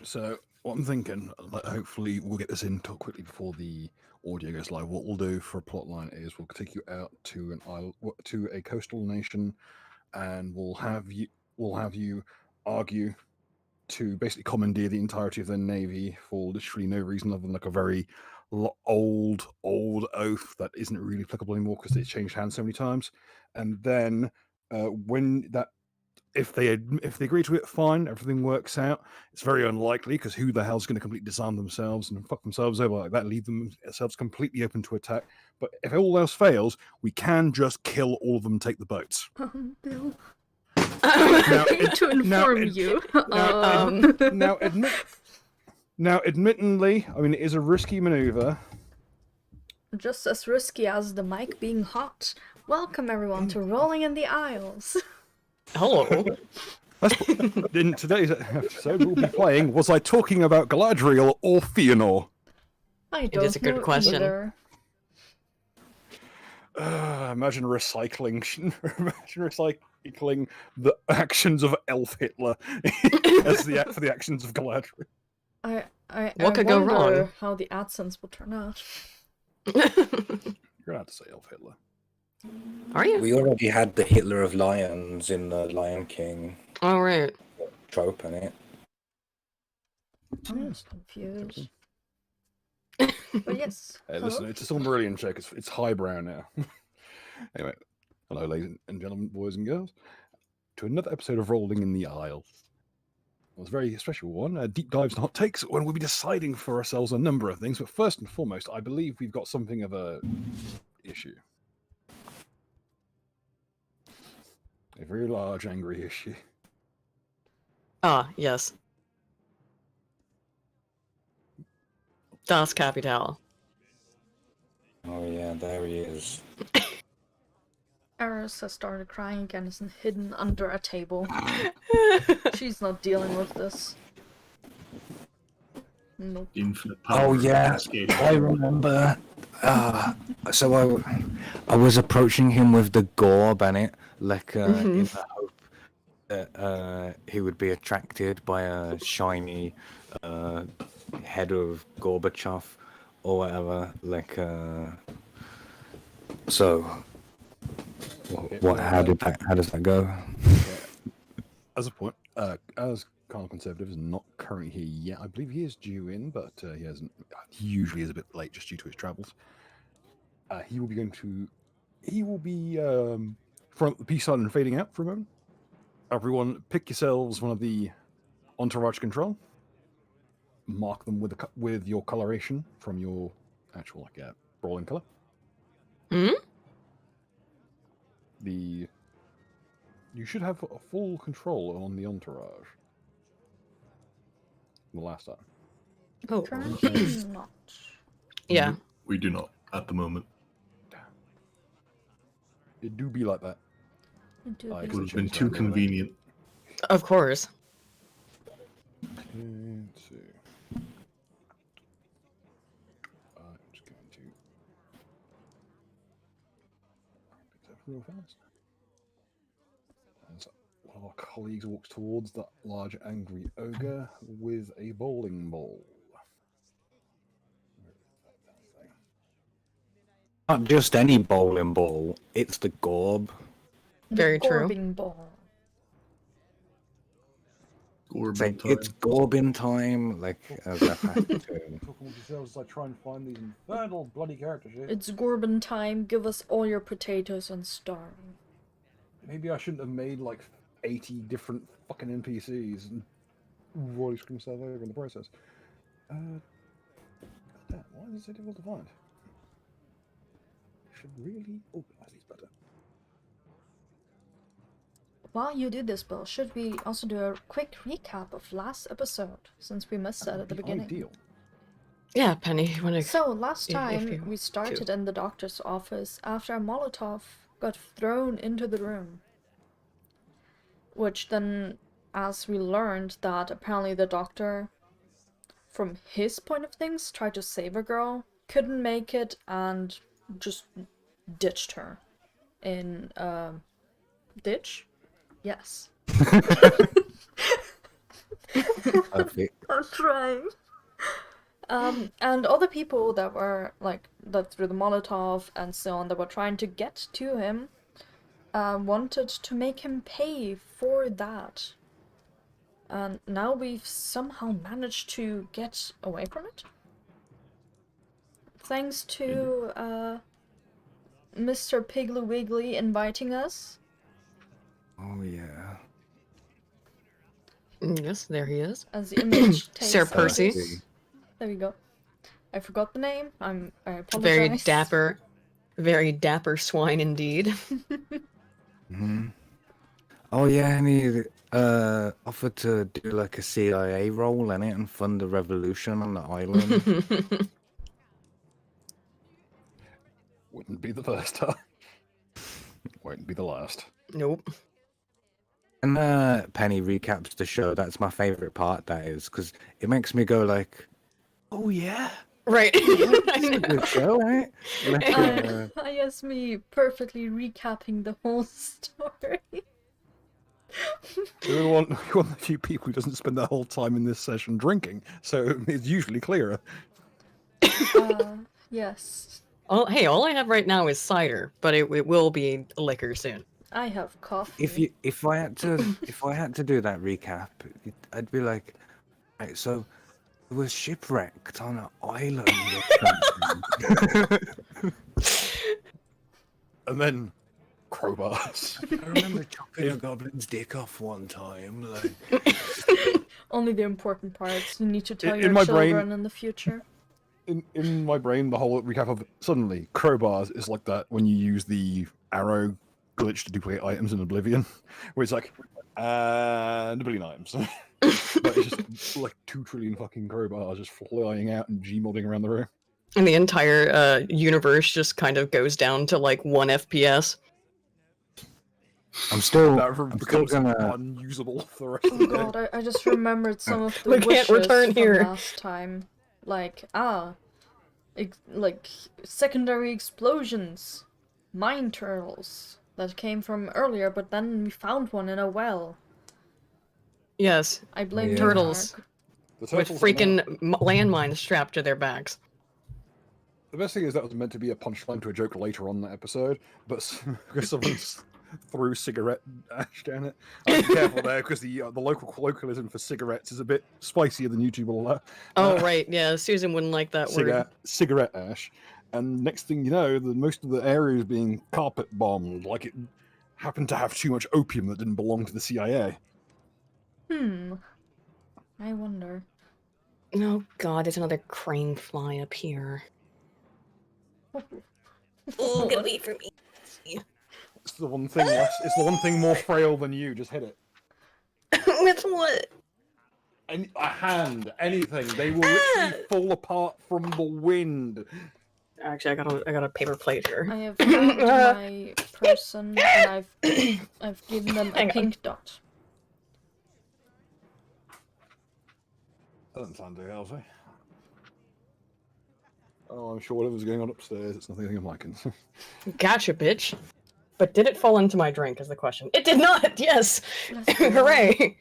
So what I'm thinking, hopefully we'll get this in quickly before the audio goes live. What we'll do for a plot line is we'll take you out to an isle, to a coastal nation, and we'll have you argue to basically commandeer the entirety of their navy for literally no reason other than like a very old oath that isn't really applicable anymore because it's changed hands so many times. And then when that if they agree to it, fine, everything works out. It's very unlikely because who the hell's going to completely disarm themselves and fuck themselves over like that, leave themselves completely open to attack. But if all else fails, we can just kill all of them and take the boats. Bill. Now, To inform you. Now, admittedly, I mean, it is a risky maneuver. Just as risky as the mic being hot. Welcome everyone to Rolling in the Isles. Hello. In today's episode, we'll be playing. Was I talking about Galadriel or Fëanor? I don't It is a good know question. either. Imagine recycling the actions of Elf Hitler for the actions of Galadriel. What could go wonder wrong? how the AdSense will turn out. You're allowed to say Elf Hitler. Are you? We already had the Hitler of Lions in the Lion King All right. trope in it. I'm just confused. But yes. Hey, hello? listen, it's a Silmarillion check. It's highbrow now. Anyway, hello, ladies and gentlemen, boys and girls, to another episode of Rolling in the Isle. It was a very special one. Deep dives and hot takes when we'll be deciding for ourselves a number of things. But first and foremost, I believe we've got something of a issue. A very large, angry issue. Ah, yes. Das Kapital. Oh yeah, there he is. Eris has started crying again and is hidden under a table. She's not dealing with this. Nope. Infinite power. Oh yeah, cascading. I remember. So I was approaching him with the gorb and it, like in the hope that he would be attracted by a shiny head of Gorbachev or whatever. Like, so what? How does that go? As a point, as Carl Conservative is not currently here yet. I believe he is due in, but he hasn't. He usually is a bit late just due to his travels. He will be front the peace sign and fading out for a moment. Everyone, pick yourselves one of the entourage control. Mark them with your coloration from your actual rolling color. Hmm? You should have a full control on the entourage. The last time. Oh. Currently not. Yeah. We do not at the moment. It do be like that. I do I It believe- would have been too convenient. Of course. Let's see. I'm just going to pick that real fast. As one of our colleagues walks towards that large angry ogre with a bowling ball. Where is that damn thing? Not just any bowling ball. It's the gorb. The Very true. Gorbing ball. Gorb It's gorbin time. Like as I have to. Talking with yourselves as I try and find these infernal bloody character shit. It's Gorbin time. Give us all your potatoes and starve. Maybe I shouldn't have made like 80 different fucking NPCs and royally screwed myself over in the process. Damn, why is it so difficult to find? Should really organize these better. While you do this, Bill, should we also do a quick recap of last episode, since we missed that at the beginning? Ideal. Yeah, Penny, you wanna... So, last If time you we started to. in the doctor's office after a Molotov got thrown into the room. Which then, as we learned that apparently the doctor, from his point of things, tried to save a girl, couldn't make it, and just ditched her in ditch? Yes. Perfect. was trying. And other people that were like that threw the Molotov and so on that were trying to get to him wanted to make him pay for that. And now we've somehow managed to get away from it. Thanks to Mr. Piggly Wiggly inviting us. Oh yeah. Yes, there he is. As the image takes Sir us. Percy. There we go. I forgot the name. I apologize. Very dapper swine indeed. Hmm. Oh yeah, and he offered to do like a CIA role in it and fund a revolution on the island. Wouldn't be the first time. Won't be the last. Nope. And Penny recaps the show. That's my favorite part. That is because it makes me go like, "Oh yeah, Right. I it's a know. good show, right?" Like, Yes, me perfectly recapping the whole story. We're one of the few people who doesn't spend their whole time in this session drinking, so it's usually clearer. Yes. Oh, hey, all I have right now is cider, but it will be liquor soon. I have coffee. if I had to do that recap, I'd be like, right, so it was shipwrecked on an island or something. And then crowbars. I remember chopping a goblin's dick off one time. Like, Only the important parts you need to tell In your my children brain- in the future. In my brain, the whole recap of suddenly crowbars is like that when you use the arrow glitch to duplicate items in Oblivion, where it's like, and a billion items. But it's just like 2 trillion fucking crowbars just flying out and Gmodding around the room. And the entire universe just kind of goes down to like 1 FPS. I'm still That becomes gonna. unusable for the rest Oh of the day. god, I just remembered some of the We can't wishes return from here. last time. Like, like secondary explosions, mine turtles that came from earlier, but then we found one in a well. Yes, I blame Yeah. Turtles. Mark. The with turtles are now- freaking landmines strapped to their backs. The best thing is that was meant to be a punchline to a joke later on in that episode, but because someone threw cigarette ash down it, I have to be careful there because the local colloquialism for cigarettes is a bit spicier than YouTube will allow. Oh, right, yeah, Susan wouldn't like that word. Cigarette ash, and next thing you know, most of the area is being carpet bombed, like it happened to have too much opium that didn't belong to the CIA. I wonder. Oh god, there's another crane fly up here. Oh, get away from me. It's the one thing less. It's the one thing more frail than you. Just hit it. With what? A hand, anything. They will literally fall apart from the wind. Actually, I got a paper plate here. I have found my person and I've given them Hang a on. pink dot. That doesn't sound too healthy. Oh, I'm sure whatever's going on upstairs, it's nothing I'm liking. Gotcha, bitch. But did it fall into my drink is the question. It did not! Yes! Let's go. Hooray!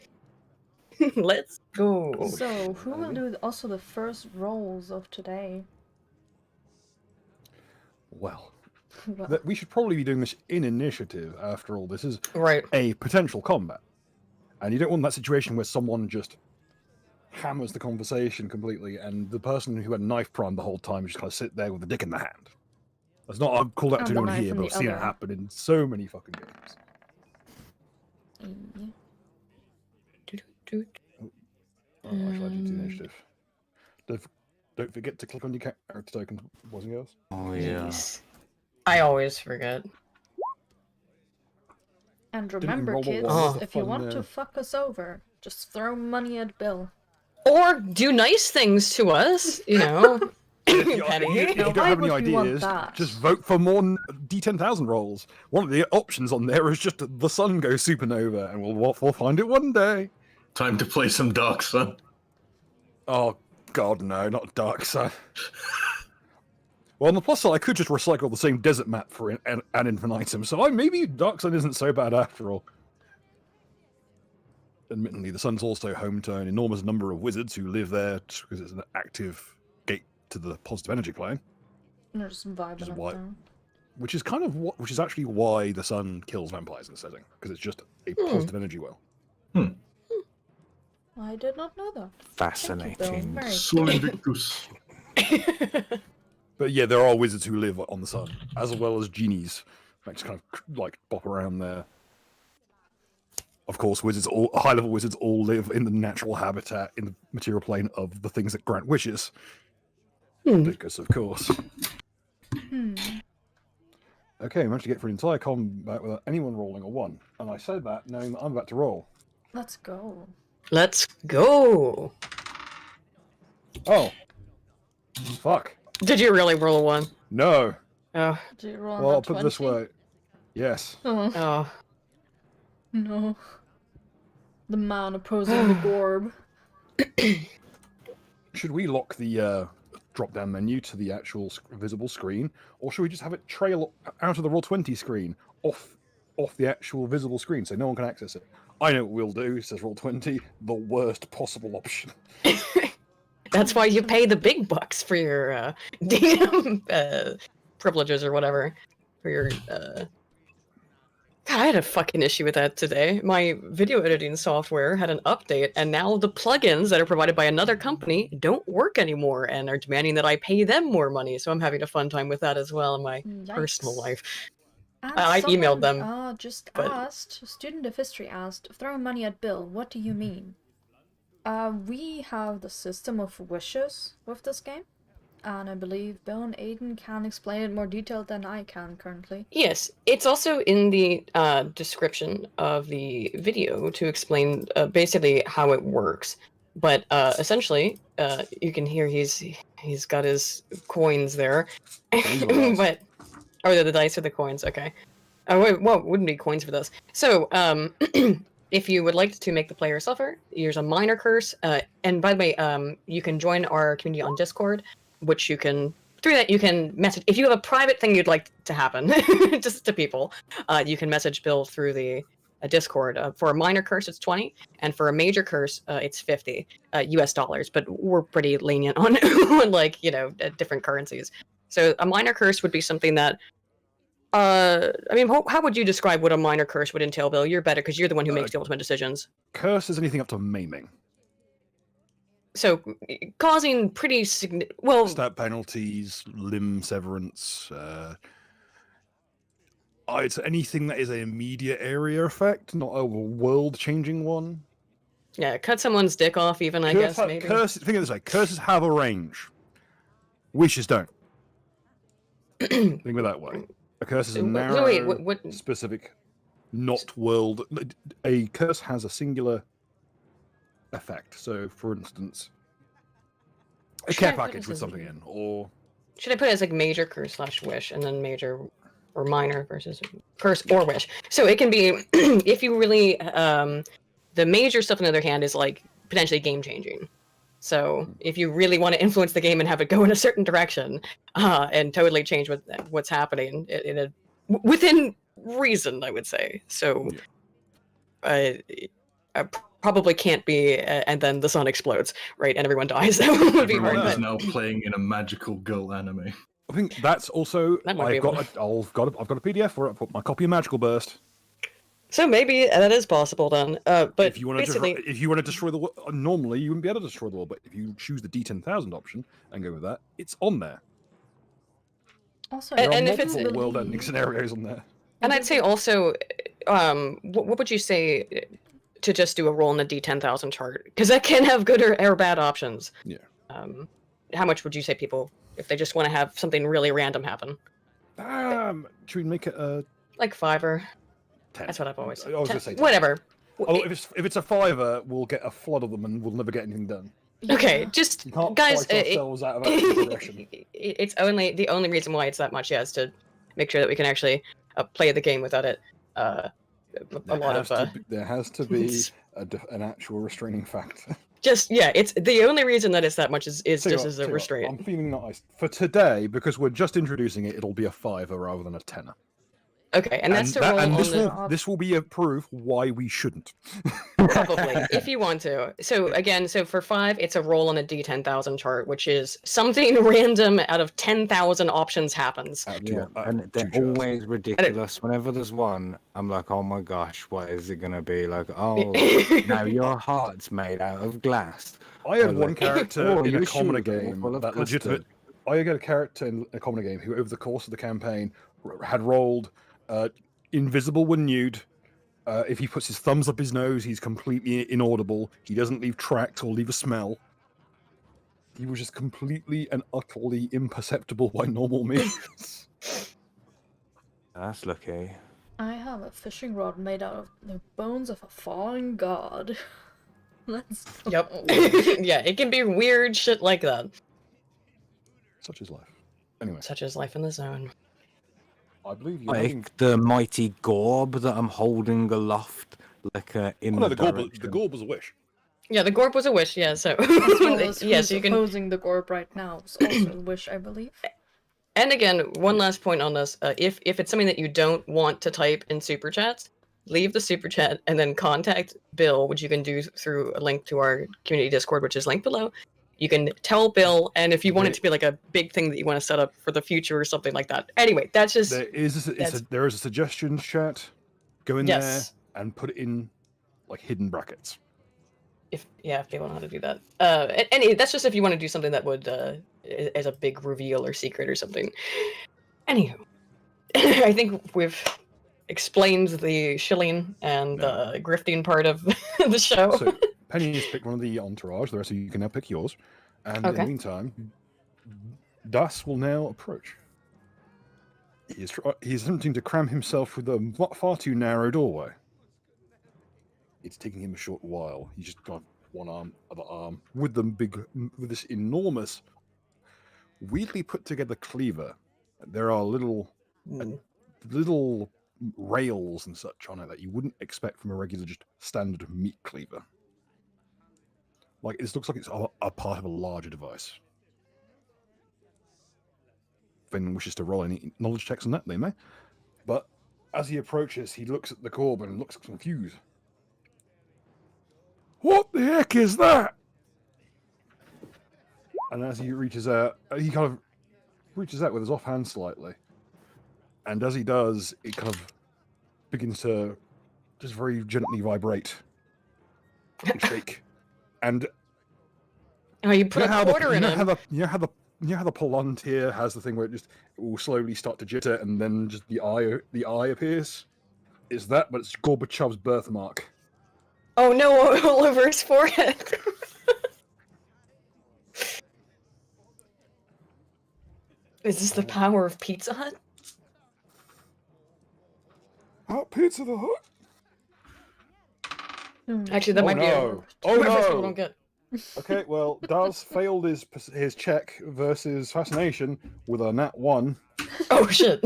Let's go. So, who will do also the first rolls of today? Well, Well, we should probably be doing this in initiative. After all, this is Right. a potential combat, and you don't want that situation where someone just hammers the conversation completely, and the person who had knife prime the whole time just kind of sit there with a dick in the hand. That's not I've called out And to the anyone knife here, in but the I've seen it other. happen in so many fucking games. Oh, actually, I did the initiative. Don't forget to click on your character token, boys and girls. Oh yeah. I always forget. and Didn't remember, roll a kids, one, it's a if you fun, want to fuck us over, just throw money at Bill. Or do nice things to us, you know. If you Penny. don't why have any would we want ideas, that? just vote for more D10,000 rolls. One of the options on there is just the sun goes supernova, and we'll find it one day. Time to play some Dark Sun. Oh God, no, not Dark Sun. Well, on the plus side, I could just recycle the same desert map for an infinitum, so maybe Dark Sun isn't so bad after all. admittedly, the sun's also home to an enormous number of wizards who live there because it's an active gate to the positive energy plane. They're just vibing up why- there. Which is which is actually why the sun kills vampires in the setting, because it's just a positive energy well. I did not know that. Fascinating. Very Sol Invictus. But yeah, there are wizards who live on the sun, as well as genies, like just kind of like bop around there. Of course, high-level wizards all live in the natural habitat in the material plane of the things that grant wishes. Because of course. Okay, managed to get through an entire combat without anyone rolling a 1. And I said that knowing that I'm about to roll. Let's go. Let's go. Oh. Fuck. Did you really roll a 1? No. Oh. Did you roll Well, on I'll that put it this 20? way. Yes. Oh, Oh. no. The man opposing the gorb. Should we lock the drop-down menu to the actual visible screen, or should we just have it trail out of the Roll20 screen, off the actual visible screen, so no one can access it? I know what we'll do, says Roll20, the worst possible option. That's why you pay the big bucks for your DM privileges or whatever. For your God, I had a fucking issue with that today. My video editing software had an update, and now the plugins that are provided by another company don't work anymore and are demanding that I pay them more money. So I'm having a fun time with that as well in my personal Yikes. life. And I emailed them, but- asked, student of history asked, throwing money at Bill, what do you mean? We have the system of wishes with this game, and I believe Bill and Aiden can explain it more detailed than I can currently. Yes, it's also in the description of the video to explain basically how it works. But essentially, you can hear he's got his coins there. But the dice or the coins? Okay. Oh wait, well, it wouldn't be coins for this. So, if you would like to make the player suffer, here's a minor curse. And by the way, you can join our community on Discord, which you can through that you can message if you have a private thing you'd like to happen just to people. You can message Bill through the Discord. For a minor curse, it's 20, and for a major curse, it's 50 US dollars. But we're pretty lenient on like different currencies. So a minor curse would be something that. I mean, how would you describe what a minor curse would entail, Bill? You're better because you're the one who makes the ultimate decisions. Curse is anything up to maiming. So, causing pretty well, Stat penalties, limb severance. It's anything that is an immediate area effect, not a world-changing one. yeah, cut someone's dick off. Even I guess maybe. Think of it this way: curses have a range. Wishes don't. Think of it that way. A curse is a narrow, what? specific, not world. A curse has a singular effect. So, for instance, a care package with something in, or Should I put it as like major curse / wish, and then major or minor versus curse or wish? So it can be if you really the major stuff on the other hand is like potentially game changing. So if you really want to influence the game and have it go in a certain direction and totally change what's happening within reason, I would say. So I probably can't be, and then the sun explodes, right, and everyone dies. That would be hard. Everyone is But now playing in a magical girl anime. I think that's also. That might be I've got a PDF for it. My copy of Magical Burst. so maybe that is possible then. But If you want basically, to destroy the world, normally you wouldn't be able to destroy the world, but if you choose the D10,000 option and go with that, it's on there. Also, There And are if it's- multiple world-ending scenarios on there. and I'd say also, what would you say to just do a roll in the D10,000 chart? Because that can have good or bad options. Yeah. How much would you say people, if they just want to have something really random happen? Should we make it a Like 5 or 10? that's what I've always said. I was going to say 10. Whatever. Oh, if it's a 5er, we'll get a flood of them and we'll never get anything done. Okay, yeah. just We can't guys, price ourselves out of actual progression. it's the only reason why it's that much, is to make sure that we can actually play the game without it. There has to be an actual restraining factor. It's the only reason that it's that much is Tell you just what, as a tell you what, restraint. I'm feeling nice for today because we're just introducing it. It'll be a 5er rather than a 10er. Okay, and that's to roll on the this will be a proof why we shouldn't. probably if you want to. So again, so for 5, it's a roll on a D10,000 chart, which is something random out of 10,000 options happens. Yeah, and they're always ridiculous. Whenever there's one, I'm like, oh my gosh, what is it gonna be? Like, oh, now your heart's made out of glass. I had one like, character "Oh, in a your commoner shoes are game full of that legitimate. I had a character in a commoner game who, over the course of the campaign, had rolled invisible when nude. If he puts his thumbs up his nose, he's completely inaudible. He doesn't leave tracks or leave a smell. He was just completely and utterly imperceptible by normal means. That's lucky. I have a fishing rod made out of the bones of a fallen god. Let's go. Yep. Yeah, it can be weird shit like that. Such is life. Anyway, Such as life in the zone. I believe you're Like having... the mighty gorb that I'm holding aloft, like in Oh, no, the the gorb was a wish. Yeah, the gorb was a wish, yeah, so... As well as yes, who's you can... opposing the gorb right now is also a wish, I believe. And again, one last point on this. If it's something that you don't want to type in Super Chats, leave the Super Chat and then contact Bill, which you can do through a link to our community Discord, which is linked below. You can tell Bill, and if you want it to be like a big thing that you want to set up for the future or something like that. Anyway, that's just... There is a suggestions chat. Go in there and put it in like hidden brackets. If people know how to do that. That's just if you want to do something that would as a big reveal or secret or something. Anywho, I think we've explained the shilling and grifting part of the show. So Penny has picked one of the entourage. The rest of you can now pick yours. And in the meantime, Das will now approach. He is attempting to cram himself with a far too narrow doorway. It's taking him a short while. He's just got one arm, other arm, with this enormous, weirdly put together cleaver. There are little rails and such on it that you wouldn't expect from a regular, just standard meat cleaver. Like, it looks like it's a part of a larger device. If anyone wishes to roll any knowledge checks on that, they may. But as he approaches, he looks at the gorb and looks confused. What the heck is that? And as he reaches out, he kind of reaches out with his offhand slightly. And as he does, it kind of begins to just very gently vibrate and shake. And you put a quarter in it. You know how the Palantir has the thing where it will slowly start to jitter and then just the eye appears? It's that, but it's Gorbachev's birthmark. Oh no, all over his forehead. Is this the power of Pizza Hut? Pizza the Hut? Actually, that might be a... Oh no! People don't get. Okay, well, Daz failed his check versus fascination with a nat 1. Oh shit!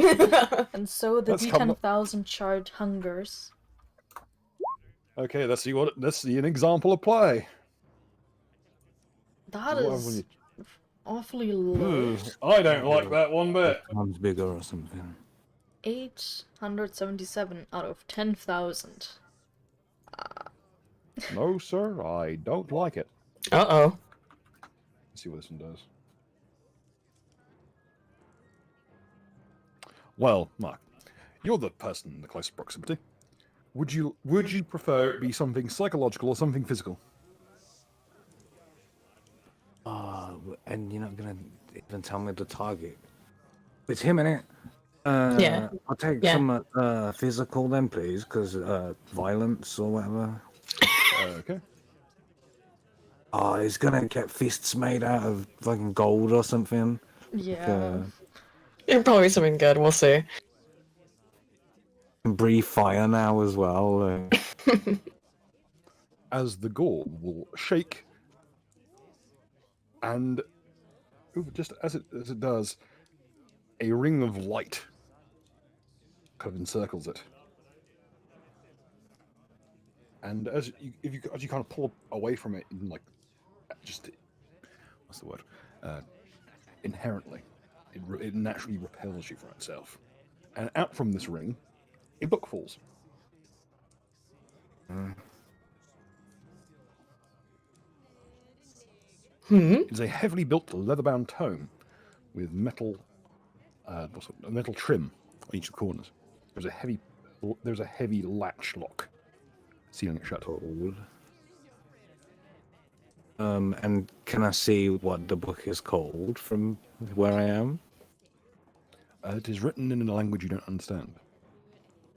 And so the D10,000 chart hungers. Okay, let's see an example of play. That is awfully low. I don't like that one bit. One's bigger or something. 877 out of 10,000. No, sir, I don't like it. Uh-oh. Let's see what this one does. Well, Mark, you're the person in the close proximity. Would you prefer it be something psychological or something physical? And you're not gonna even tell me the target. It's him, innit? Yeah. I'll take some physical then, please, because violence or whatever. Okay. Oh, he's gonna get fists made out of fucking gold or something. Yeah. It'll probably be something good, we'll see. Can breathe fire now as well. As the gorb will shake, and just as it does, a ring of light kind of encircles it. And as you kind of pull away from it, in like just what's the word? Inherently, it naturally repels you from itself. And out from this ring a book falls. It's a heavily built leather-bound tome with metal, metal trim on each of the corners. There's a heavy latch lock sealing it shut. And can I see what the book is called from where I am? It is written in a language you don't understand.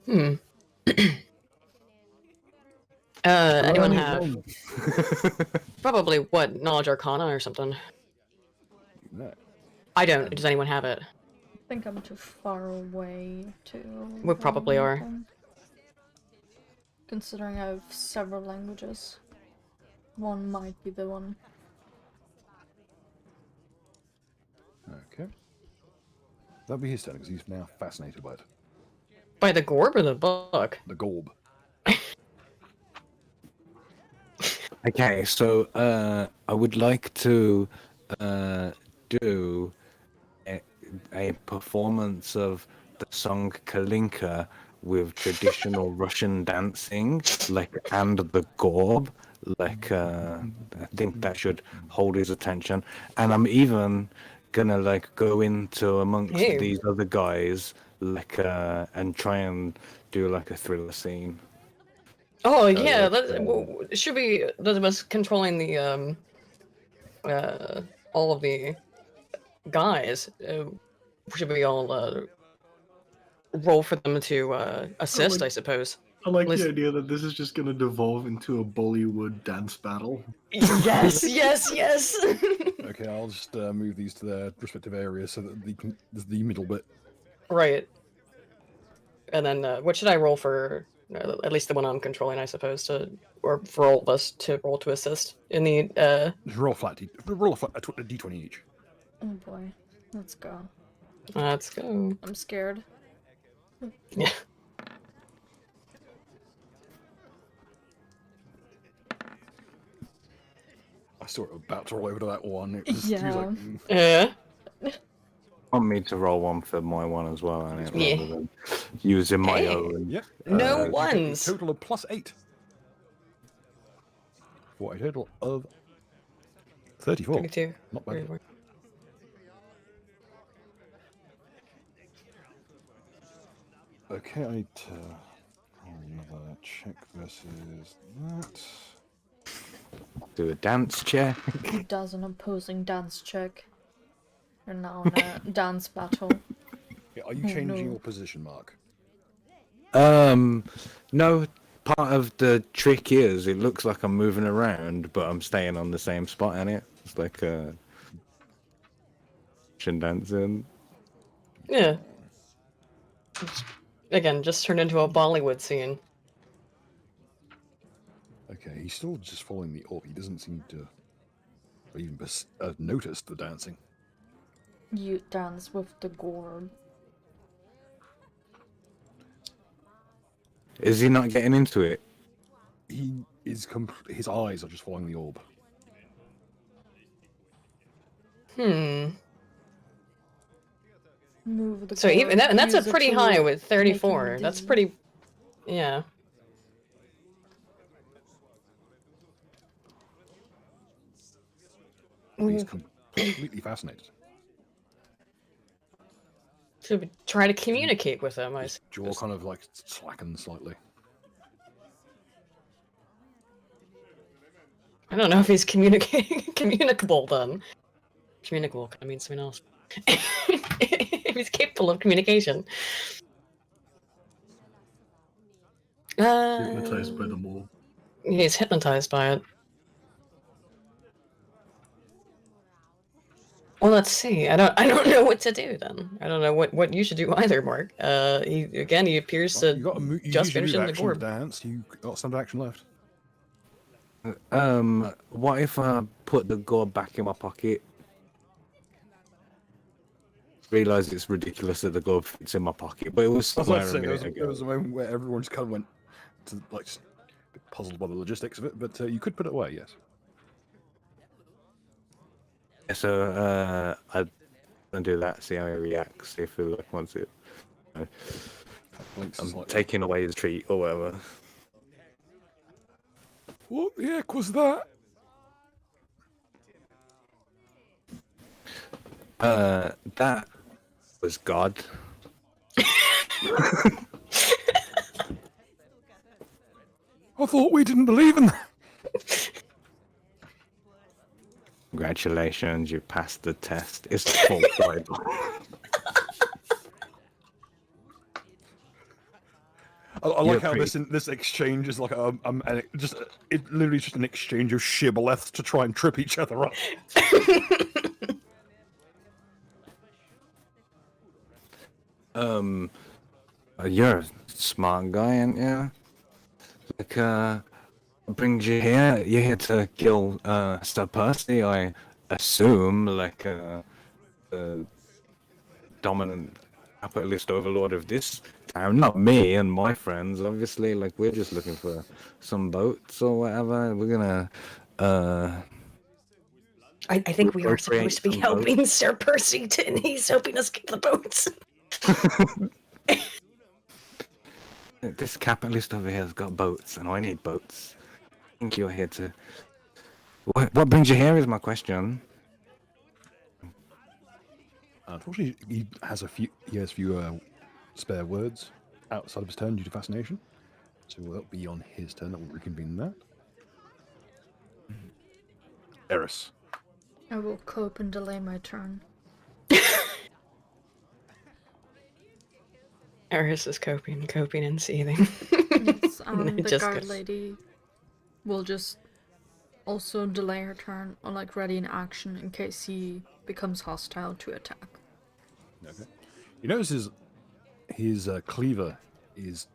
Anyone Learn it have wrong. probably what knowledge arcana or something? No. I don't. Does anyone have it? I think I'm too far away to. We probably are. anything. Considering I have several languages, one might be the one. Okay. That'll be his turn because he's now fascinated by it. By the gorb or the book? The gorb. Okay, so I would like to do a performance of the song Kalinka with traditional Russian dancing, and the gorb. I think that should hold his attention. And I'm even gonna go into amongst Hey. these other guys, and try and do a thriller scene. Oh yeah, that's, should be those of us controlling the all of the guys. Should we all roll for them to assist? like- I suppose. I like Listen- the idea that this is just going to devolve into a Bollywood dance battle. Yes, yes, yes. Okay, I'll just move these to their respective areas so that there's the middle bit. Right. And then what should I roll for? At least the one I'm controlling, I suppose, or for all of us to roll to assist in the. Just roll a flat a d20 each. Oh boy, let's go. Let's go. I'm scared. Yeah. I saw it about to roll over to that one. It was, he was like, Yeah. Yeah. Want me to roll one for my one as well, and Yeah. rather than using my Hey. own. yeah. No you get a ones. total of +8. For a total of 34. 32. Not bad. 34. Okay, I need to roll another check versus that. Do a dance check. He does an opposing dance check. We're now in a dance battle. Yeah, are you Oh, changing no. your position, Mark? No. Part of the trick is it looks like I'm moving around, but I'm staying on the same spot in it. It's like dancing. Yeah. Again, just turned into a Bollywood scene. Okay, he's still just following the orb. He doesn't seem to even notice the dancing. You dance with the gorb. Is he not getting into it? He is his eyes are just following the orb. Move the So gorb. even and that's a Use it pretty to high with make him 34. That's dizzy. pretty. Yeah. He's completely fascinated. Should we try to communicate with him? I His jaw suppose. kind of like slackens slightly. I don't know if he's communicable then. Communicable kind of means something else. If he's capable of communication. Hypnotized by the mole. He's hypnotized by it. Well, let's see. I don't know what to do then. I don't know what you should do either, Mark. He appears Well, to you got to move. You just use your finish move in the action to gorb. dance. You got some action left. What if I put the gourd back in my pocket? Realize it's ridiculous that the gourd fits in my pocket, but it was I was about somewhere to a say, there minute was, ago. there was a moment where everyone just kind of went to like just a bit puzzled by the logistics of it, but you could put it away. Yes. Yeah, so I'm gonna do that. See how he reacts. See if he wants it. Blinks I'm slightly. taking away his treat or whatever. What the heck was that? That was God. I thought we didn't believe in that. Congratulations, you passed the test. It's the full Bible. I You're like how pretty- this exchange is like it literally is just an exchange of shibboleths to try and trip each other up. You're a smart guy, aren't you? Like, what brings you here? You're here to kill, Sir Percy, I assume, like, the dominant capitalist overlord of this town. Not me and my friends, obviously. Like, we're just looking for some boats or whatever. We're gonna, I think we are appropriate supposed to be some helping Sir Percy, and he's helping us get the boats. This capitalist over here has got boats, and I need boats. I think you're here to... What brings you here is my question. Unfortunately, he has few spare words outside of his turn due to fascination. So that'll be on his turn. That will reconvene that. Eris. I will cope and delay my turn. Eris is coping and seething. Yes, the Just guard gets- lady will just also delay her turn or like ready in action in case he becomes hostile to attack. Okay. You notice his cleaver he's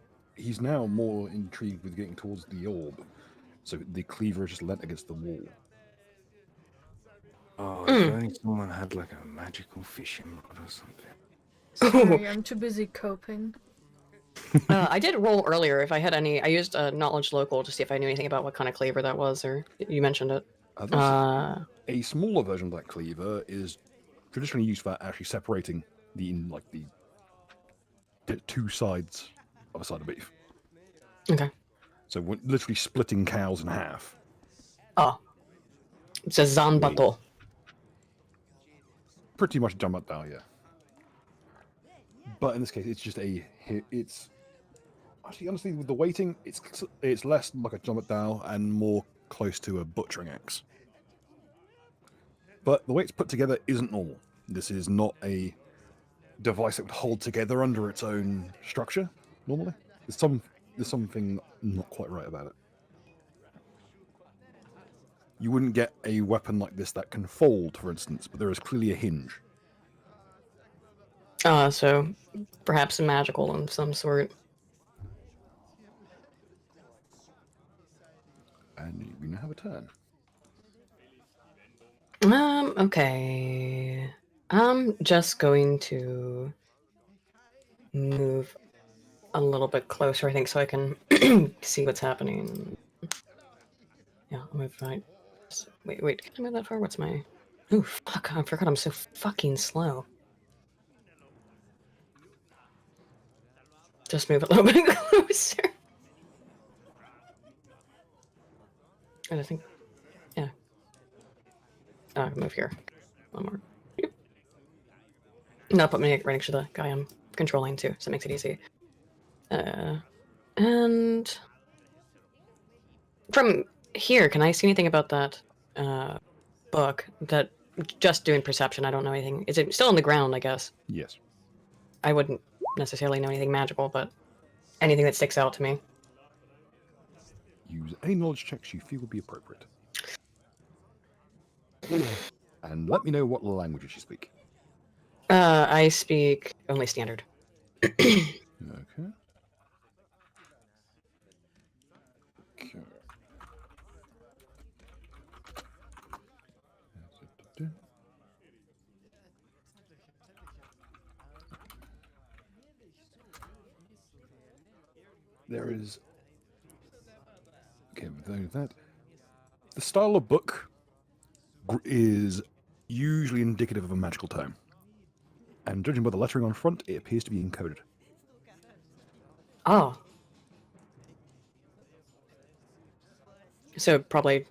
now more intrigued with getting towards the orb. So the cleaver is just leant against the wall. Oh, if only someone had like a magical fishing rod or something. Sorry, I'm too busy coping. I did roll earlier if I had any. I used knowledge local to see if I knew anything about what kind of cleaver that was, or you mentioned it. A smaller version of that cleaver is traditionally used for actually separating the two sides of a side of beef. Okay. So we're literally splitting cows in half. Oh. It's a zanbato. Pretty much jump up down, yeah. But in this case, it's just it's actually honestly with the weighting, it's less like a jump down and more close to a butchering axe. But the way it's put together isn't normal. This is not a device that would hold together under its own structure normally. There's something not quite right about it. You wouldn't get a weapon like this that can fold, for instance, but there is clearly a hinge. So perhaps magical of some sort. And we now have a turn. Okay. I'm just going to move a little bit closer, I think, so I can see what's happening. Yeah, I'll move right. Wait, can I move that far? What's my... Ooh, fuck, I forgot I'm so fucking slow. Just move a little bit closer. And I think... Yeah. I can move here. One more. Yep. No, put me right next to the guy I'm controlling too, so it makes it easy. And... From here, can I see anything about that book? That just doing perception, I don't know anything. Is it still on the ground, I guess? Yes. I wouldn't necessarily know anything magical, but anything that sticks out to me. Use any knowledge checks you feel would be appropriate. And let me know what languages you speak. I speak only standard. Okay. There is... Okay, with that. The style of book is usually indicative of a magical tome. And judging by the lettering on front, it appears to be encoded. Oh. So probably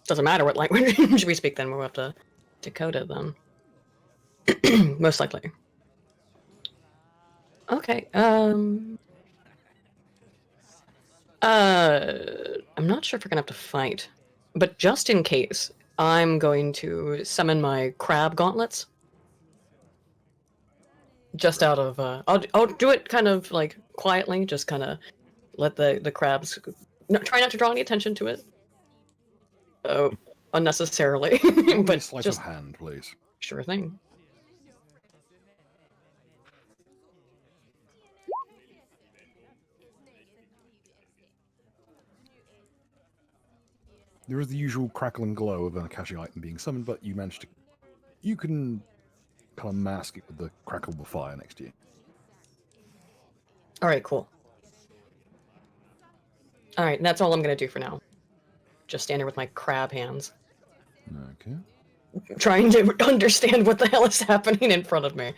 doesn't matter what language we speak then, we'll have to decode it then. Most likely. Okay, I'm not sure if we're gonna have to fight, but just in case, I'm going to summon my crab gauntlets. Just out of, I'll do it kind of like quietly, just kind of let the crabs, try not to draw any attention to it. Unnecessarily, but sleight just of hand, please. sure thing. There is the usual crackle and glow of an Akashi item being summoned, but you managed to... You can kind of mask it with the crackle of the fire next to you. All right, cool. All right, that's all I'm gonna do for now. Just stand here with my crab hands, Okay. trying to understand what the hell is happening in front of me.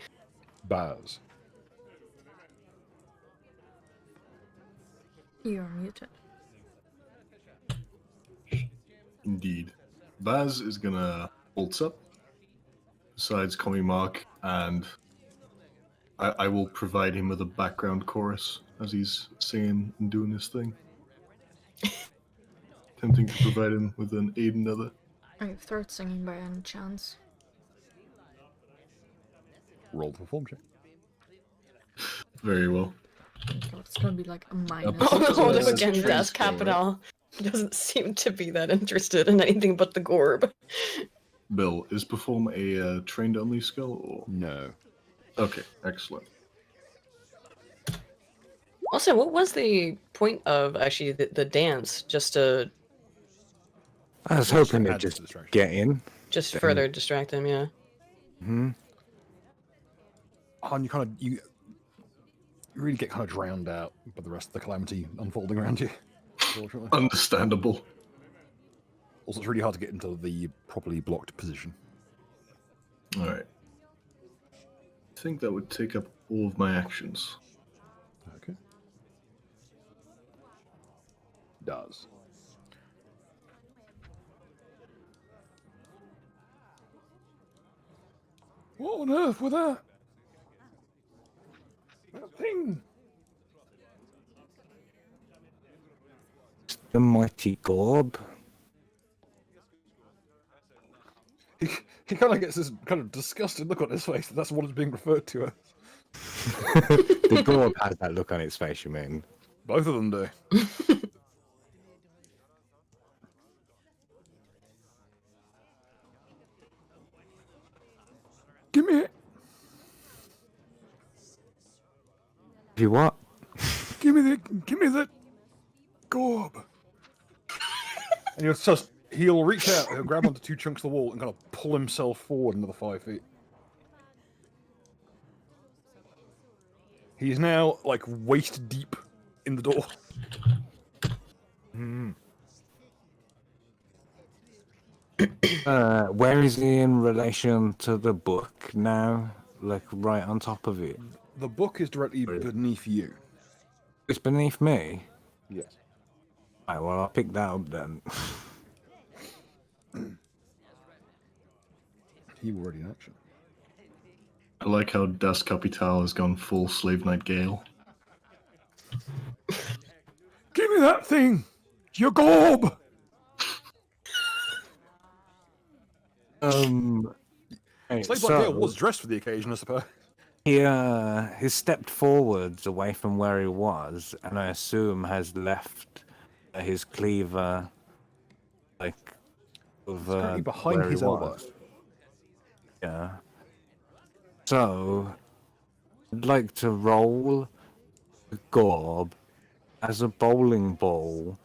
Baz. You're muted. Indeed. Baz is gonna bolts up, besides Commie Mark, and I will provide him with a background chorus as he's singing and doing his thing. Attempting to provide him with an aid another. Are you third singing by any chance? Roll the perform check. Very well. God, it's gonna be like a minus. Oh, Yes, again, it's Das true, right? Capital doesn't seem to be that interested in anything but the gorb. Bill, is perform a trained only skill or? No. Okay, excellent. Also, what was the point of actually the dance? Just to I was hoping to Adds just to the distraction. get in. just further distract him, yeah. Hmm. And you really get kind of drowned out by the rest of the calamity unfolding around you. Unfortunately. Understandable. Also, it's really hard to get into the properly blocked position. Alright. I think that would take up all of my actions. Okay. Does. What on earth was that? That thing! The mighty gorb. He kind of gets this kind of disgusted look on his face. That's what it's being referred to as. The gorb has that look on its face, you mean? Both of them do. Give me it. You what? Give me the gorb. And he'll reach out, he'll grab onto two chunks of the wall and kind of pull himself forward another 5 feet. He's now like waist deep in the door. Where is he in relation to the book now? Like right on top of it? The book is directly beneath you. It's beneath me? Yes. Right, well, I'll pick that up then. He already in action. I like how Das Capital has gone full Slave Knight Gale. Give me that thing! Your gorb! Right, Slave Like Gale was dressed for the occasion, I suppose. he stepped forwards away from where he was, and I assume has left his cleaver, like, over Currently behind where his he elbow. was. Yeah. So, I'd like to roll the gorb as a bowling ball,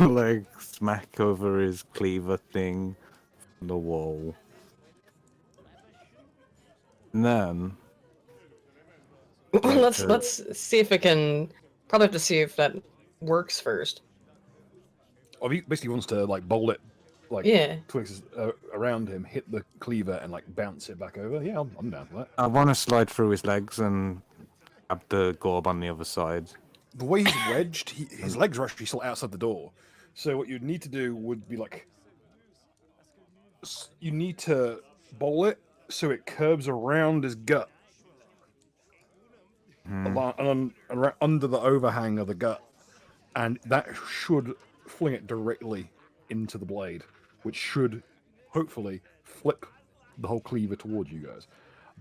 like smack over his cleaver thing on the wall. And then let's see if it can. Probably have to see if that works first. Or he basically wants to like bowl it, like Yeah. twigs around him, hit the cleaver, and like bounce it back over. Yeah, I'm down for that. I want to slide through his legs and grab the gorb on the other side. the way he's wedged, his legs are actually still outside the door. So what you'd need to do would be like, you need to bowl it so it curves around his gut, under the overhang of the gut, and that should fling it directly into the blade, which should hopefully flip the whole cleaver towards you guys.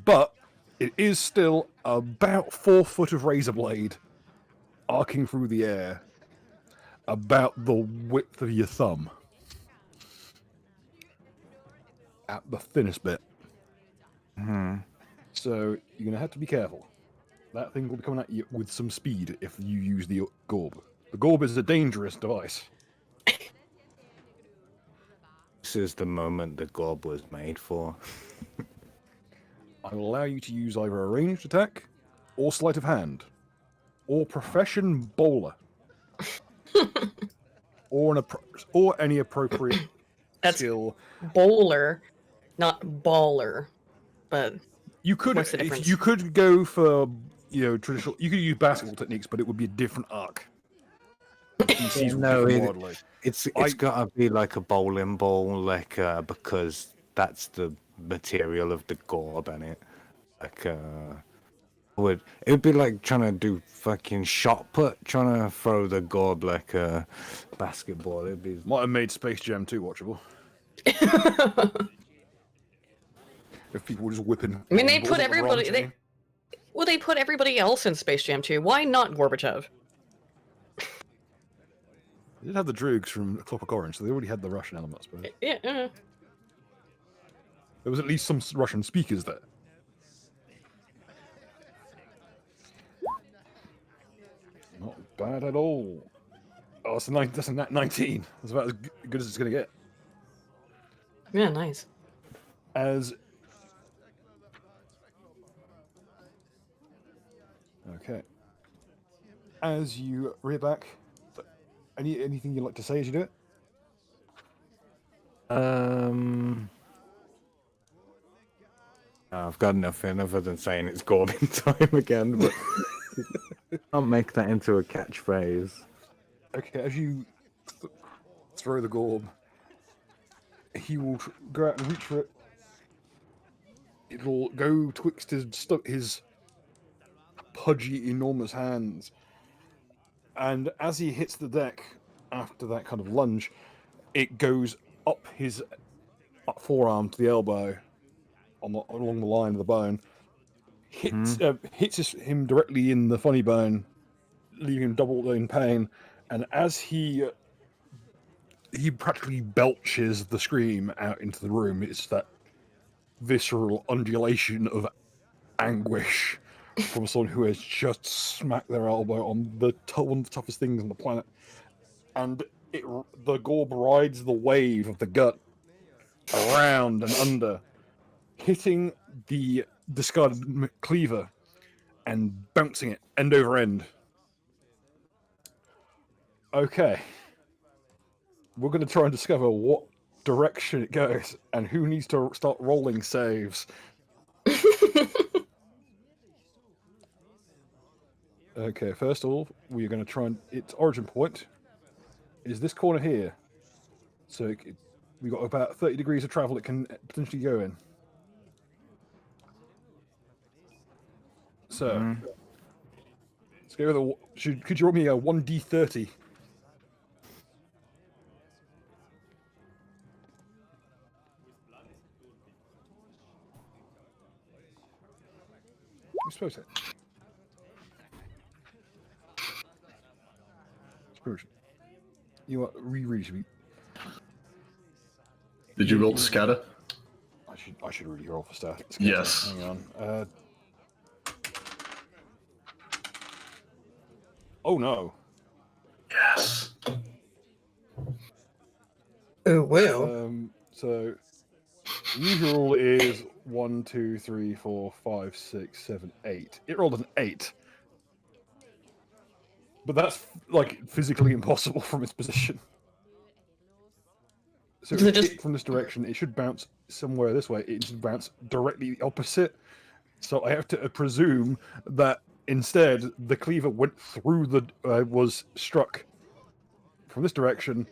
But it is still about 4 foot of razor blade arcing through the air, about the width of your thumb at the thinnest bit. So you're gonna have to be careful. That thing will be coming at you with some speed if you use the gorb. The gorb is a dangerous device. This is the moment the gorb was made for. I will allow you to use either a ranged attack, or sleight of hand, or profession bowler, or any appropriate That's skill. bowler, not baller. But You could, what's the difference? you could go for traditional. You could use basketball techniques, but it would be a different arc. It's gotta be like a bowling ball, like because that's the material of the gorb, and it would be like trying to do fucking shot put, trying to throw the gorb like a basketball. It'd be Might have made Space Jam 2 watchable. If people were just whipping. I mean, they balls put at the wrong everybody. chain. They put everybody else in Space Jam 2. Why not Gorbachev? They did have the Droogs from Clockwork Orange, so they already had the Russian elements. But Yeah. there was at least some Russian speakers there. Not bad at all. Oh, that's a nat 19. That's about as good as it's going to get. Yeah, nice. Okay. As you rear back, anything you'd like to say as you do it? I've got nothing other than saying it's gorbing time again, but I'll make that into a catchphrase. Okay, as you throw the gorb, he will go out and reach for it. It'll go twixt his pudgy, enormous hands, and as he hits the deck, after that kind of lunge, it goes up his forearm to the elbow, along the line of the bone, hits him directly in the funny bone, leaving him double in pain. And as he practically belches the scream out into the room, it's that visceral undulation of anguish from someone who has just smacked their elbow on one of the toughest things on the planet. And the gorb rides the wave of the gut around and under, hitting the discarded cleaver and bouncing it end over end. Okay. We're going to try and discover what direction it goes and who needs to start rolling saves. Okay, first of all, we're going to try and... Its origin point is this corner here. So we've got about 30 degrees of travel it can potentially go in. So, let's go with could you roll me a 1d30? I'm supposed to. You know what? Reread should be. Did you roll to scatter? I should really roll for scatter. Yes. Hang on. Oh no. Yes. Oh wow. So usual is 1, 2, 3, 4, 5, 6, 7, 8. It rolled an 8. But that's like physically impossible from its position. So if it hit from this direction, it should bounce somewhere this way. It should bounce directly opposite. So I have to presume that Instead, the cleaver went through was struck from this direction.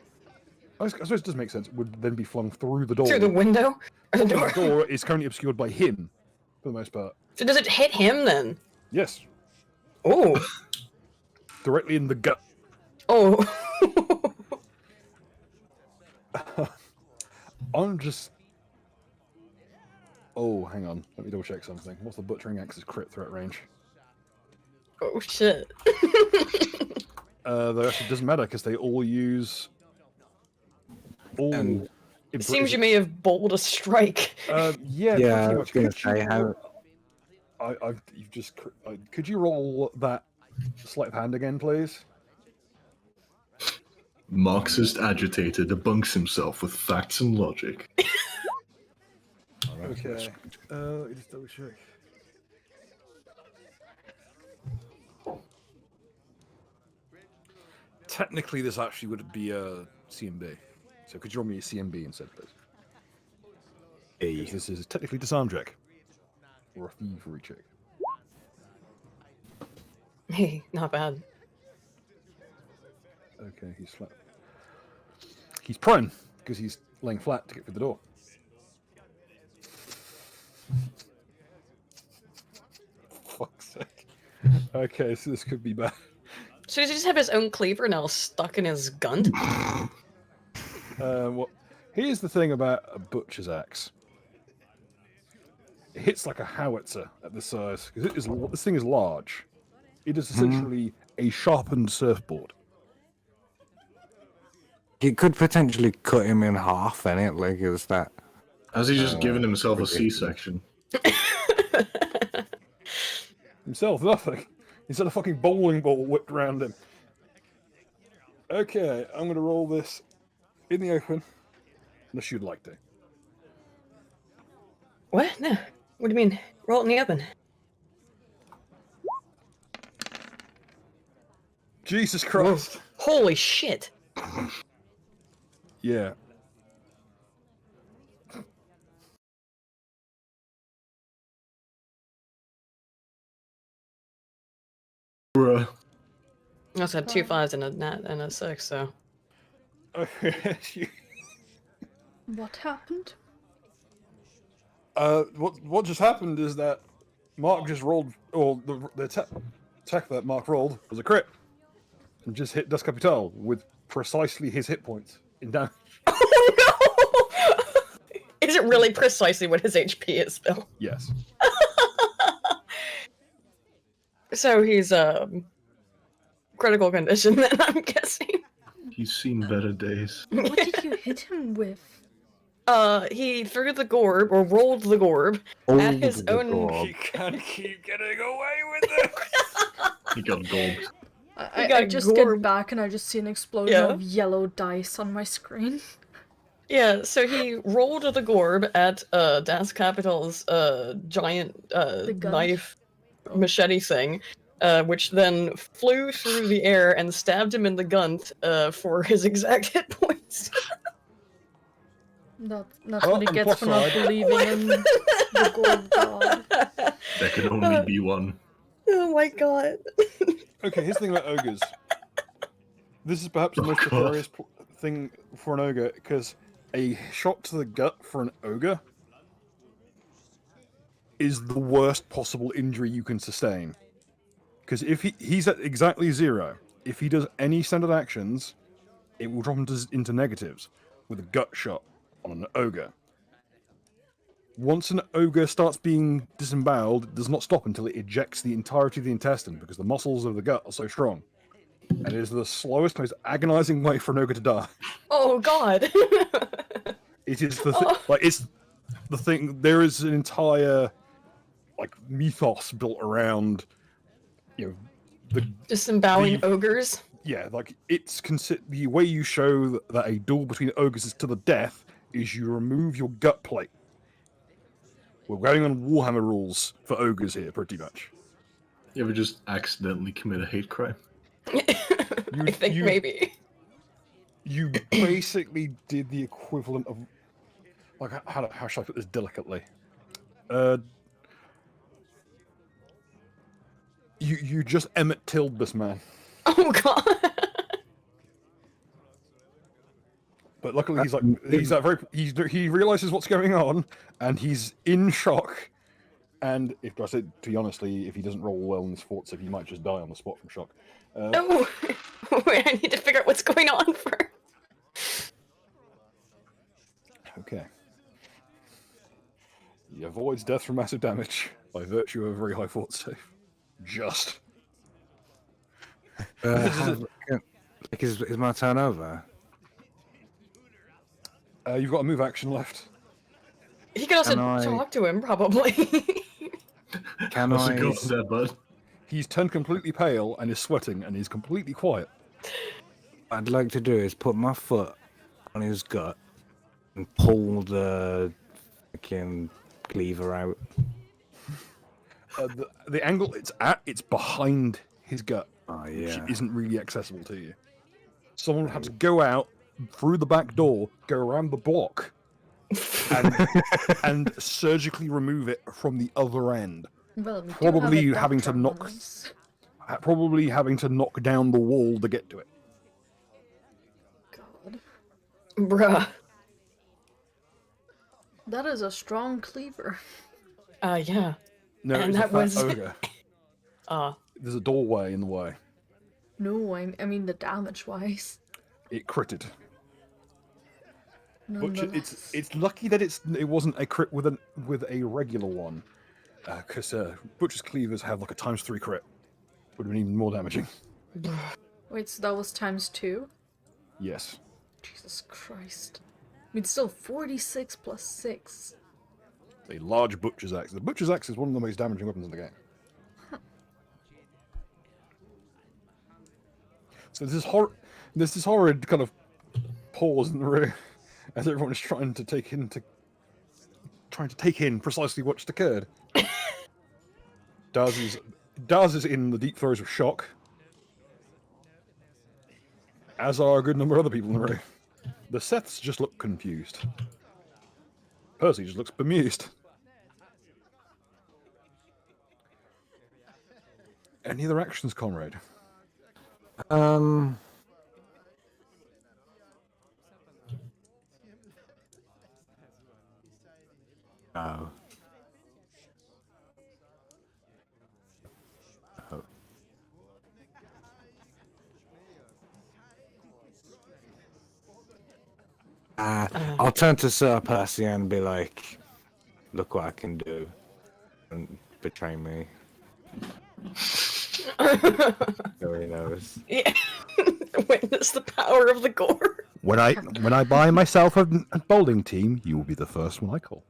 I suppose it does make sense. It would then be flung through the door. Through the window? Or the door? The door is currently obscured by him, for the most part. So does it hit him then? Yes, Oh. directly in the gut. Oh. I'm just. Oh, hang on. Let me double check something. What's the butchering axe's crit threat range? Oh shit. Though actually it doesn't matter because they all use. All. It seems you may have bowled a strike. Yeah. Yeah, pretty I was much. gonna Could say you how. you've just. Could you roll that sleight of hand again, please? Marxist agitator debunks himself with facts and logic. Okay. Let me just double check. Technically, this actually would be a CMB. So could you roll me a CMB instead, please? Because this is technically disarm check. Or a thievery check. Hey, not bad. Okay, he's flat. He's prone, because he's laying flat to get through the door. Fuck's sake. Okay, so this could be bad. So does he just have his own cleaver now stuck in his gun? Well, here's the thing about a butcher's axe. It hits like a howitzer at this size, because this thing is large. It is essentially a sharpened surfboard. It could potentially cut him in half, and it like it was that. Has he just given himself a ridiculous. C-section? Himself, nothing. He's had a fucking bowling ball whipped around him. Okay, I'm going to roll this in the open, unless you'd like to. What? No. What do you mean? Roll it in the open. Jesus Christ. Holy shit. Yeah. Bruh. I also had 2 5s and a nat and a 6, so. What happened? What just happened is that Mark just rolled, or the attack that Mark rolled was a crit, and just hit Das Capital with precisely his hit points in damage. Oh no! Is it really precisely what his HP is, Bill? Yes. So he's critical condition then, I'm guessing. He's seen better days. What did you hit him with? He threw the gorb, or rolled the gorb, at his the own... gorb. He can't keep getting away with it. He got gold. I got just gorb. get back and I just see an explosion Yeah. of yellow dice on my screen. Yeah, so he rolled the gorb at Das Capital's giant The gun? knife machete thing, which then flew through the air and stabbed him in the gunt for his exact hit points. That's Oh, what he and gets plus for not side. believing in the gold god. There can only be one. Oh my god. Okay, here's the thing about ogres. This is perhaps the most Oh, God. precarious thing for an ogre, because a shot to the gut for an ogre is the worst possible injury you can sustain. Because if he's at exactly 0, if he does any standard actions, it will drop into negatives with a gut shot on an ogre. Once an ogre starts being disemboweled, it does not stop until it ejects the entirety of the intestine, because the muscles of the gut are so strong. And it is the slowest, most agonizing way for an ogre to die. Oh god. It is the Oh. it's the thing. There is an entire mythos built around the Disemboweling The- ogres. it's the way you show that a duel between ogres is to the death is you remove your gut plate. We're going on Warhammer rules for ogres here, pretty much. You ever just accidentally commit a hate crime? I think you- maybe. You basically did the equivalent of how should I put this delicately? You just Emmett Tilled this man. Oh god. But luckily he realizes what's going on and he's in shock. And if I said to be honestly, if he doesn't roll well in this fort save, he might just die on the spot from shock. No. Wait, I need to figure out what's going on first. Okay. He avoids death from massive damage by virtue of a very high fort save. Just. Is my turn over? You've got a move action left. He can also Can I- talk to him, probably. Can How's I? it going there, bud? He's turned completely pale and is sweating and he's completely quiet. What I'd like to do is put my foot on his gut and pull the fucking cleaver out. The angle it's at, it's behind his gut, Oh which yeah. isn't really accessible to you. Someone would have to go out through the back door, go around the block, and surgically remove it from the other end. Well, we do Probably have a having to doctor on knock- us. Probably having to knock down the wall to get to it. God. Bruh. That is a strong cleaver. Yeah. No, And it's that a fat was- ogre. There's a doorway in the way. No, I mean the damage-wise. It critted. Butcher, Nonetheless. it's lucky that it wasn't a crit with a regular one, because Butcher's cleavers have like a ×3 crit. Would have been even more damaging. Wait, so that was ×2? Yes. Jesus Christ. I mean, still 46 plus 6. A large Butcher's axe. The Butcher's axe is one of the most damaging weapons in the game. So there's this horrid kind of pause in the room as everyone is trying to take in precisely what's occurred. Daz is in the deep throes of shock, as are a good number of other people in the room. The Seths just look confused. Percy just looks bemused. Any other actions, comrade? No. Oh. I'll turn to Sir Percy and be like, look what I can do. And betray me. So he knows. Yeah. Witness the power of the gore. When I buy myself a bowling team, you will be the first one I call.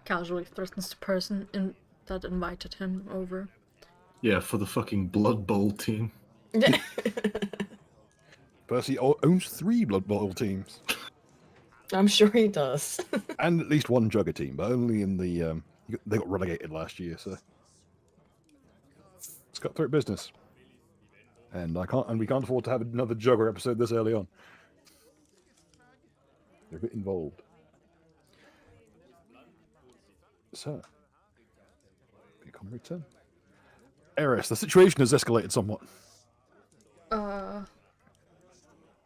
Casually threatens the person that invited him over. Yeah, for the fucking Blood Bowl team. Percy owns 3 Blood Bowl teams, I'm sure he does. and at least 1 Jugger team, but only in the they got relegated last year, so it's got through business. And we can't afford to have another Jugger episode this early on. They're a bit involved. So, become return. Eris, the situation has escalated somewhat.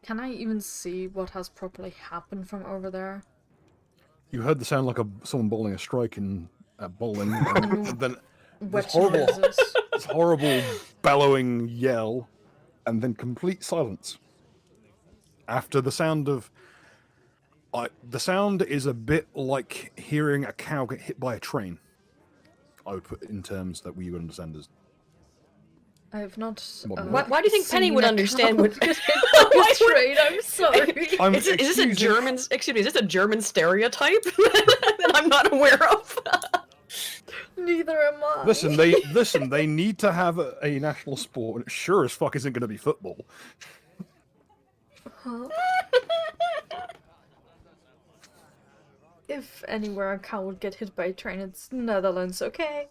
Can I even see what has properly happened from over there? You heard the sound like someone bowling a strike at bowling, and then Which horrible- noises? this horrible bellowing yell, and then complete silence. After the sound of... the sound is a bit like hearing a cow get hit by a train. I would put it in terms that we would understand as... I have not. Why do you think Penny seen would a understand cow what? get hit Why by a would- train, I'm sorry. Is this a German? Excuse me. Is this a German stereotype that I'm not aware of? Neither am I. Listen, they need to have a national sport, and it sure as fuck isn't going to be football. Huh? If anywhere a cow would get hit by a train, it's Netherlands, okay?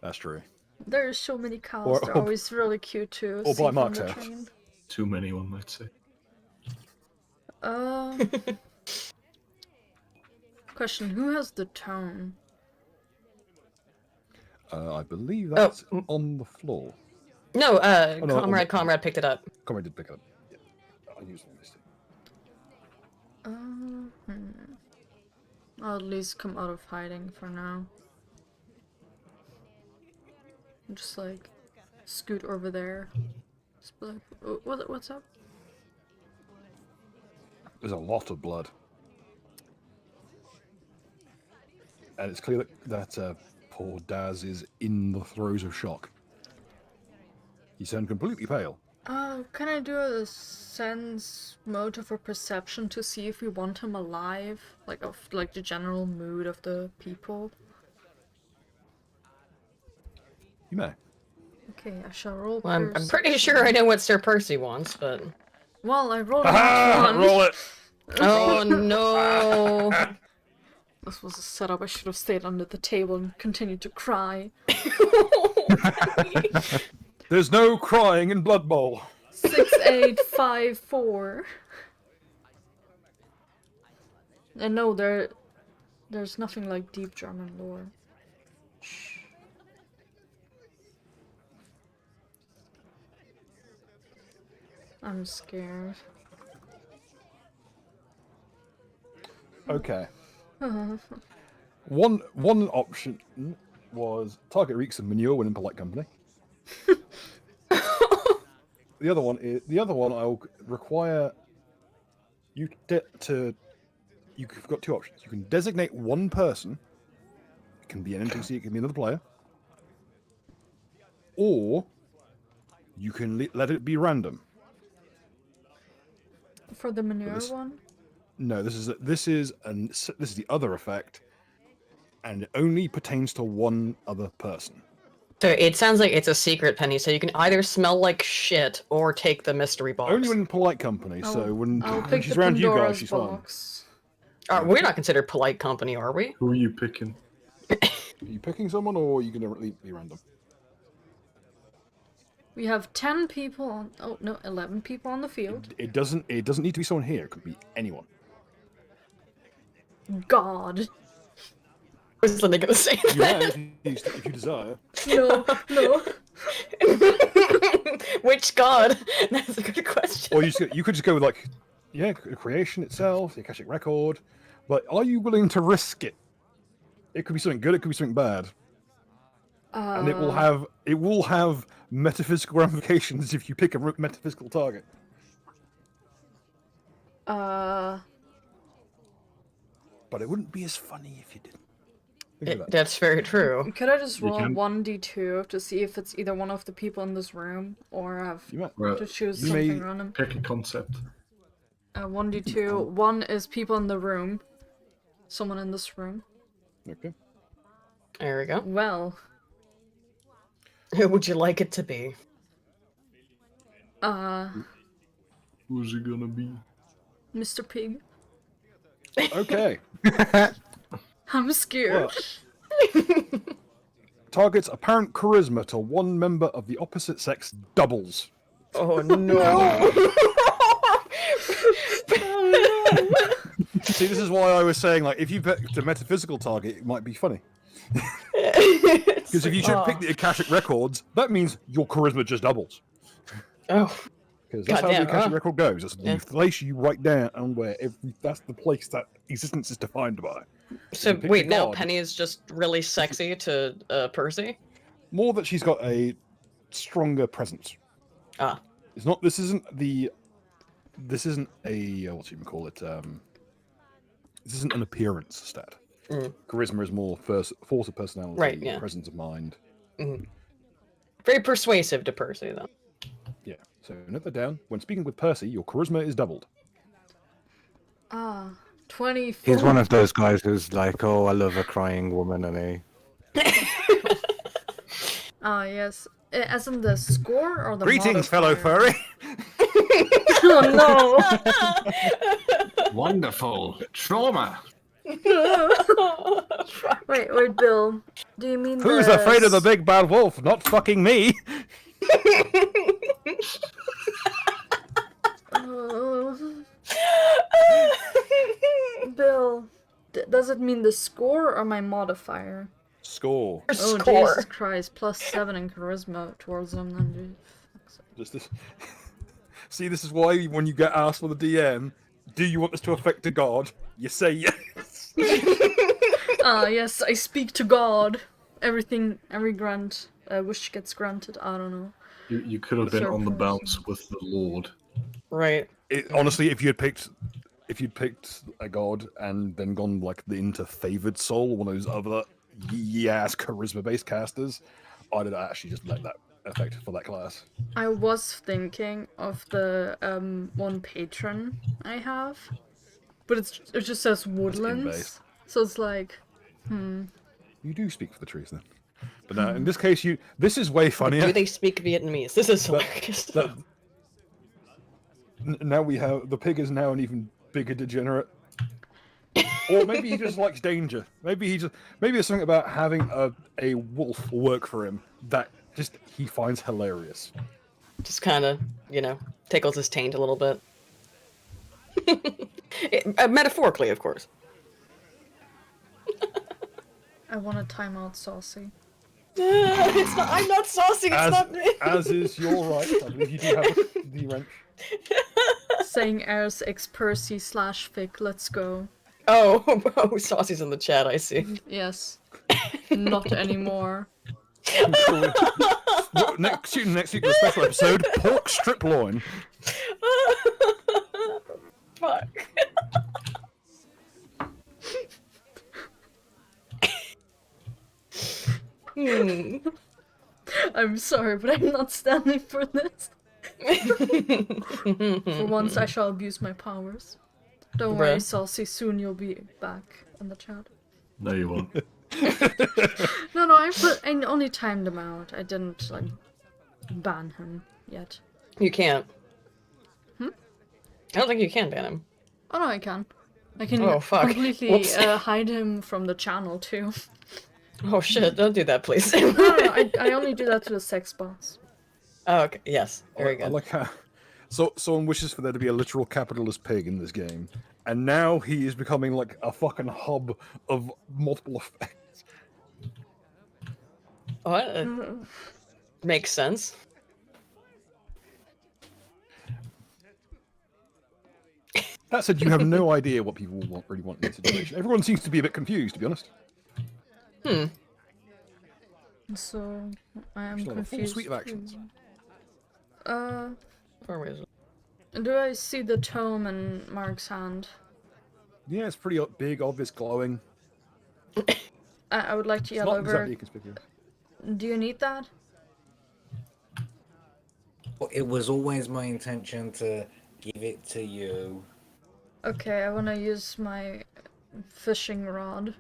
That's true. There's so many cows. Or- They're always really cute to or see by from Mark's the house. train. Too many, one might say. Question: who has the tone? I believe Oh, that's on the floor. No, no, Comrade picked it up. Comrade did pick it up. Yeah. I used it. Missed it. I'll at least come out of hiding for now. Just like scoot over there. Just be like, "Oh, what's up?" There's a lot of blood. And it's clear that poor Daz is in the throes of shock. He turned completely pale. Can I do a sense motive or perception to see if we want him alive? Like, of like the general mood of the people? You may. Okay, I shall roll. Well, I'm pretty sure I know what Sir Percy wants, but... Well, I rolled a Ah, nat 1. roll it! Oh, no! This was a setup. I should have stayed under the table and continued to cry. There's no crying in Blood Bowl. 6854. And no, there's nothing like deep German lore. Shh. I'm scared. Okay. One option was target reeks of manure when in polite company. The other one I'll require you to. You've got two options. You can designate one person. It can be an NPC. It can be another player. Or you can let it be random. For the manure one? No, this is the other effect, and it only pertains to one other person. So it sounds like it's a secret, Penny, so you can either smell like shit or take the mystery box. Only when in polite company, so when I'll pick she's the around you guys, Pandora's she's box. We're not considered polite company, are we? Who are you picking? fine. Are you picking someone, or are you going to be random? We have 10 people on. Oh no, 11 people on the field. It doesn't need to be someone here. It could be anyone. God. Wasn't I gonna say You that? may if you desire. No, no. Which god? That's a good question. Or you could just go with like, yeah, creation itself, the Akashic record. But are you willing to risk it? It could be something good. It could be something bad. And it will have metaphysical ramifications if you pick a metaphysical target. But it wouldn't be as funny if you didn't. Think of that. That's very true. Could I just roll can. 1d2 to see if it's either one of the people in this room or have You might. Well, to choose you may- something random? pick a concept. 1d2. One is people in the room. Someone in this room. Okay. There we go. Well, Who would you like it to be? Who's it gonna be? Mr. Pig. Okay. I'm scared. Target's apparent charisma to one member of the opposite sex doubles. Oh no! See, this is why I was saying, like, if you picked a metaphysical target, it might be funny. Because if you should pick the Akashic records, that means your charisma just doubles. Oh, Because that's how the Goddamn, Akashic huh? record goes. It's Yeah. the place you write down and where that's the place that existence is defined by. so you pick wait, the now god- Penny is just really sexy to Percy? More that she's got a stronger presence. Ah, It's not. This isn't a what do you call it? This isn't an appearance stat. Mm. Charisma is more force of personality, Right, yeah. presence of mind. very persuasive to Percy, though. Yeah. So note that down. When speaking with Percy, your charisma is doubled. 24. He's one of those guys who's like, oh, I love a crying woman, and he. Ah, yes. As in the score or the Greetings, fellow modifier? furry. Oh Wonderful. Trauma. no! Wait, Bill. Do you mean Who's afraid of the big bad wolf? Not fucking me. Bill, does it mean the score or my modifier? Score. Oh, Score. Jesus Christ. +7 in charisma towards them, then, dude. Just this. See, this is why when you get asked for the DM, do you want this to affect a god? You say yes. Ah, yes, I speak to God. Every wish gets granted. I don't know. You could have been Third on the person. bounce with the Lord. Right. Honestly, if you'd picked a god and then gone like into favored soul, one of those other yes charisma based casters, I'd have actually just let that effect for that class. I was thinking of the one patron I have, but it just says woodlands, in-base. so it's like, You do speak for the trees then. But no, in this case, this is way But funnier. do they speak Vietnamese? This is hilarious. that- Now we have the pig is now an even bigger degenerate. Or maybe he just likes danger. Maybe there's something about having a wolf work for him that just he finds hilarious. Just kind of, tickles his taint a little bit. Metaphorically, of course. I want to time out Saucy. It's not, I'm not saucy, it's not me. As is your right. I believe you do have the wrench. Saying Ers ex Percy /fic, let's go. Oh, Saucy's in the chat, I see. Yes. Not anymore. Next week, for a special episode, pork strip loin. Fuck. I'm sorry, but I'm not standing for this. For once, I shall abuse my powers. Don't worry, Bruh. Saucy, soon you'll be back in the chat. No, you won't. No, I only timed him out. I didn't, ban him yet. You can't. I don't think you can ban him. Oh no, I can. I can Oh, fuck. completely Whoops. hide him from the channel, too. Oh shit, don't do that, please. No, I only do that to the sex bots. Oh, okay. Yes, very I good. like how someone wishes for there to be a literal capitalist pig in this game, and now he is becoming like a fucking hub of multiple effects. What? Makes sense. That said, you have no idea what people really want in this situation. Everyone seems to be a bit confused, to be honest. So, I am Still have a full confused. suite of actions. Where is it? Do I see the tome in Mark's hand? Yeah, it's pretty big, obvious, glowing. I would like to It's yell not over. exactly conspicuous. Do you need that? It was always my intention to give it to you. Okay, I want to use my fishing rod.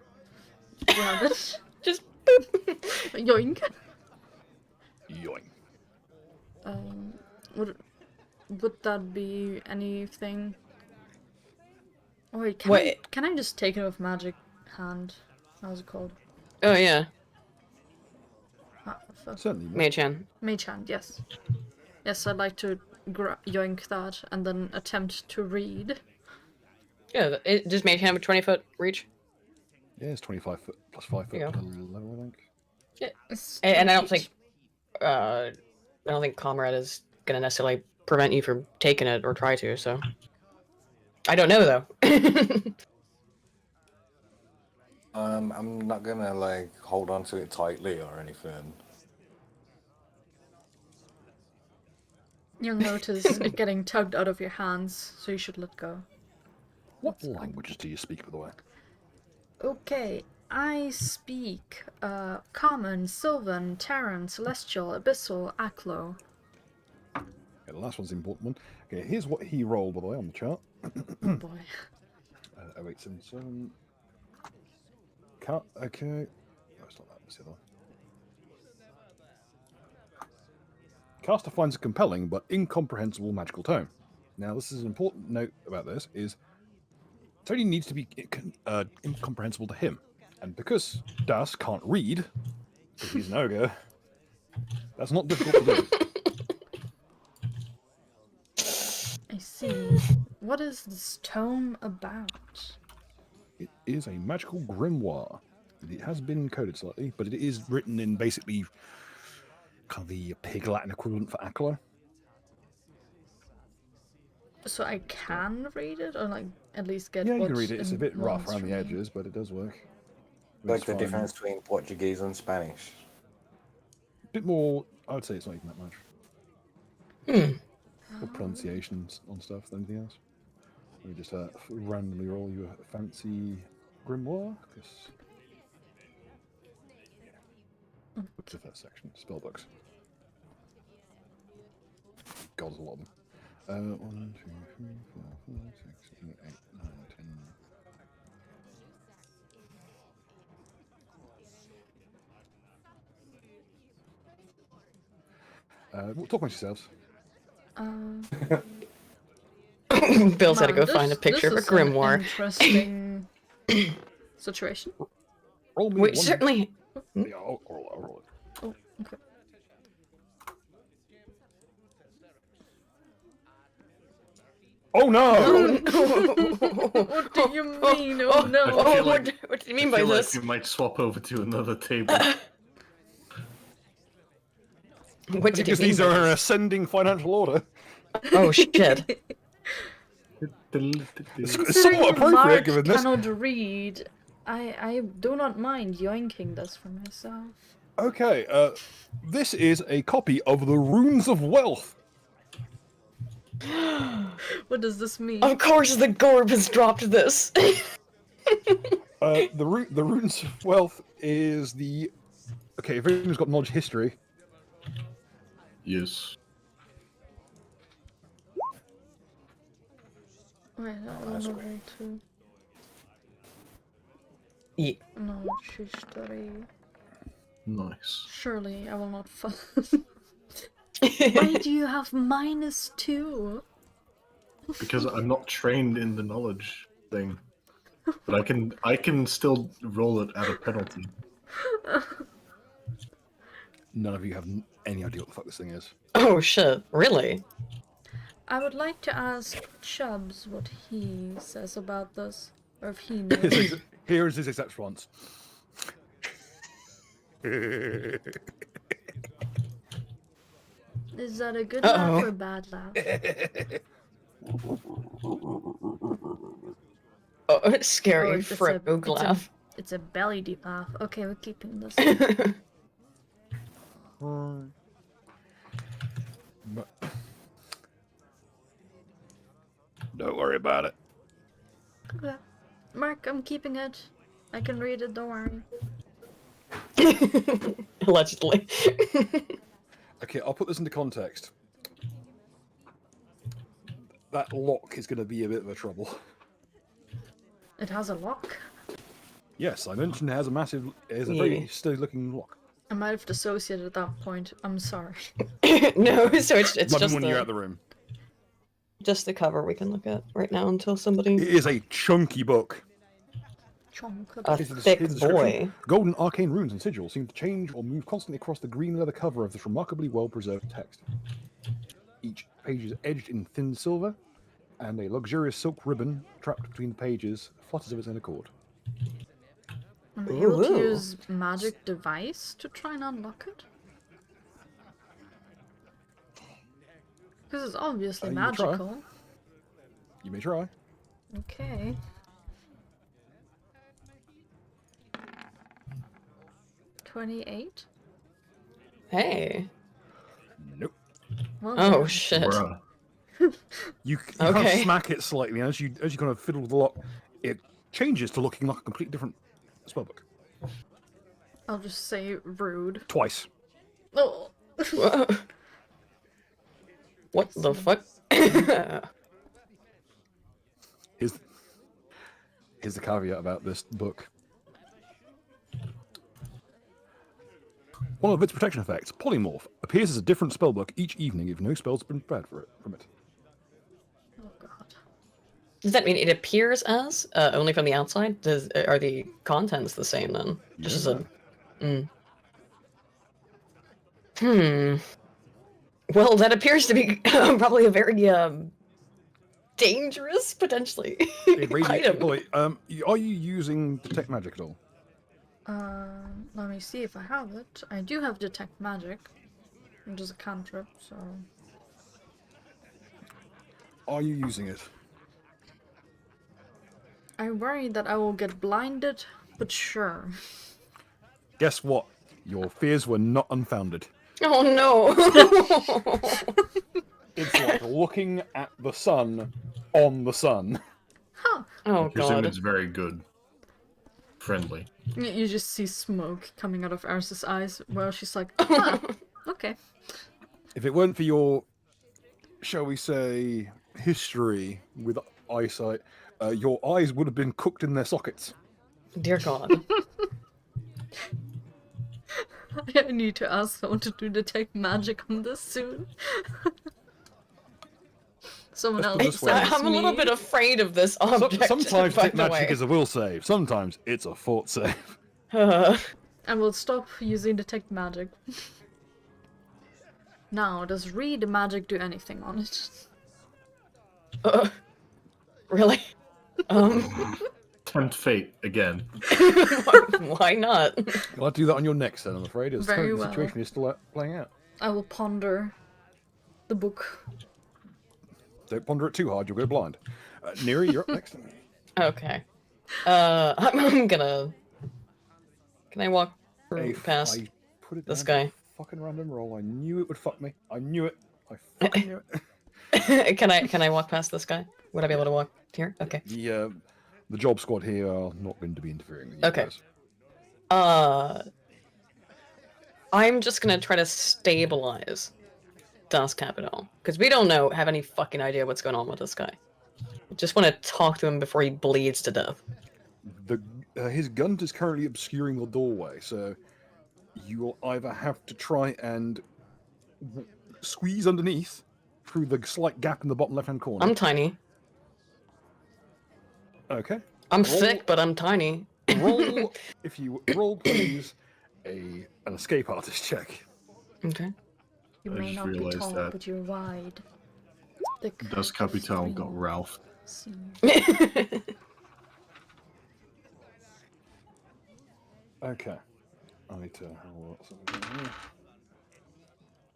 Grab it. Just Yoink. Yoink. Would that be anything? Oh wait, Wait. Can I just take it with magic hand? How's it called? Oh yeah, Certainly. Mage Hand. Mage hand, yes. Yes, I'd like to yoink that and then attempt to read. Yeah, just Mage Hand with 20-foot reach. Yeah, it's 25 foot plus 5 foot There you go. level, I think. It's And I don't each. think Comrade is gonna necessarily prevent you from taking it or try to. So I don't know though. I'm not gonna hold on to it tightly or anything. You'll notice it getting tugged out of your hands, so you should let go. What languages do you speak, by the way? Okay, I speak Common, Sylvan, Terran, Celestial, Abyssal, Aklo. Okay, the last one's the important one. Okay, here's what he rolled, by the way, on the chart. Oh boy. 0877. Cut. Okay. No, it's not that. It's the other one. Caster finds a compelling but incomprehensible magical tone. Now, this is an important note about this: is it only needs to be incomprehensible to him, and because Das can't read, because he's an ogre, that's not difficult to do. I see. What is this tome about? It is a magical grimoire. It has been coded slightly, but it is written in basically kind of the Pig Latin equivalent for Akla. So I can read it, or like at least get Yeah, you what's can read it. It's a in bit rough ones around the from me. edges, but it does work. Like It's the fine. difference between Portuguese and Spanish. A bit more, I would say it's not even that much. Or pronunciations on stuff than anything else. Let me just randomly roll you a fancy grimoire. What's the first section? Spellbooks. God, there's a lot of them. 1, 2, 3, 4, 5, 6, 7, 8, 9, 10. Talk amongst yourselves. Bill's had to Man, go find a picture of a this is an grimoire. interesting situation. Roll me Wait, one. certainly. Yeah, I'll roll it. Oh, okay. Oh no! What do you mean? Oh no! I feel like- what do you I mean by feel like this? we might swap over to another table. What did you Because mean? these by are in this? ascending financial order. Oh shit! It's somewhat Considering appropriate Mark given this. cannot read, I do not mind yoinking this for myself. Okay, this is a copy of the Runes of Wealth. What does this mean? Of course, the Gorb has dropped this. The Runes of Wealth is the... Okay, if anyone's got knowledge history, Yes. Wait, I will not roll two. Yeah. No, history. Nice. Surely I will not Why do you have -2? Because I'm not trained in the knowledge thing. But I can still roll it at a penalty. none of you have any idea what the fuck this thing is. Oh shit! Really? I would like to ask Chubbs what he says about this, or if he knows. Here is his exact response. Is that a good Uh-oh. laugh or a bad laugh? Oh, scary it's a- Frogue laugh. It's a belly deep laugh. Okay, we're keeping this. But don't worry about it. Okay. Mark, I'm keeping it. I can read it, don't worry. Allegedly. Okay, I'll put this into context. That lock is going to be a bit of a trouble. It has a lock. Yes, I mentioned it has a very Yeah. sturdy looking lock. I might have dissociated at that point. I'm sorry. No, so it's Might be just when you're out the, the room. just the cover we can look at right now until somebody. It is a chunky book. Chonk. A Here's the thick description. boy. Golden arcane runes and sigils seem to change or move constantly across the green leather cover of this remarkably well-preserved text. Each page is edged in thin silver, and a luxurious silk ribbon trapped between the pages flutters of its own accord. Am I able to Ooh. use magic device to try and unlock it? Because it's obviously You may try. magical. You may try. Okay. $28? Hey. Nope. Well, Oh then. shit. Bruh. You kind of Okay. smack it slightly, and as you kind of fiddle with the lock, it changes to looking like a completely different spellbook. I'll just say rude. Twice. Oh. Whoa. What the fuck? Here's the caveat about this book. One of its protection effects, Polymorph, appears as a different spellbook each evening if no spells have been prepared from it. Oh god. Does that mean it appears as only from the outside? Are the contents the same then? Just as a. Well, that appears to be probably a very dangerous, potentially It radiates. item. Are you using detect magic at all? Let me see if I have it. I do have detect magic, which is a cantrip, so... Are you using it? I worry that I will get blinded, but sure. Guess what? Your fears were not unfounded. Oh no! It's like looking at the sun on the sun. Huh. Oh I presume god. it's very good. Friendly. You just see smoke coming out of Eris's eyes while she's like, huh, okay. If it weren't for your, shall we say, history with eyesight, your eyes would have been cooked in their sockets. Dear god. I need to ask someone to do detect magic on this soon. Someone Let's else put it this way. besides I'm a little me. bit afraid of this object. Sometimes by detect the magic way. is a will save. Sometimes it's a fort save. And we'll stop using detect magic. Now, does read magic do anything on it? Really? Tempt fate again. Why not? You'll have to do that on your next turn, I'm afraid. As Very currently well. the situation is still playing out. I will ponder the book. Don't ponder it too hard, you'll go blind. Neri, you're up next. Okay. I'm gonna. Can I walk Hey, past I put it this down to guy? a fucking random roll. I knew it would fuck me. I knew it. I fucking knew it. Can I walk past this guy? Would I be able to walk here? Okay. The job squad here are not going to be interfering with you Okay. guys. I'm just gonna try to stabilize Das Capital because we don't have any fucking idea what's going on with this guy. Just want to talk to him before he bleeds to death. His gun is currently obscuring the doorway, so you will either have to try and squeeze underneath through the slight gap in the bottom left-hand corner. I'm tiny. Okay. I'm Roll- thick, but I'm tiny. Roll, if you roll, please, an escape artist check. Okay. You I may just not be realized tall, that. but you're wide. Thick. Das Capital got Ralph. See. Okay. I need to roll something here.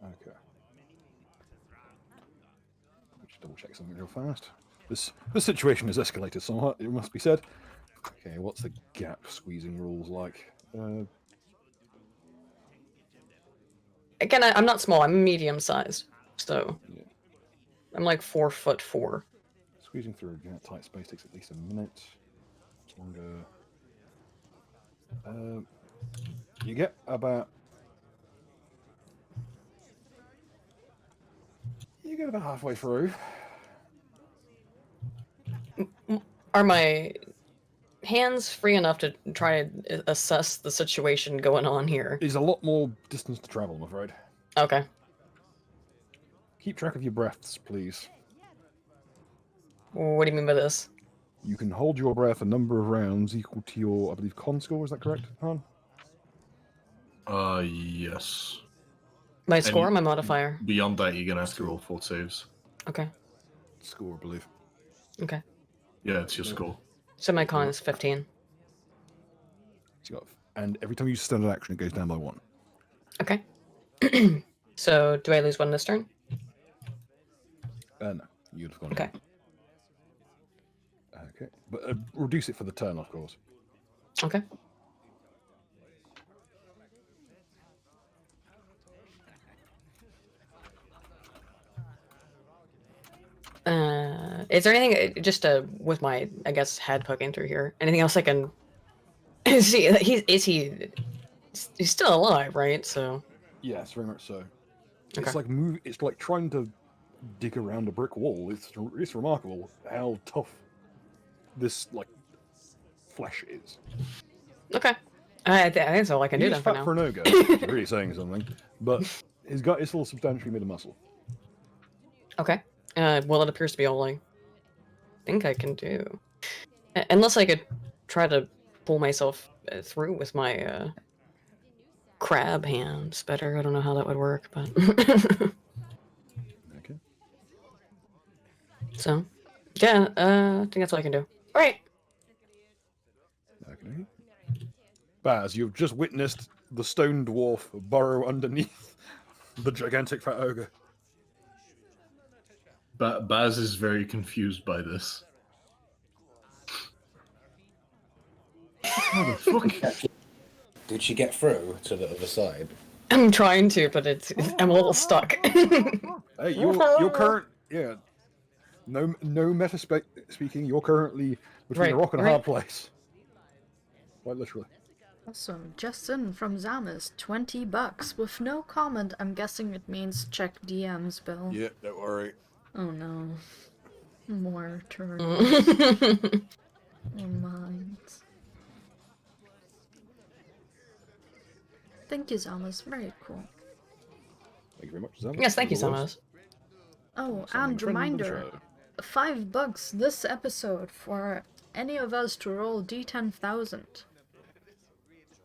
Okay. Just double check something real fast. This situation has escalated somewhat, it must be said. Okay, what's the gap squeezing rules like? Again, I'm not small. I'm medium sized, so Yeah. I'm like 4'4". Squeezing through a tight space takes at least a minute. Longer. You get about halfway through. Are my hands free enough to try to assess the situation going on here? There's a lot more distance to travel, I'm afraid. Okay. Keep track of your breaths, please. What do you mean by this? You can hold your breath a number of rounds equal to your, I believe, con score. Is that correct, Han? Yes. My score, my modifier. Beyond that, you're gonna have to roll 4 saves. Okay. Score, I believe. Okay. Yeah, it's your score. So my con is 15. So you got, and every time you use standard action, it goes down by 1. Okay. So do I lose one this turn? No, you'd have gone. Okay. Okay, but reduce it for the turn, of course. Okay. Is there anything just with my, I guess, head poking through here? Anything else I can see? He's still alive, right? So Yes, very much so. Okay. It's like It's like trying to dig around a brick wall. It's remarkable how tough this flesh is. okay. I think that's all I can do He's then for fat now. for an ogre, which is really saying something. But his gut is still substantially made of muscle. Okay. Well, it appears to be all I think I can do. Unless I could try to pull myself through with my crab hands better. I don't know how that would work, but... Okay. So, yeah, I think that's all I can do. All right. Okay. Baz, you've just witnessed the stone dwarf burrow underneath the gigantic fat ogre. Baz is very confused by this. How the fuck? Did she get through to the other side? I'm trying to, but I'm a little stuck. Hey, you're current. Yeah. No meta speaking. You're currently between a rock and a hard place. Quite literally. Awesome. Just in from Zamis, $20 with no comment. I'm guessing it means check DMs, Bill. Yeah, don't worry. Oh no. More turns. Or minds. Thank you, Zamas. Very cool. Thank you very much, Zam. Yes, thank you, As always. Samas. Oh, Sounding and friend of the reminder, show. $5 this episode for any of us to roll D10,000.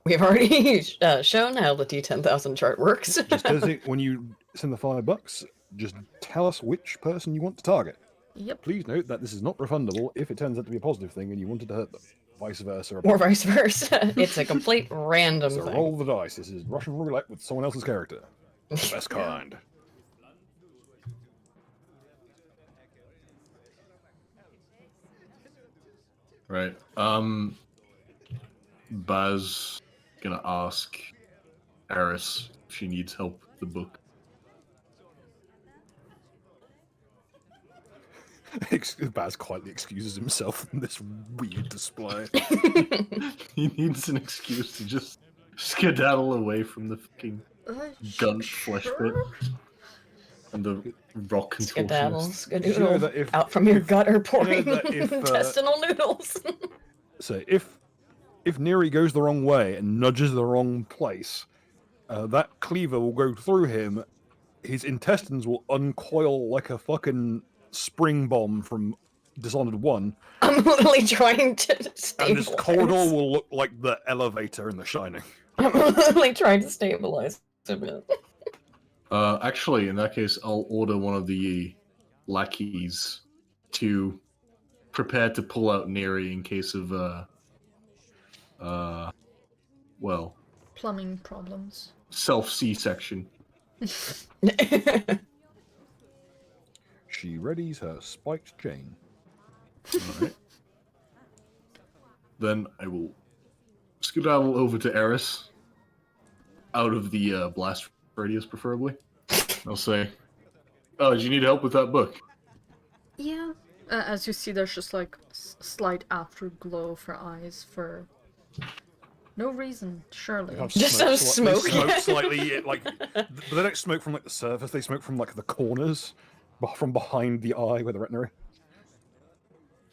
We've already shown how the D10,000 chart works. Just when you send the $5, just tell us which person you want to target. Yep. Please note that this is not refundable if it turns out to be a positive thing and you wanted to hurt them. Vice versa. Or vice versa. It's a complete random So thing. roll the dice. This is Russian roulette with someone else's character. The best kind. Right. Baz gonna ask Eris if she needs help with the book. Baz quietly excuses himself from this weird display. He needs an excuse to just skedaddle away from the fucking gun flesh pit and the rock Skedaddle, contortionist. You know skedoodle, that if- out from your if- gutter you know pouring that if, intestinal noodles. So if Neri goes the wrong way and nudges the wrong place, that cleaver will go through him. His intestines will uncoil like a fucking spring bomb from Dishonored 1. I'm literally trying to And stabilize. this corridor will look like the elevator in The Shining. I'm literally trying to stabilize a bit. Actually, in that case, I'll order one of the lackeys to prepare to pull out Neri in case of, well, Plumbing problems. self-C-section. She readies her spiked chain. Alright. Then I will skedaddle over to Eris, out of the blast radius, preferably. I'll say, "Oh, did you need help with that book?" Yeah. As you see, there's just like slight afterglow for eyes for no reason, surely. They have Just some they smoke. smoke slightly, like, but they don't smoke from like the surface. They smoke from like the corners, from behind the eye where the retinary.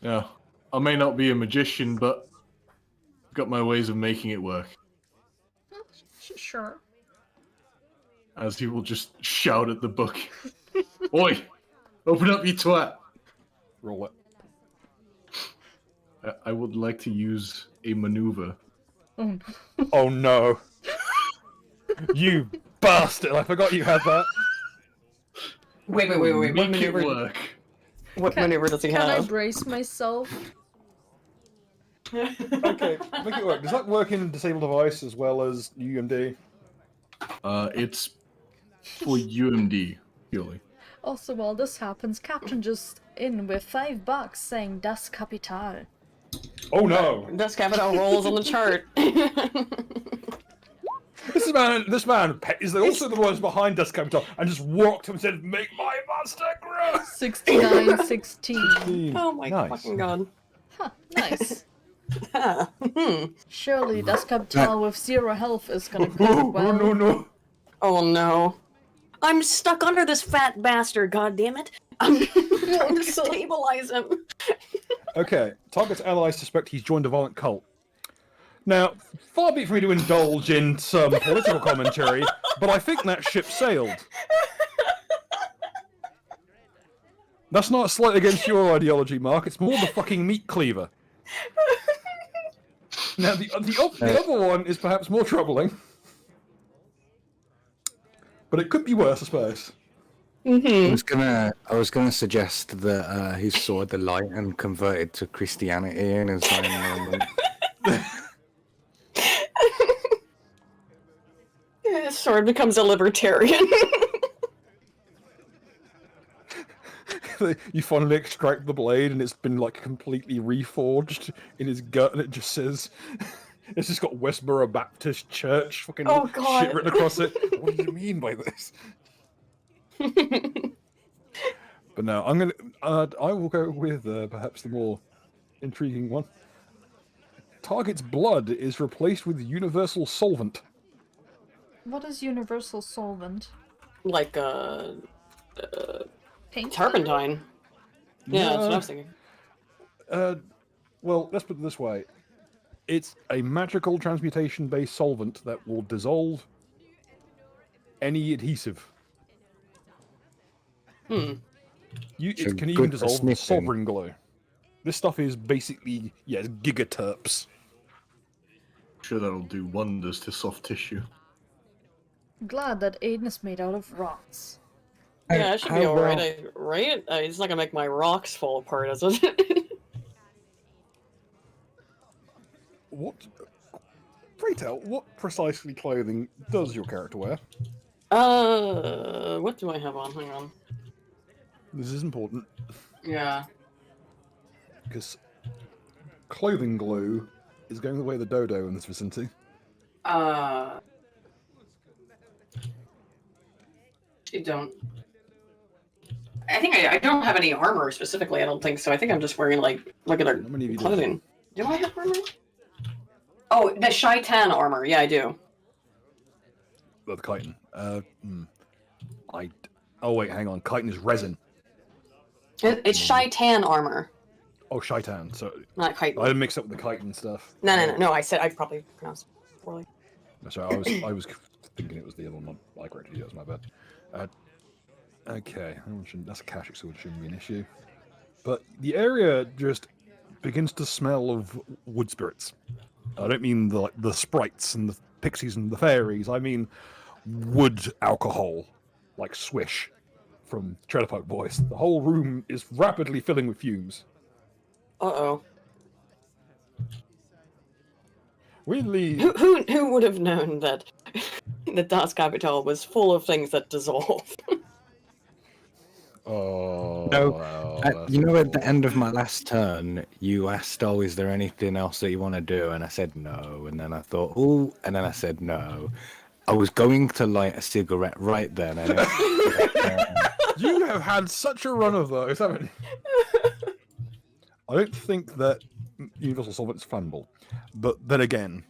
Yeah, I may not be a magician, but I've got my ways of making it work. Sure. As he will just shout at the book, "Oi, open up, you twat!" Roll it. I would like to use a maneuver. Oh no! You bastard! I forgot you had that. Wait. What Make it maneuver? work. What maneuver does he Can I have? brace myself? Okay, make it work. Does that work in disabled device as well as UMD? It's for UMD purely. Also, while this happens, Captain just in with $5 saying Das Kapital. Oh no! Das Capital rolls on the chart. This man is also the one behind Death Capital and just walked him and said, "Make my monster grow." 69-16. Oh my Nice. fucking god. Huh, nice. Ah, Surely Das Kapital with 0 health is gonna go well. No. Oh no. I'm stuck under this fat bastard, goddammit. I'm trying to stabilize him. Okay, target's allies suspect he's joined a violent cult. Now, far be it from me to indulge in some political commentary, but I think that ship sailed. That's not a slight against your ideology, Mark. It's more the fucking meat cleaver. Now, the other one is perhaps more troubling. But it could be worse, I suppose. I was gonna suggest that he saw the light and converted to Christianity in his own moment. His sword becomes a libertarian. You finally extract the blade, and it's been like completely reforged in his gut, and it just says, "It's just got Westboro Baptist Church fucking Oh, God. shit written across it." What does it mean by this? But no, I'm gonna. I will go with perhaps the more intriguing one. Target's blood is replaced with universal solvent. What is universal solvent? Like, Paint? turpentine. Yeah, that's what I was thinking. Well, let's put it this way. It's a magical transmutation-based solvent that will dissolve any adhesive. Hmm. It So can good even for dissolve sniffing. sovereign glow. This stuff is basically, it's gigaterps. Sure, that'll do wonders to soft tissue. Glad that Aiden is made out of rocks. Yeah, it should be How alright, well- right? It's not gonna make my rocks fall apart, is it? What? Pray tell, what precisely clothing does your character wear? What do I have on? Hang on. This is important, Yeah. because clothing glue is going the way of the dodo in this vicinity. You don't. I think I don't have any armor specifically. I don't think so. I think I'm just wearing like regular How many of you do? clothing. Do I have armor? Oh, the Shaitan armor. Yeah, I do. The chitin. Oh wait, hang on. Chitin is resin. It's Shaitan armor, Oh, Shaitan. So not chitin. I didn't mix up with the chitin stuff. No. I said I probably pronounced it poorly. Sorry, I was thinking it was the other one. I corrected you. That was my bad. Okay, that's a cash, so it shouldn't be an issue. But the area just begins to smell of wood spirits. I don't mean the sprites and the pixies and the fairies. I mean wood alcohol, like swish from Trailer Park Boys. The whole room is rapidly filling with fumes. Uh-oh. Weirdly, Who would have known that the Das Kapital was full of things that dissolve? oh, No, well, you know, at the end of my last turn, you asked, "Oh, is there anything else that you want to do?" And I said no. And then I thought, "Oh," and then I said no. I was going to light a cigarette right then. And you have had such a run of those, haven't you? I don't think that universal solvent is flammable, but then again,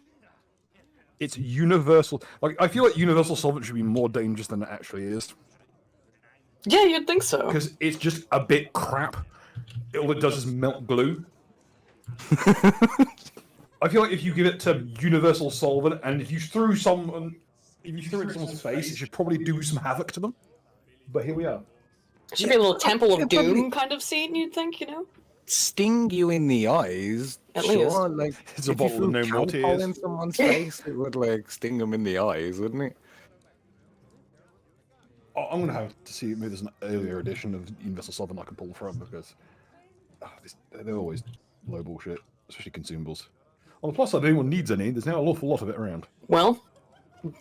it's universal. Like, I feel like universal solvent should be more dangerous than it actually is, Yeah, you'd think so. because it's just a bit crap. All it does is melt glue. I feel like if you give it to universal solvent, and if you threw it in someone's face, it should probably do some havoc to them. But here we are. It should be a little Temple of It'd Doom probably- kind of scene, you'd think, you know? sting you in the eyes. At sure, least. like It's a if you bottle with threw no more cow pollen tears. in someone's face, it would like sting them in the eyes, wouldn't it? I'm going to have to see maybe there's an earlier edition of universal solvent I can pull from, because they're always low bullshit, especially consumables. On the plus side, if anyone needs any, there's now an awful lot of it around. Well,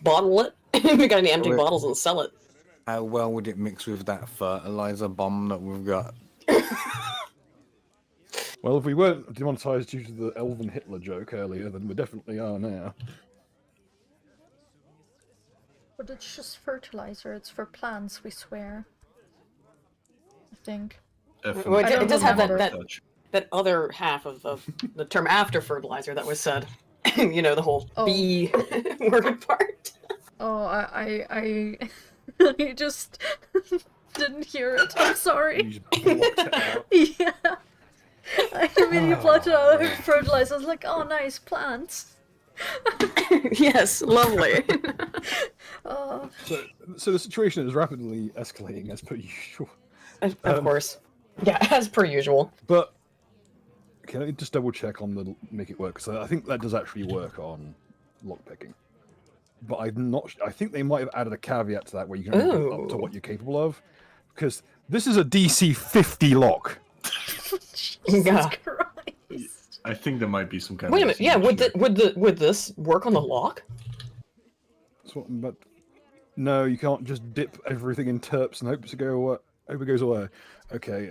bottle it. If you got any empty Wait. bottles, and sell it. How well would it mix with that fertilizer bomb that we've got? Well, if we weren't demonetized due to the Elven Hitler joke earlier, then we definitely are now. But it's just fertilizer, it's for plants, we swear. I think. Well, I don't it does have remember. that other half of the term after fertilizer that was said. You know, the whole Oh. bee word part. Oh, I I just didn't hear it. I'm You sorry. just blocked it out. Yeah. I immediately blocked it out of fertilizer. I was like, oh, nice, plants. Yes, lovely. Oh, So the situation is rapidly escalating as per usual. Of course. Yeah, as per usual. But can I just double check on the make it work? Because I think that does actually work on lockpicking. But I'm not. I think they might have added a caveat to that where you can only go up to Ooh. what you're capable of. Because this is a DC 50 lock. Jesus Yeah. Christ. I think there might be some kind Wait a of minute. Yeah, would this work on the lock? That's what I'm about. No, you can't just dip everything in terps and hope to go away. Hope it goes away. Okay.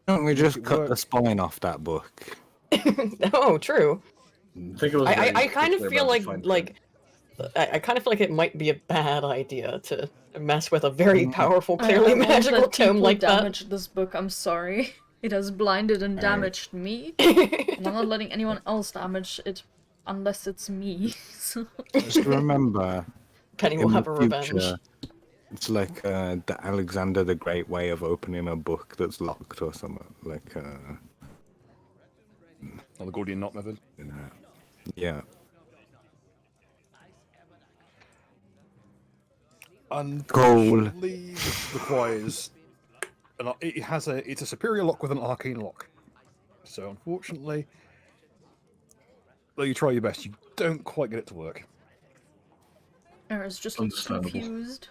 Don't we just it cut work. the spine off that book? Oh, true. I think it was. I kind of very feel quickly about to find I kind of feel like it might be a bad idea to mess with a very Mm. powerful, I clearly won't magical let tome people like that. damage this book. I'm sorry. It has blinded and damaged me. Just And I'm not letting anyone else damage it unless it's me. So Just remember, Penny will in have the a revenge. future, it's like the Alexander the Great way of opening a book that's locked or something. Like, Oh, the Gordian knot method. you know, yeah. Unfortunately, this requires. It's a superior lock with an arcane lock. So unfortunately, though you try your best, you don't quite get it to work. Eris just looks Understandable. confused.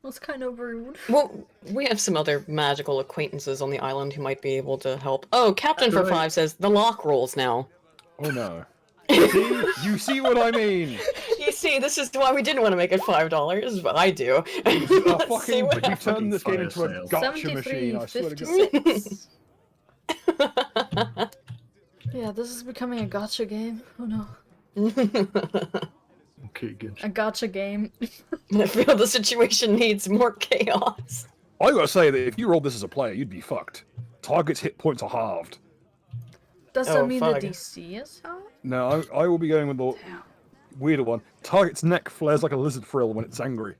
That's kind of rude. Well, we have some other magical acquaintances on the island who might be able to help. Oh, Captain for Right. 5 says the lock rolls now. Oh no! See, you see what I mean? You see, this is why we didn't want to make it $5, but I do. Oh, Let's see fucking, what you happens. turn this game Fire into a sale. gotcha machine. I swear to God. 73.56. Yeah, this is becoming a gotcha game. Oh no. Okay, good. A gotcha game. I feel the situation needs more chaos. I gotta say that if you rolled this as a player, you'd be fucked. Target's hit points are halved. Does Oh, that mean fuck. the DC is out? No, I will be going with the Damn. weirder one. Target's neck flares like a lizard frill when it's angry.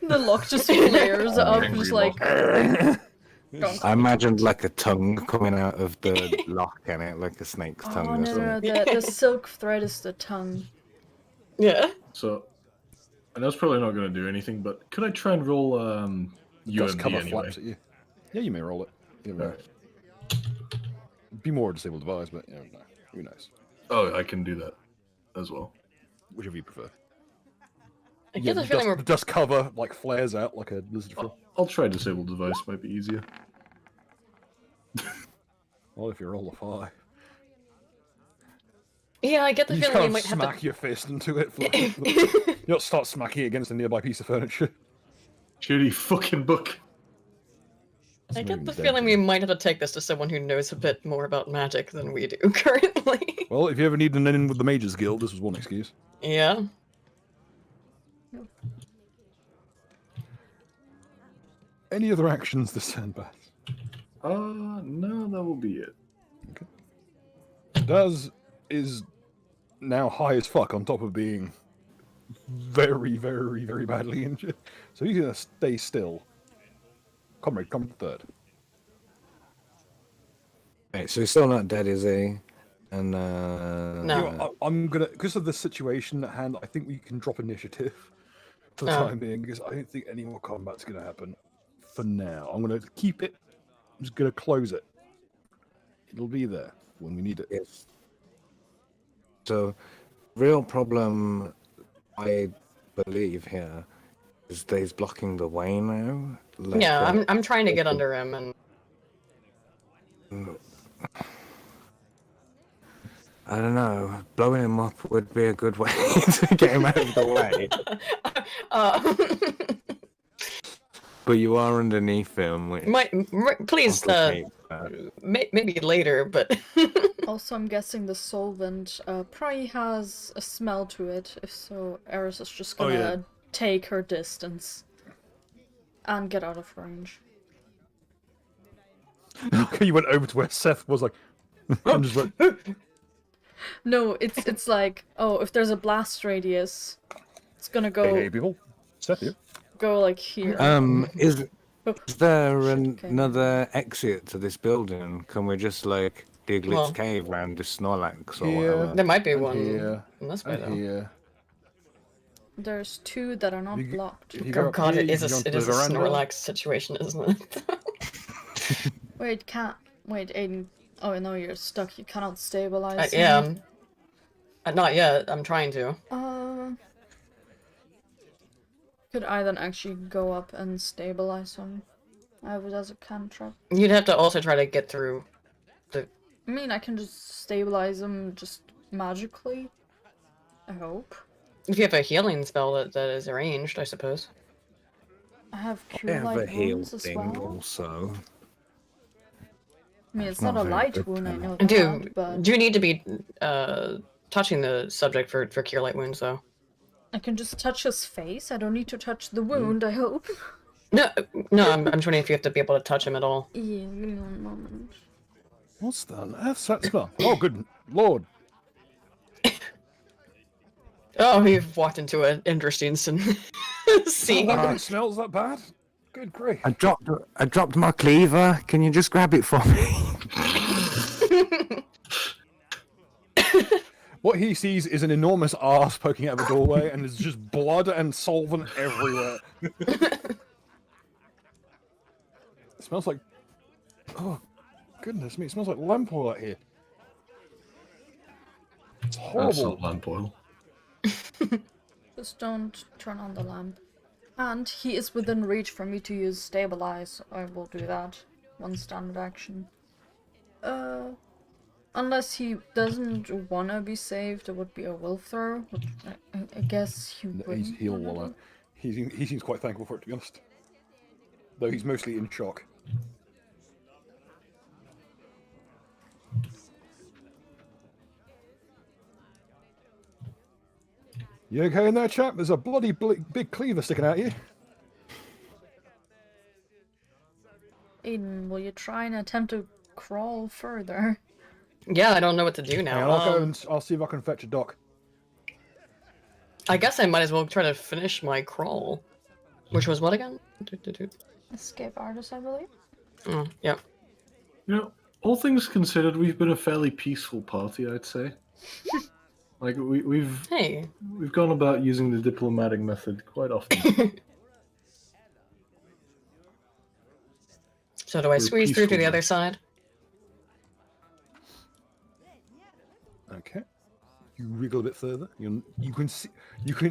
The lock just flares up, Angry just like. I imagined like a tongue coming out of the lock in it, like a snake's tongue Oh or no, something. no, the silk thread is the tongue. Yeah. So, I know it's probably not going to do anything, but could I try and roll Just UMD cover anyway? flaps at you. Yeah, you may roll it. You never know. Alright. Be more a disabled device, but you know, no. Who knows? Oh, I can do that as well. Whichever you prefer. I get the feeling we're. the dust cover like flares out like a lizard frill. I'll try disabled device, might be easier. Well, if you roll a 5. Yeah, I get the You just feeling we kind of might have smack to. your fist into it. You don't start smacking it against a nearby piece of furniture. Shitty fucking book. I It's get maybe the dead feeling to we might have to take this to someone who knows a bit more about magic than we do currently. Well, if you ever need an in with the Mages Guild, this was one excuse. Yeah. Any other actions this turn, Beth? No, that will be it. Daz is now high as fuck on top of being very, very, very badly injured. So he's gonna stay still. Comrade, come third. Right, so he's still not dead, is he? And No. You know, I'm gonna, because of the situation at hand, I think we can drop initiative for the Oh. time being, because I don't think any more combat's gonna happen for now. I'm gonna keep it. I'm just gonna close it. It'll be there when we need it. yes. So, real problem, I believe here, is that he's blocking the way now. Like, Yeah, I'm trying to get under him and. I don't know. Blowing him up would be a good way to get him out of the way. But you are underneath him, which Please, complicates that. maybe later, but. Also, I'm guessing the solvent probably has a smell to it. If so, Eris is just Oh, gonna yeah. take her distance and get out of range. Okay, you went over to where Seth was like, and just went, No, it's like, oh, if there's a blast radius, it's gonna go hey, people. Seth here. go like here. Is there Okay. another exit to this building? Can we just like dig Well- Lit's cave round the Snorlax or Yeah. whatever? There might be And one here, in this way, and though. here. There's two that are not You g- blocked. If you go Oh up god, here, it you is can a, jump it to is the a veranda. Snorlax situation, isn't it? Wait, Aiden. Oh no, you're stuck. You cannot stabilize. Yeah. him. Not yet. I'm trying to. Could I then actually go up and stabilize him? I have it as a cantrip. You'd have to also try to get through. I mean, I can just stabilize him just magically. I hope. If you have a healing spell that is arranged, I suppose. I have I cure have a light heal wounds as thing well. also. I mean, That's it's not a very light good wound, I to know Do that, but do you need to be touching the subject for cure light wounds though? I can just touch his face. I don't need to touch the wound, I hope. No, no. I'm wondering if you have to be able to touch him at all. Yeah, give me one moment. What's that? That's that smell. Oh, good lord. Oh, you've walked into an interesting Oh, scene. that smells that bad? Good grief. I dropped my cleaver. Can you just grab it for me? What he sees is an enormous arse poking out of the doorway, and there's just blood and solvent everywhere. It smells like... Oh, goodness me, it smells like lamp oil out here. It's That's horrible. not lamp oil. Just don't turn on the lamp. And he is within reach for me to use stabilize. I will do that. One standard action. Unless he doesn't wanna be saved, it would be a will throw. Which I guess he wouldn't. He'll wanna do. he seems quite thankful for it, to be honest. Though he's mostly in shock. You okay in there, chap? There's a bloody big cleaver sticking out of you. Aiden, will you try and attempt to crawl further? Yeah, I don't know what to do now. Hang on, I'll go and I'll see if I can fetch a dock. I guess I might as well try to finish my crawl, which was what again? Escape artist, I believe. Oh, yeah. You know, all things considered, we've been a fairly peaceful party, I'd say. Like we've Hey. gone about using the diplomatic method quite often. So do I We're squeeze through to peaceful the other now. side? Okay. You wriggle a bit further. You can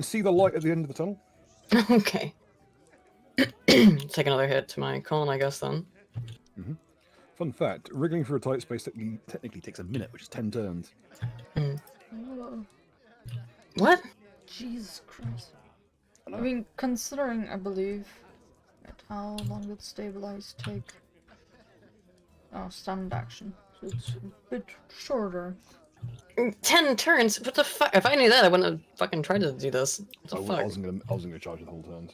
see the light at the end of the tunnel. Okay. Take another hit to my colon, I guess then. Fun fact: wriggling through a tight space technically takes a minute, which is 10 turns. Oh, What? Jesus Christ. I mean, considering, I believe... Wait, how long did stabilize take? Oh, standard action. So it's a bit shorter. 10 turns? What the fuck? If I knew that, I wouldn't have fucking tried to do this. What I the fuck? wasn't gonna charge you the whole turns.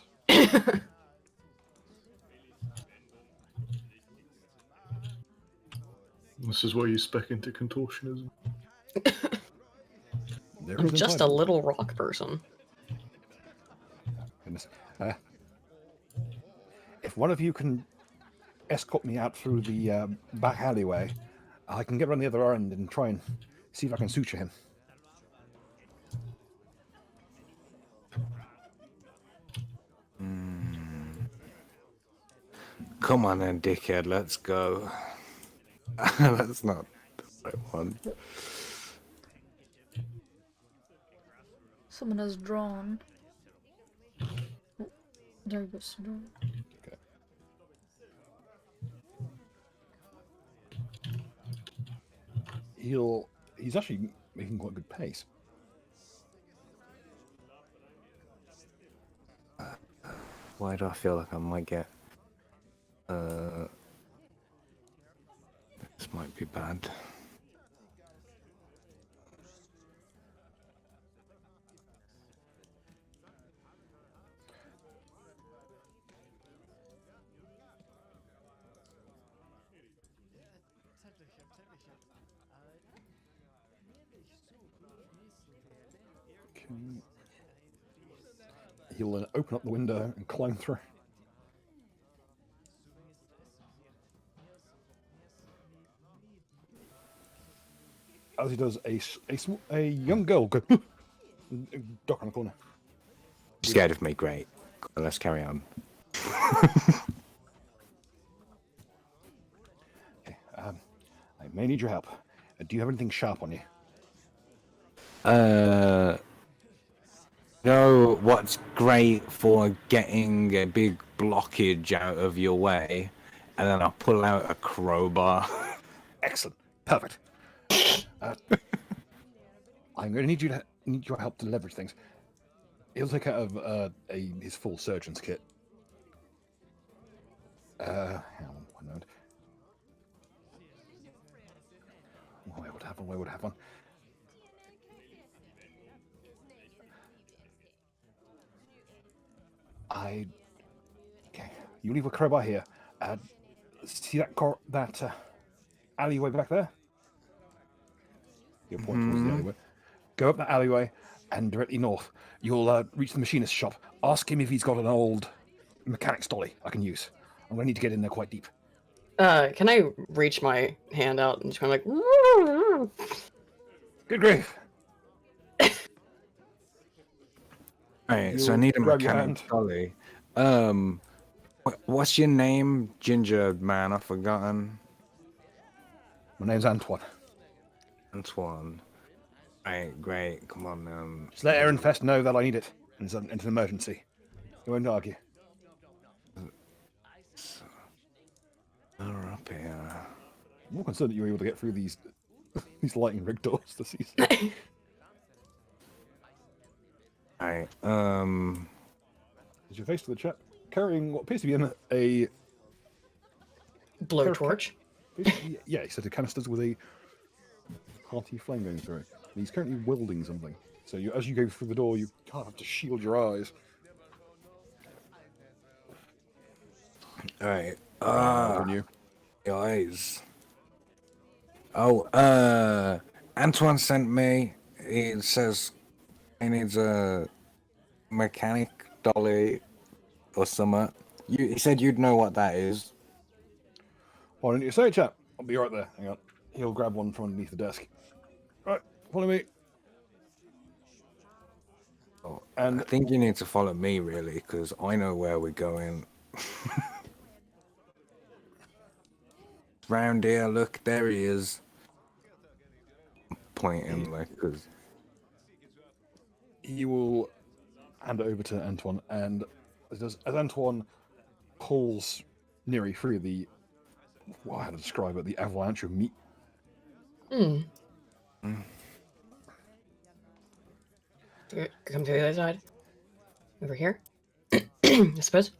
This is where you spec into contortionism. There I'm is just a inside. little rock person. Goodness. If one of you can escort me out through the back alleyway, I can get around the other end and try and see if I can suture him. Come on then, dickhead, let's go. That's not the right one. Someone has drawn. Oh, there goes the door. Okay. He's actually making quite good pace. Why do I feel like I might get... This might be bad. Okay. He'll open up the window and climb through. As he does, a young girl go duck on the corner. Scared of me, great. Let's carry on. Okay, I may need your help. Do you have anything sharp on you? Know what's great for getting a big blockage out of your way, and then I'll pull out a crowbar. Excellent, perfect. I'm going to need your help to leverage things. He'll take out of his full surgeon's kit. Hang on one moment. Where would have one? Where would have one? Okay. You leave a crowbar here. See that alleyway back there? You'll point towards the alleyway. Go up that alleyway and directly north. You'll reach the machinist's shop. Ask him if he's got an old mechanic's dolly I can use. I'm going to need to get in there quite deep. Can I reach my hand out and just kind of like... Good grief. Alright, so I need a mechanic dolly. What's your name, ginger man? I've forgotten. My name's Antoine. Antoine. Alright, great. Come on. Just let Aaron Fest know that I need it. It's an emergency. He won't argue. They're up here. I'm more concerned that you were able to get through these lightning rig doors to see. Alright, Is your face to the chap carrying what appears to be a blowtorch. Yeah, he said the canisters with a hearty flame going through it. He's currently welding something. So as you go through the door, you kind of have to shield your eyes. alright. On you. Guys. Oh, Antoine sent me. He says he needs a mechanic dolly or something. He said you'd know what that is. Why don't you say, chap? I'll be right there. Hang on. He'll grab one from underneath the desk. Right, follow me. Oh, And I think you need to follow me, really, because I know where we're going. Round here, look, there he is. Pointing, like, because... he will hand it over to Antoine, and as Antoine pulls Neri through the, well, how to describe it, the avalanche of meat. Come to the other side. Over here. I suppose.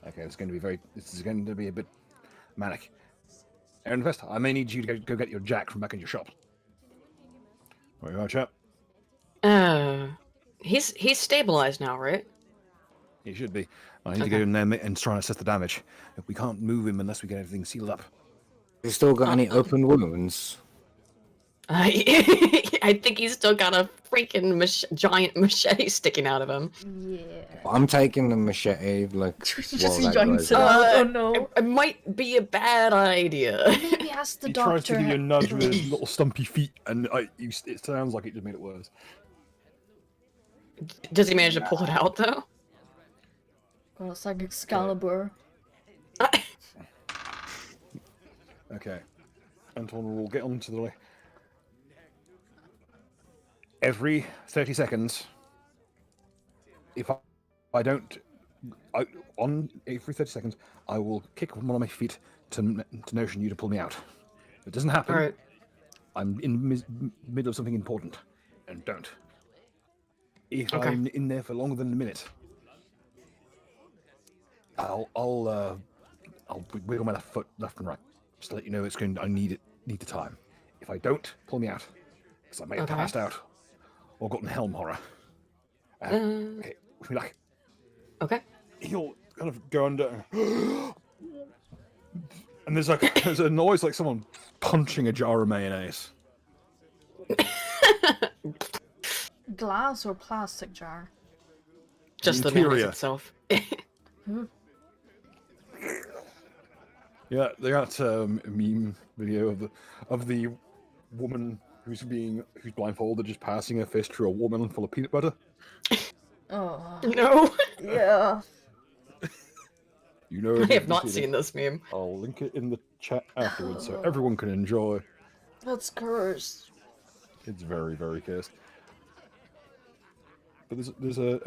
Okay, this is going to be a bit manic. Aaron Vest, I may need you to go get your jack from back in your shop. Where you are, chap? He's stabilized now, right? He should be. I need to go in there and try and assess the damage. We can't move him unless we get everything sealed up. You still got any open wounds? I think he's still got a freaking giant machete sticking out of him. Yeah. I'm taking the machete, like, Just while that yanks guy's- it out. Oh no. It might be a bad idea. Maybe ask the He doctor. tries to give you a nudge with his little stumpy feet, and it sounds like it just made it worse. Does he manage to pull it out though? Well, it's like Excalibur. Okay. Antoine will get onto the... Every 30 seconds, if I don't... every 30 seconds, I will kick one of my feet to notion you to pull me out. If it doesn't happen, All right. I'm in the middle of something important, and don't. If Okay. I'm in there for longer than a minute, I'll wiggle my left foot left and right, just to let you know I need the time. If I don't, pull me out, because I may have Okay. passed out or gotten helm horror. Okay, wish me luck. Okay. He'll kind of go under, and there's a noise like someone punching a jar of mayonnaise. Glass or plastic jar? Just the mayonnaise Interior. itself. Yeah, they got a meme video of the woman who's blindfolded just passing her fist through a watermelon full of peanut butter. Oh. No. Yeah. You know, I have not seen this meme. I'll link it in the chat afterwards so everyone can enjoy. That's cursed. It's very, very cursed. But there's a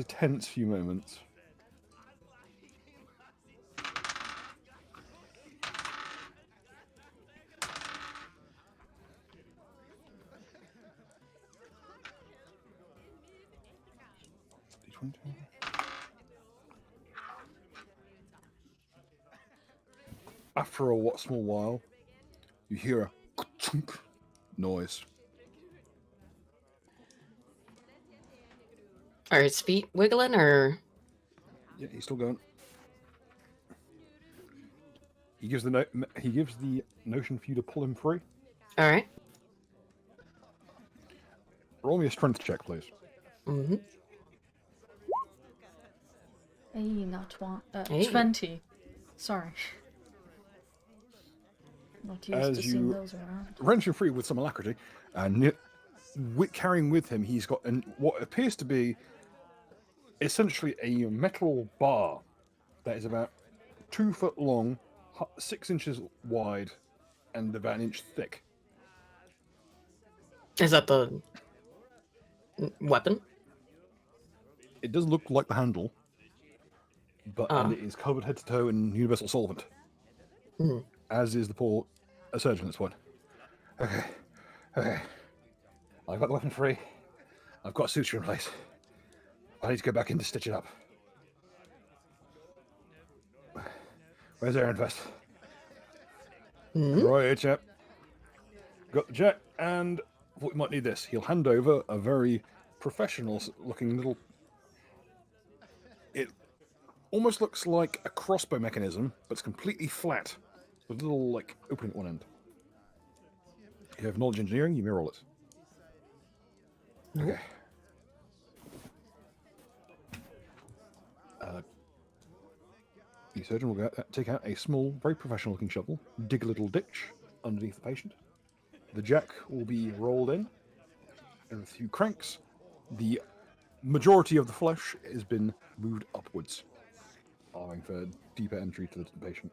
tense few moments. 20. After a small while, you hear a chunk noise. Are his feet wiggling or? Yeah, he's still going. He gives the notion for you to pull him free. All right. Roll me a strength check, please. Mm-hmm. Hey, not one. Hey. 20. Sorry. Not used As to seeing you those around. wrench him free with some alacrity, and carrying with him, he's got what appears to be essentially a metal bar that is about 2 foot long, 6 inches wide, and about an inch thick. Is that the weapon? It does look like the handle, but Ah. and it is covered head to toe in universal solvent, Mhm. as is the poor surgeon that's one. Okay, I've got the weapon free. I've got a suture in place. I need to go back in to stitch it up. Where's Aaron Vest? Mhm. Right, chap. Got the jack, and thought you might need this. He'll hand over a very professional-looking little. It almost looks like a crossbow mechanism, but it's completely flat, with a little like opening at one end. You have knowledge engineering. You may roll it. Okay. The surgeon will take out a small, very professional-looking shovel, dig a little ditch underneath the patient. The jack will be rolled in, and with a few cranks, the majority of the flesh has been moved upwards, allowing for deeper entry to the patient.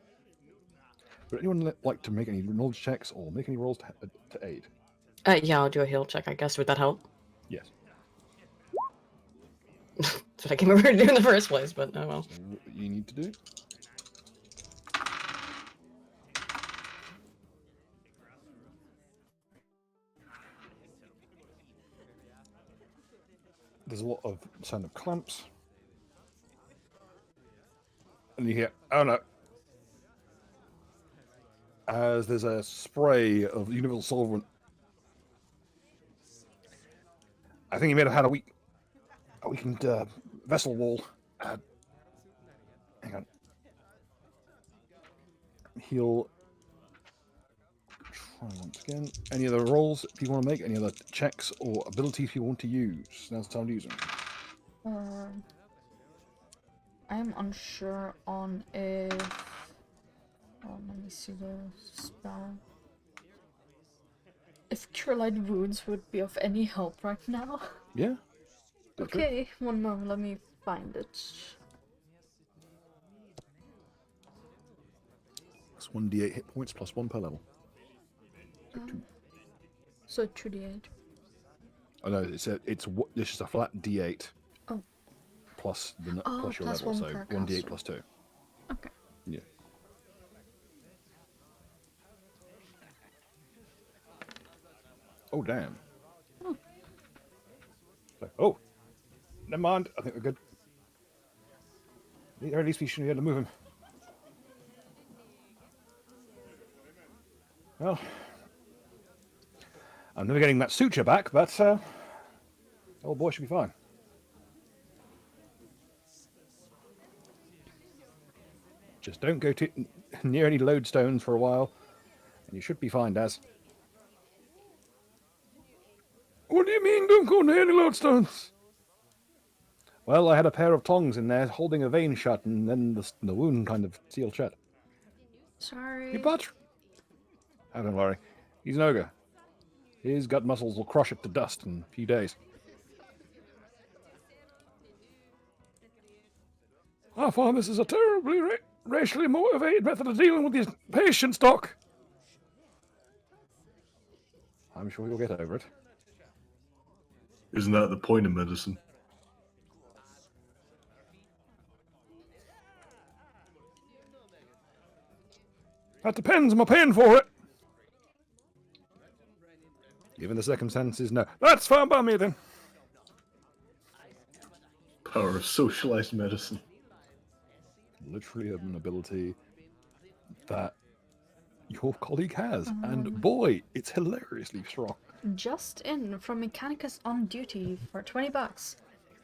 Would anyone like to make any knowledge checks or make any rolls to aid? Yeah, I'll do a heal check, I guess. Would that help? Yes. That's what I came over to do in the first place, but oh well. So what you need to do. There's a lot of sound of clamps. And you hear, oh no. As there's a spray of universal solvent. I think he may have had a weakened vessel wall. Hang on. He'll try once again. Any other rolls people want to make? Any other checks or abilities people want to use? Now's the time to use them. I am unsure on if. Oh, let me see the spell. If Cure Light Wounds would be of any help right now. Yeah. Okay, one moment, let me find it. That's 1d8 hit points plus 1 per level. So 2d8. Oh no, it's just a flat d8. Oh. Plus Oh, plus your plus level, one so per 1d8 caster. plus 2. Okay. Yeah. Oh damn. Oh, never mind. I think we're good. At least we should be able to move him. Well, I'm never getting that suture back, but old boy should be fine. Just don't go near any lodestones for a while, and you should be fine, Daz. What do you mean, don't go near any lodestones? Well, I had a pair of tongs in there holding a vein shut, and then the wound kind of sealed shut. Sorry. You but? Oh, don't worry. He's an ogre. His gut muscles will crush it to dust in a few days. I find this is a terribly racially motivated method of dealing with these patients, Doc. I'm sure you'll get over it. Isn't that the point of medicine? That depends. Am I paying for it? Given the circumstances, no. That's fine by me then. power of socialized medicine. Literally an ability that your colleague has, and boy, it's hilariously strong. Just in from Mechanicus on duty for 20 bucks.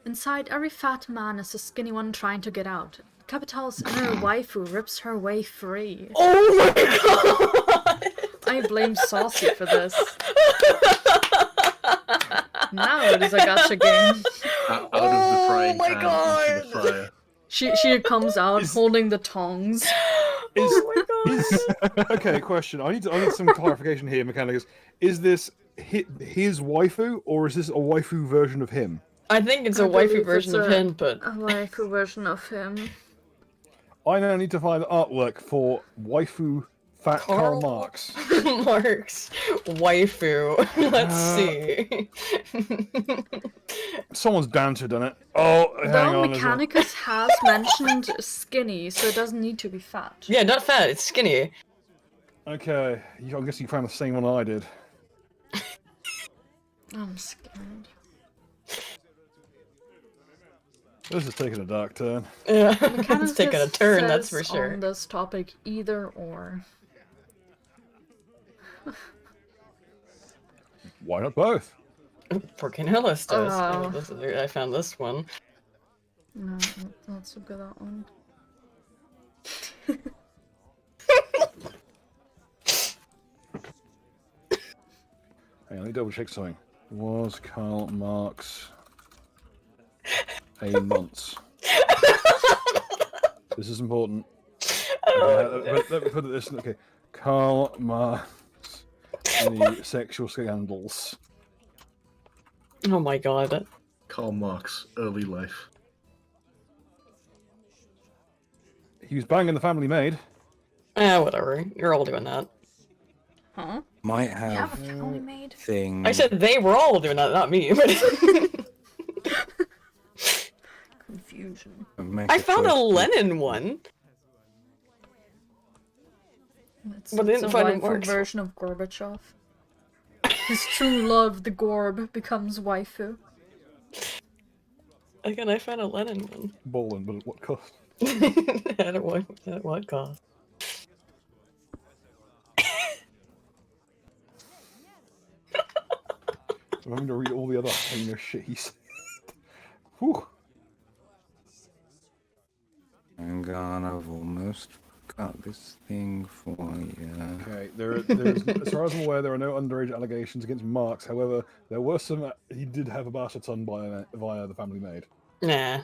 Inside every fat man is a skinny one trying to get out. Capital's inner waifu rips her way free. Oh my god! I blame Saucy for this. Now it is a gacha game. Out of the frying my pan God. into the fire. She comes out holding the tongs. Okay, question. I need some clarification here, Mechanicus. Is this his waifu, or is this a waifu version of him? I think it's a I waifu believe version it's of him, but A waifu version of him. I now need to find the artwork for waifu fat Karl Marx. Mark's waifu. Let's see. Someone's bound to have done it. Oh, hang Though on. Mechanicus has mentioned skinny, so it doesn't need to be fat. Yeah, not fat, it's skinny. Okay, I guess you found the same one I did. I'm scared. This is taking a dark turn. Yeah, it's Mechanicus taking a turn, that's for says sure. on this topic either or. Why not both? For Canellis does. Oh. I found this one. No, let's look at that one. Hang on, let me double check something. Was Karl Marx a nonce? This is important. Let me put it this. Okay, Karl Marx. Any sexual scandals? Oh my god. Karl Marx, early life. He was banging the family maid. Whatever. You're all doing that. Huh? Might You have a have family maid? thing. I said they were all doing that, not me. But Confusion. make I found a choice. Lenin one. It's, But it's didn't a find it waifu works. version of Gorbachev. His true love, the gorb, becomes waifu. Again, I found a Lenin one. Bowling, but at what cost? At what cost? I'm having to read all the other heinous shit he said. Whew. Hang on, I've almost got this thing for you. Okay, there's, as far as I'm aware, there are no underage allegations against Marx. However, there were some. He did have a bastard son via the family maid. Nah.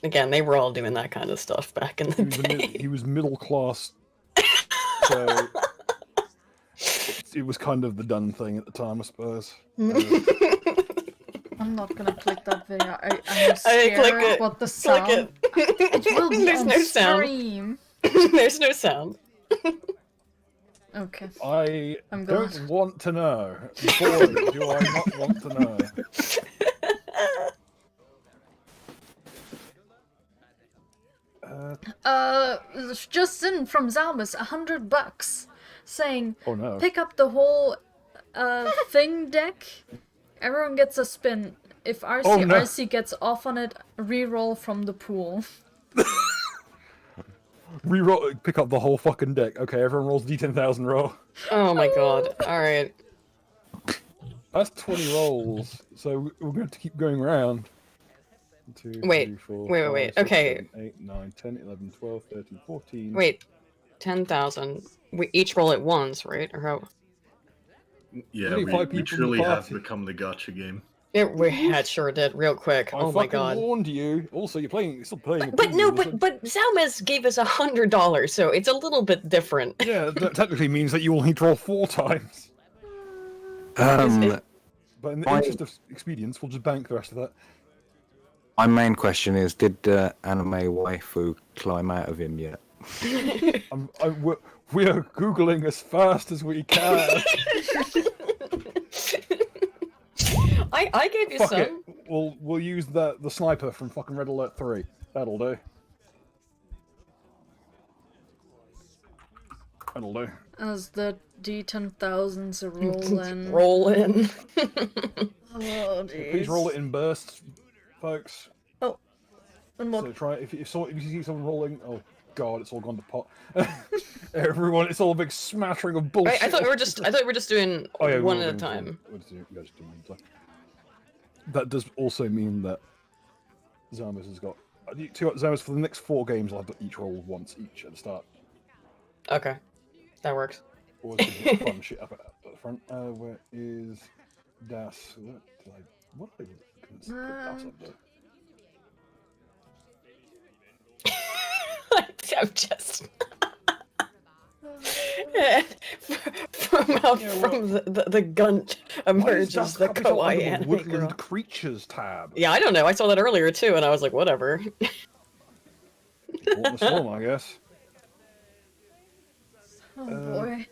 Again, they were all doing that kind of stuff back in the day. He was middle class, so it was kind of the done thing at the time, I suppose. I'm not gonna click that video. I'm I scared click it. what the sound. Click it. It will be There's on no sound. stream. There's no sound. Okay. I I'm don't glad. want to know. Boy, do I not want to know. Just in from Zalmus, $100, saying, Oh no. pick up the whole thing deck. Everyone gets a spin. If RC Oh, no. RC gets off on it, re-roll from the pool. Reroll, pick up the whole fucking deck. Okay, everyone rolls D10,000 roll. Oh my god. Alright. That's 20 rolls. So we're going to keep going around. 1, 2, Wait, 3, 4, wait, 5, wait, 6, okay. 7, 8, 9, 10, 11, 12, 13, 14. Wait. 10,000. We each roll it once, right? Or how? Yeah, Only we, 5 we people in the truly have party. become the gotcha game. It sure did, real quick. I Oh my fucking god. warned you. Also, you're still playing. But no, but Zalmez gave us $100, so it's a little bit different. Yeah, that technically means that you will need to roll 4 times. it- But in the My- interest of expedience, we'll just bank the rest of that. My main question is, did anime waifu climb out of him yet? We are googling as fast as we can. I gave you Fuck some. it. We'll use the sniper from fucking Red Alert 3. That'll do. That'll do. As the D10,000s roll in. Roll in. Oh, Please jeez. roll it in bursts, folks. Oh, And So what? try if you see someone rolling. Oh god, it's all gone to pot. Everyone, it's all a big smattering of bullshit. I thought we were just doing Oh, yeah, one we're at a all doing- time. we're just doing one at a time. That does also mean that Zamus has got Zamus for the next 4 games. I'll have to each roll once each at the start. Okay, that works. Always to get fun shit up at the front. Where is Das? What did I put Das up there? I'm just from the gunt Why is emerges Das the capital kawaii under the anime Woodland girl. Creatures tab? Yeah, I don't know. I saw that earlier too, and I was like, whatever. Important storm, I guess. Oh boy.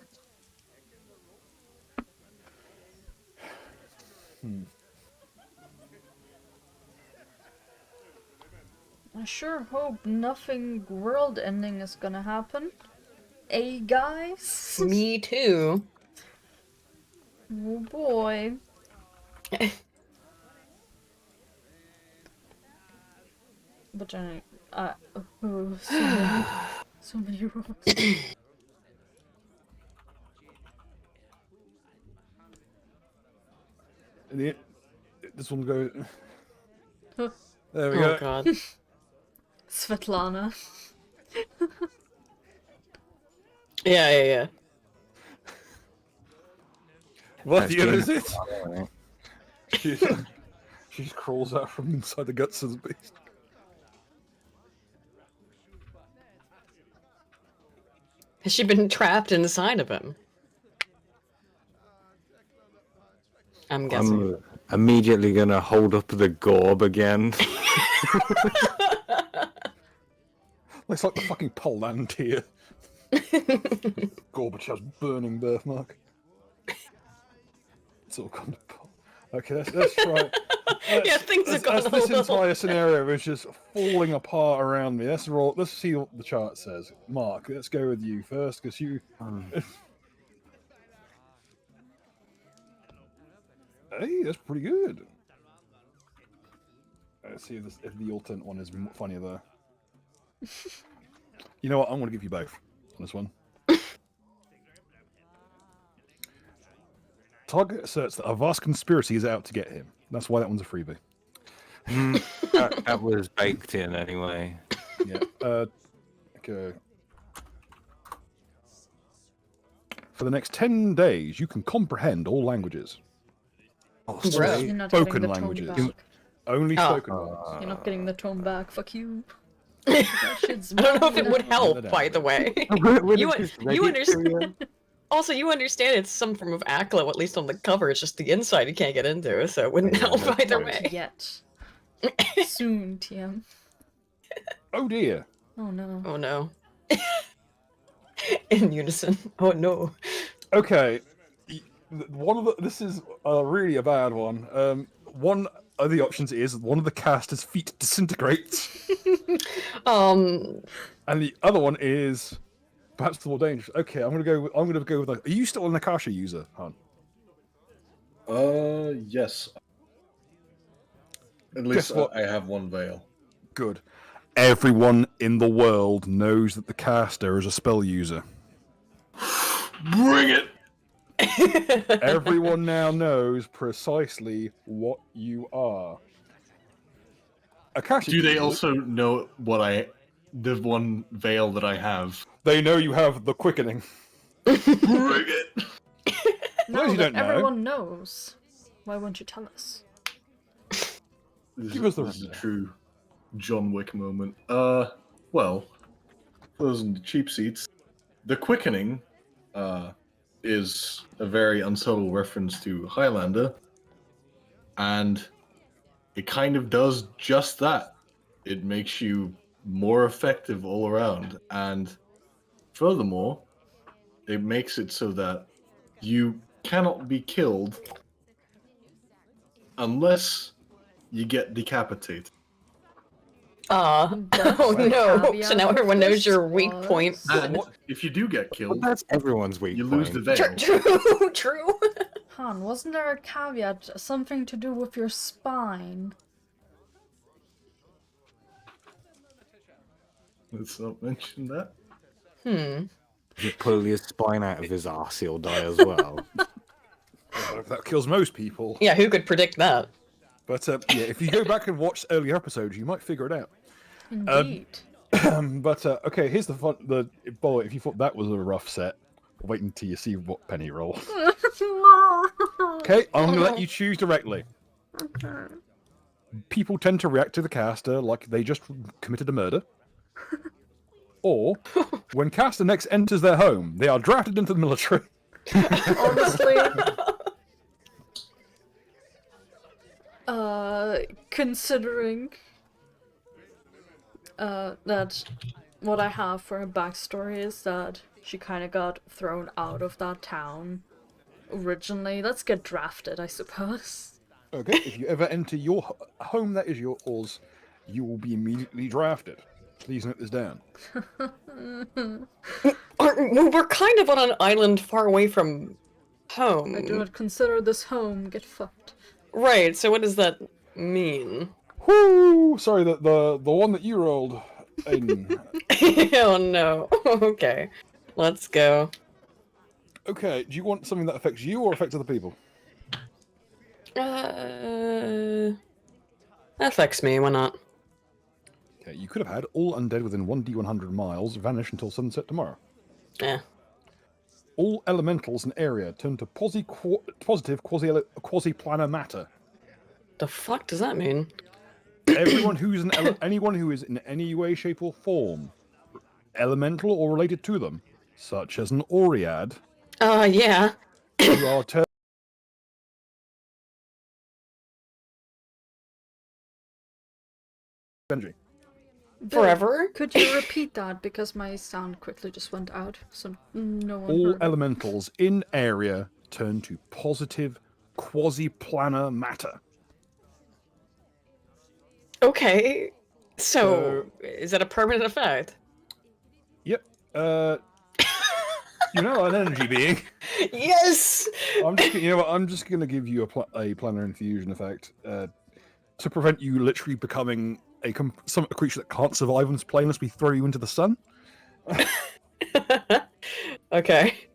I sure hope nothing world-ending is gonna happen. Guys? Me too. Oh boy. But so many rolls. This one go. Huh. There we Oh go. god. Svetlana. Yeah. What That's year been- is it? She, she just crawls out from inside the guts of the beast. Has she been trapped inside of him? I'm guessing. I'm immediately gonna hold up the gorb again. Looks like the fucking Palantir. Gorbachev's burning birthmark. It's all gone to pot. Okay, let's try. Yeah, things have gone a This little- entire scenario is just falling apart around me. Let's roll. Let's see what the chart says. Mark, let's go with you first, because you. Hey, that's pretty good. Let's see if the alternate one is funnier there. You know what? I'm going to give you both on this one. Target asserts that a vast conspiracy is out to get him. That's why that one's a freebie. That was baked in anyway. Yeah. Okay. For the next 10 days, you can comprehend all languages. Oh, Bro. sweet. You're not Spoken getting the tone languages. back. Only Oh. spoken ones. You're not getting the tone back. Fuck you. That shit's I don't know if it would mad. help, by the way. When You- is this you Reddit understand- period? Also, you understand it's some form of Aklo, at least on the cover. It's just the inside you can't get into, so it wouldn't Yeah, help that's either right. way. Yet. Soon, TM. Oh dear. Oh no. Oh no. In unison. Oh no. Okay. One of the, this is really a bad one. One of the options is one of the caster's feet disintegrates, Um, and the other one is perhaps the more dangerous. Okay, I'm gonna go. I'm gonna go with. Like, are you still an Akasha user, Han? Yes. At Guess least what? I have one veil. Good. Everyone in the world knows that the caster is a spell user. Bring it! Everyone now knows precisely what you are. Akasha. Do they users, also know the one veil that I have? They know you have the quickening. Bring it! Now you that don't know. everyone knows, why won't you tell us? Give us the This is a rundown. true John Wick moment. Well, for those in the cheap seats, the quickening, is a very unsubtle reference to Highlander, and it kind of does just that. It makes you more effective all around, and furthermore, it makes it so that you cannot be killed unless you get decapitated. That's oh the no. So caveat now of everyone knows this your weak was- point. And if you do get But killed, that's everyone's weak you point. lose the veil. True. Han, wasn't there a caveat? Something to do with your spine? Let's not mention that. If you pull his spine out of his arse, he'll die as well. That kills most people. Yeah, who could predict that? But yeah, if you go back and watch earlier episodes, you might figure it out. Indeed. But okay, here's the fun. Boy, if you thought that was a rough set, wait until you see what Penny rolls. Okay, I'm gonna let you choose directly. Okay. People tend to react to the caster like they just committed a murder. Or, when caster next enters their home, they are drafted into the military. Honestly, considering that what I have for her backstory is that she kind of got thrown out of that town originally. Let's get drafted, I suppose. Okay, if you ever enter your home that is yours, you will be immediately drafted. Please note this down. We're kind of on an island far away from home. I do not consider this home. Get fucked. Right, so what does that mean? Whoo! Sorry, the one that you rolled, Aiden. Oh no. Okay. Let's go. Okay, do you want something that affects you or affects other people? That affects me, why not? Okay, you could have had all undead within 1d100 miles vanish until sunset tomorrow. Yeah. All elementals in area turn to positive quasi-planar matter. The fuck does that mean? Anyone who's anyone who is in any way, shape, or form elemental or related to them, such as an Oread, Yeah. who are Benji. Forever? Could you repeat that? Because my sound quickly just went out, so no one All heard it. elementals in area turn to positive quasi-planar matter. Okay. So, is that a permanent effect? Yep. You know, an energy being. Yes! I'm just going to give you a planar infusion effect to prevent you literally becoming a creature that can't survive on this plane unless we throw you into the sun. Okay.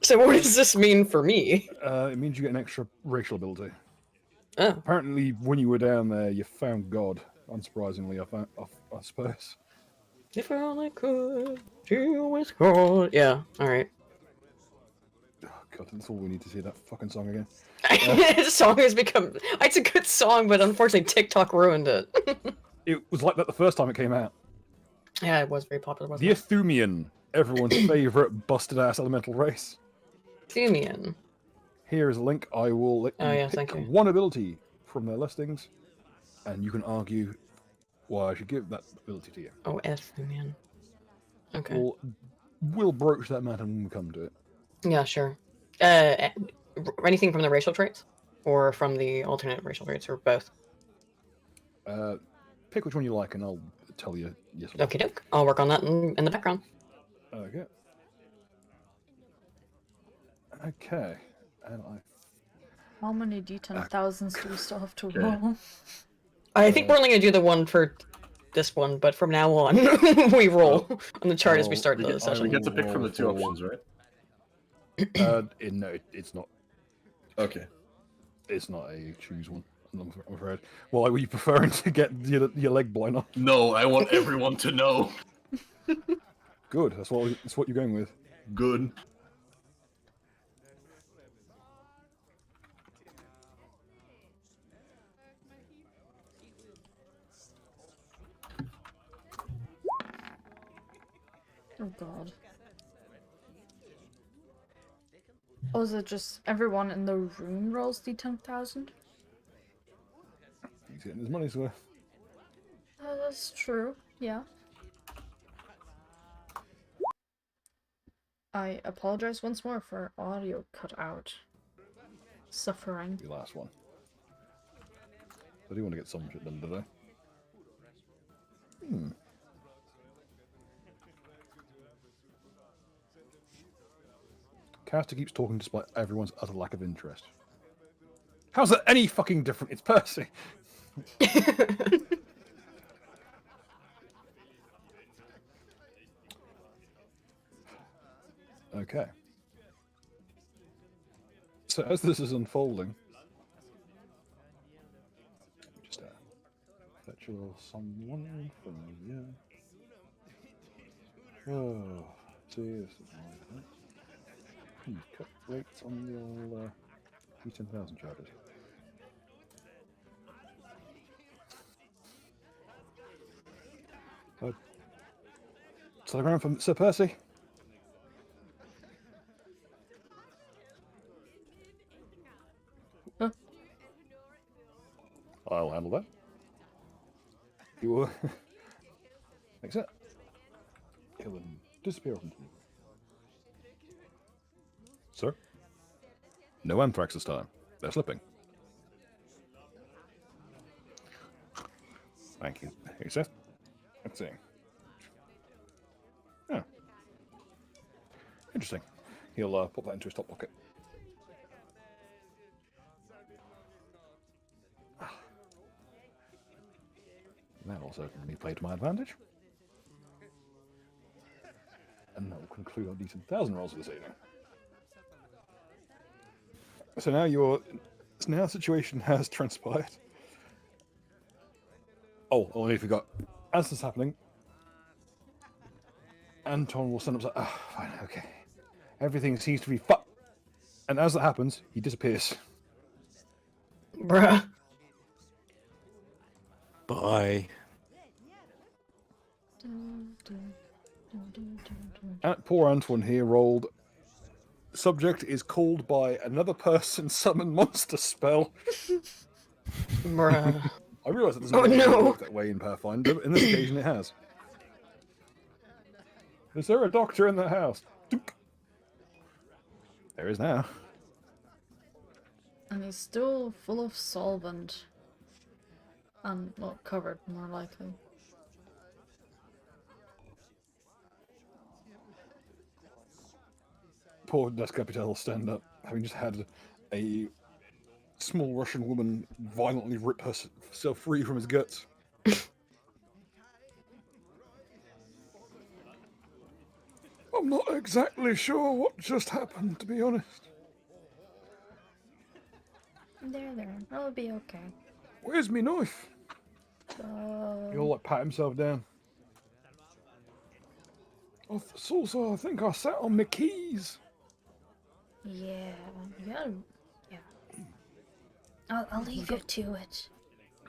So what does this mean for me? It means you get an extra racial ability. Oh. Apparently, when you were down there, you found God. Unsurprisingly, I suppose. If I only could, you was God. Yeah, alright. Oh, God, that's all we need to see that fucking song again. The song has become... It's a good song, but unfortunately TikTok ruined it. It was like that the first time it came out. Yeah, it was very popular, wasn't The it? Athumian, everyone's favourite busted-ass elemental race. Thumian. Here is a link. I will let you pick thank you. one ability from their listings, and you can argue why I should give that ability to you. Oh, Thumian. Okay. We'll broach that matter when we come to it. Yeah, sure. Anything from the racial traits? Or from the alternate racial traits, or both? Pick which one you like, and I'll tell you yes or no. Okie doke. I'll work on that in the background. Okay. Okay. And How many D10,000s do we still have to roll? I think we're only going to do the one for this one, but from now on, we roll on the chart as we start the We session. get to pick from the two options, right? no, it's not. Okay. It's not a choose one. I'm afraid. Well, were you preferring to get your leg blown off? No, I want everyone to know. Good. That's what you're going with. Good. Oh god. Oh, is it just everyone in the room rolls D10,000? He's getting his money's worth. That's true, yeah. I apologize once more for audio cut out. Suffering. The last one. I do want to get some shit done today. Caster keeps talking despite everyone's utter lack of interest. How's that any fucking different? It's Percy. Okay. So as this is unfolding, just fetch a little someone from you. Oh, see, this is my cut rates on the old T10,000 charges. Telegram from Sir Percy. Huh? I'll handle that. You will accept. He'll then disappear off into the... Sir? No anthrax this time. They're slipping. Thank you. Accept. Let's see. Oh. Interesting. He'll put that into his top pocket. That will certainly play to my advantage. And that will conclude our D10,000 rolls for this evening. So now the situation has transpired. Oh, I nearly forgot. As this is happening, Anton will stand up and say, "Oh, fine, okay. Everything seems to be fucked." And as that happens, he disappears. Bruh. Bye. Poor Antoine here rolled. Subject is called by another person summon monster spell. Bruh. I realise that doesn't Oh, really no. work that way in Pathfinder, but in this occasion it has. Is there a doctor in the house? Dunk. There is now. And he's still full of solvent. And, well, covered, more likely. Poor Descapitel will stand up, having just had a small Russian woman violently rip herself free from his guts. I'm not exactly sure what just happened, to be honest. There. That'll be okay. Where's me knife? He'll like pat himself down. Also, I think I sat on my keys. Yeah. I'll leave you to it.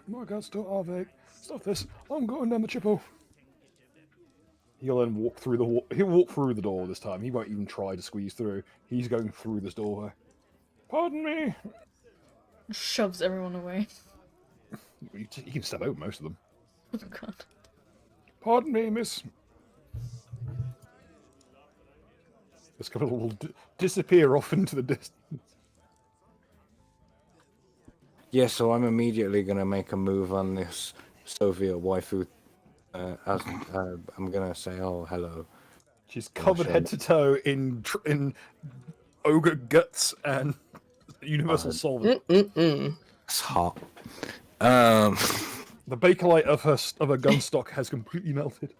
My God, stop this! I'm going down the chippo. He'll then walk through the he'll walk through the door this time. He won't even try to squeeze through. He's going through this doorway. Pardon me. Shoves everyone away. You can step over most of them. Oh god. Pardon me, miss. This couple will disappear off into the distance. Yeah, so I'm immediately gonna make a move on this Soviet waifu. I'm gonna say, "Oh, hello." She's covered head to toe in ogre guts and universal solvent. It's hot. The bakelite of her gun stock has completely melted.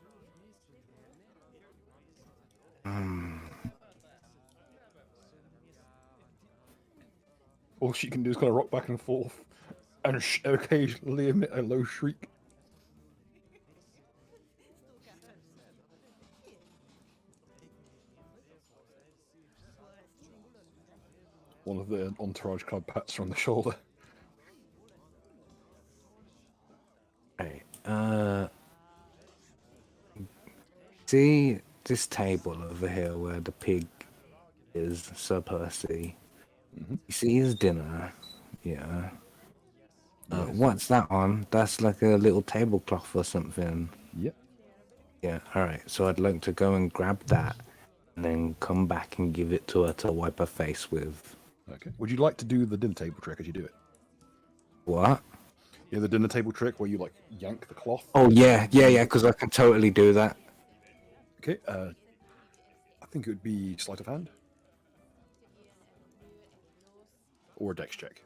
All she can do is kind of rock back and forth, and occasionally emit a low shriek. One of the entourage kind of pats her on the shoulder. Right. See this table over here where the pig is, Sir Percy. Mm-hmm. You see his dinner, yeah. Yes. What's that on? That's like a little tablecloth or something. Yep. Yeah, alright. So I'd like to go and grab that and then come back and give it to her to wipe her face with. Okay. Would you like to do the dinner table trick as you do it? What? Yeah, the dinner table trick where you like yank the cloth. Oh, yeah, because I can totally do that. Okay. I think it would be sleight of hand. Or a dex check.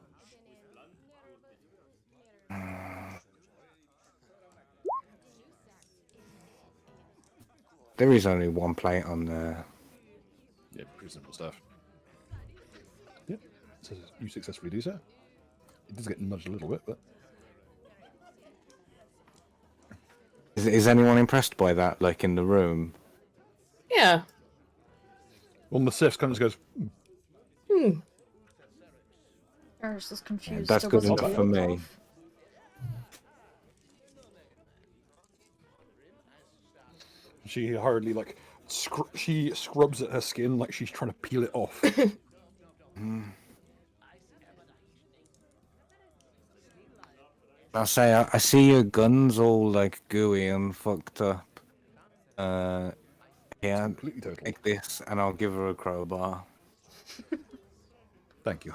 There is only one plate on there. Yep. pretty simple stuff. Yep. So you successfully do so. It does get nudged a little bit, but Is anyone impressed by that, like in the room? Yeah. one of the Sifs kind of just goes, Hmm. Eris is confused. That's There good was a enough for me. tablecloth. she hardly like she scrubs at her skin like she's trying to peel it off. I'll say I see your guns all like gooey and fucked up. Yeah, Completely total. take this, and I'll give her a crowbar. Thank you.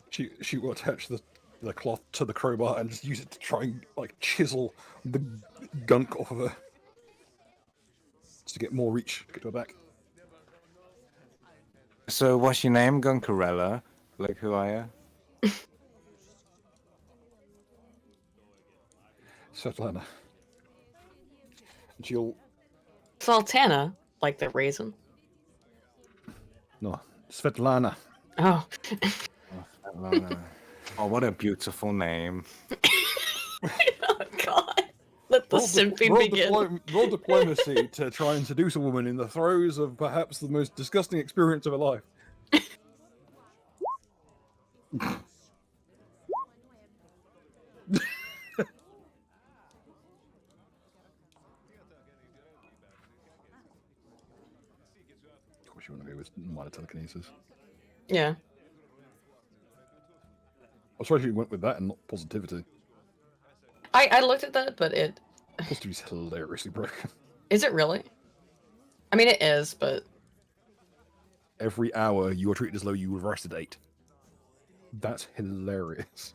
She will attach the cloth to the crowbar and just use it to try and like chisel the gunk off of her. Just to get more reach, get to her back. So, what's your name, Gunkarella? Like, who are you? Svetlana. And she'll Sultana, like the raisin. no, Svetlana. Oh. Oh, what a beautiful name. Oh God. Let the simping begin. Roll diplomacy to try and seduce a woman in the throes of perhaps the most disgusting experience of her life. Of course, you want to go with minor telekinesis. Yeah. I'm surprised you went with that and not positivity. I looked at that, but it Positivity's hilariously broken. is it really? I mean, it is, but Every hour you are treated as though you reversed a date. That's hilarious.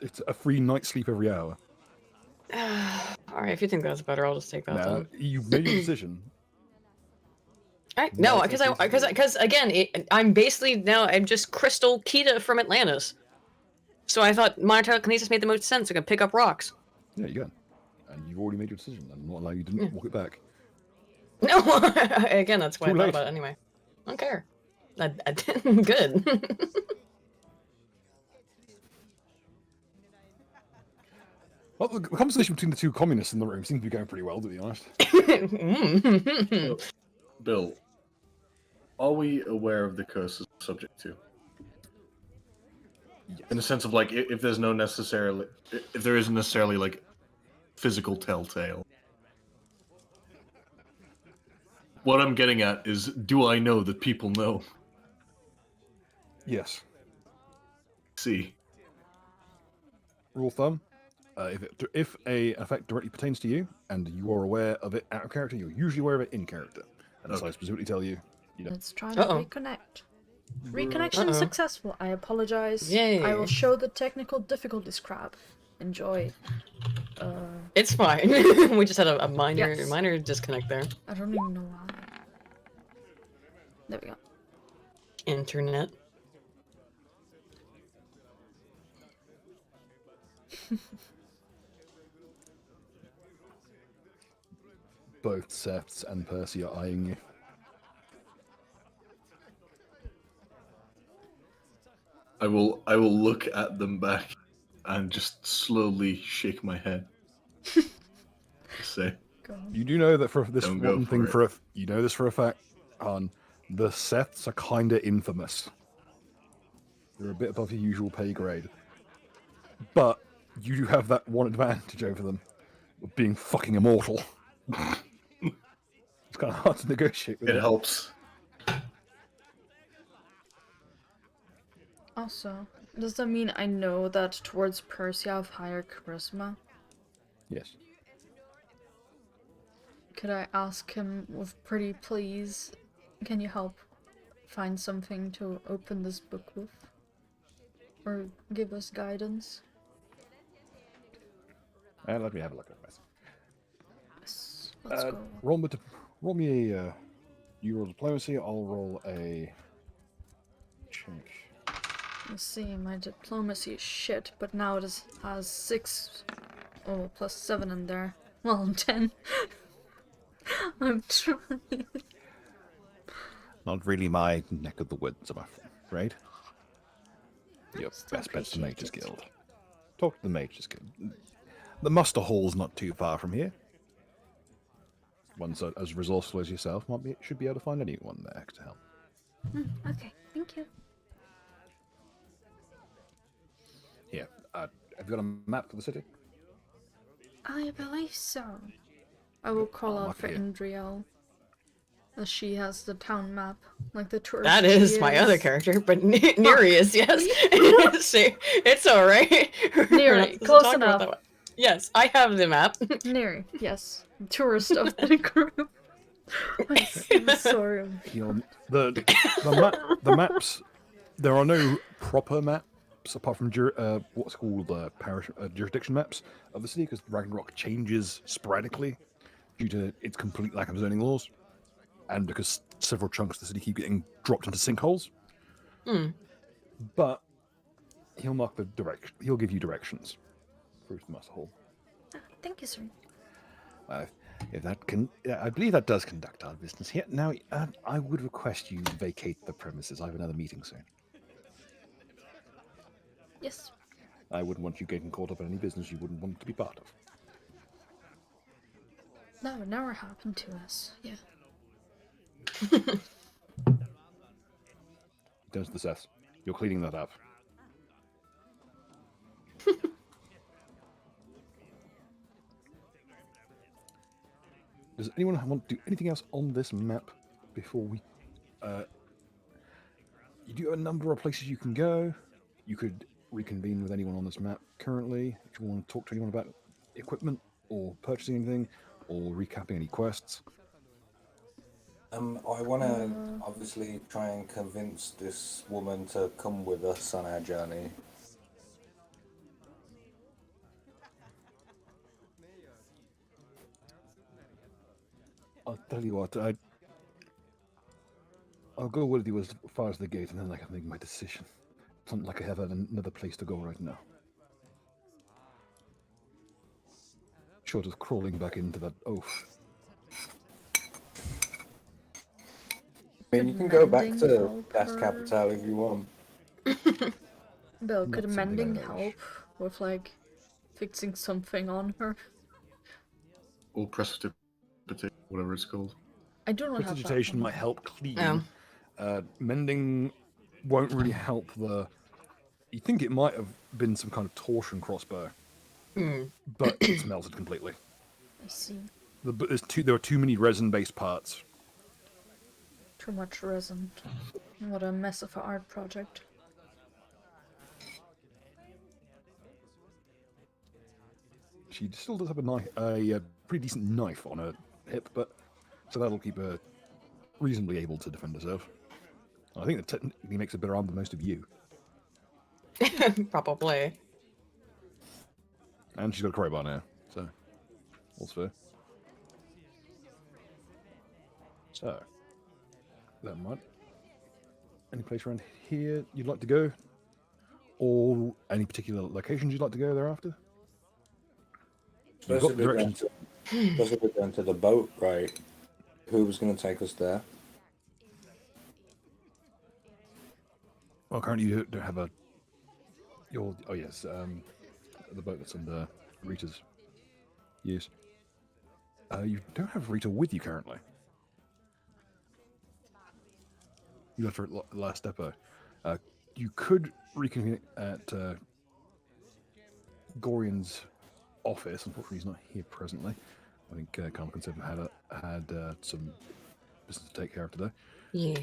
It's a free night's sleep every hour. all right. If you think that's better, I'll just take that. Now, Then. you've made your decision. No, That's because again, I'm basically now I'm just Crystal Kita from Atlantis. So I thought minor telekinesis made the most sense. I can pick up rocks. Yeah, you can. And you've already made your decision. I'm not allowing you to walk it back. No, again, that's why Too I thought late. about it anyway. I don't care. I good. Well, the conversation between the two communists in the room seems to be going pretty well, to be honest. Bill, are we aware of the curses subject to? Yes. In the sense of like, if there's no necessarily, if there isn't necessarily like physical telltale. What I'm getting at is, do I know that people know? Yes. See, Rule of thumb: if a effect directly pertains to you and you are aware of it out of character, you're usually aware of it in character. And as I specifically tell you, you know. Let's try to Uh-oh. reconnect. Reconnection Uh-oh. successful. I apologize. Yay. I will show the technical difficulties crap. Enjoy. It's fine. We just had a minor Yes. minor disconnect there. I don't even know why. There we go. Internet. Both Seths and Percy are eyeing you. I will look at them back and just slowly shake my head. Say, Go on. You do know that for this Don't go one for thing it. you know this for a fact, Han. The Seths are kinda infamous. They're a bit above your usual pay grade. But you do have that one advantage over them of being fucking immortal. It's kind of hard to negotiate with it them. helps. Also, does that mean I know that towards Percy I have higher charisma? Yes. Could I ask him with pretty please, can you help find something to open this book with? Or give us guidance? Let me have a look at this. Yes, let's go. Roll me a. You roll diplomacy. I'll roll a. Check. Let's see, my diplomacy is shit, but now it has 6, oh, plus 7 in there. Well, 10. I'm trying. Not really my neck of the woods, I'm afraid. Your Still best bet's the appreciate Mage's it. Guild. Talk to the Mage's Guild. The muster hall's not too far from here. One so as resourceful as yourself should be able to find anyone there to help. Okay, thank you. Here, have you got a map for the city? I believe so. I will call I'll out mark for it here. Indriel. As she has the town map, like the tourist. That she is my other is. character, but Nereus, yes. See, it's alright. Neri, close enough. Yes, I have the map. Neri, yes. Tourist of the group. I'm sorry. The maps. There are no proper maps apart from what's called parish jurisdiction maps of the city, because Ragnarok changes sporadically due to its complete lack of zoning laws, and because several chunks of the city keep getting dropped into sinkholes. But he'll mark the direction. He'll give you directions through the master hall. Thank you, sir. If that can, I believe that does conduct our business here. Now, I would request you vacate the premises. I have another meeting soon. Yes. I wouldn't want you getting caught up in any business you wouldn't want to be part of. That would never happen to us. Yeah. Turns to the Seths. You're cleaning that up. Does anyone want to do anything else on this map before we... you do have a number of places you can go. You could reconvene with anyone on this map currently if you want to talk to anyone about equipment or purchasing anything or recapping any quests. I want to obviously try and convince this woman to come with us on our journey. I'll tell you what, I'll go with you as far as the gate and then I can make my decision. It's not like I have another place to go right now. Short of crawling back into that oaf. I mean, you can go back Mending to help Das her? Capital if you want. Bill, Not could something I mending relish. help with, like, fixing something on her? Or precipitation, whatever it's called. I do not have that Prestidigitation one. might help clean. Oh. Mending won't really help the... You think it might have been some kind of torsion crossbow, but it's melted completely. I see. There are too many resin-based parts. Too much resin. What a mess of an art project. She still does have a pretty decent knife on her hip, but so that'll keep her reasonably able to defend herself. I think that technically makes a better arm than most of you. Probably. And she's got a crowbar now, so all's fair. So, that might. Any place around here you'd like to go? Or any particular locations you'd like to go thereafter? You've got the directions. Supposed to be going to the boat, right? Who was going to take us there? Well, currently you don't have a... Oh yes, the boat that's under Rita's use. You don't have Rita with you currently. You left her at last depot. You could reconvene at Gorian's office. Unfortunately, he's not here presently. I think Carl Conservative had some business to take care of today. Yeah.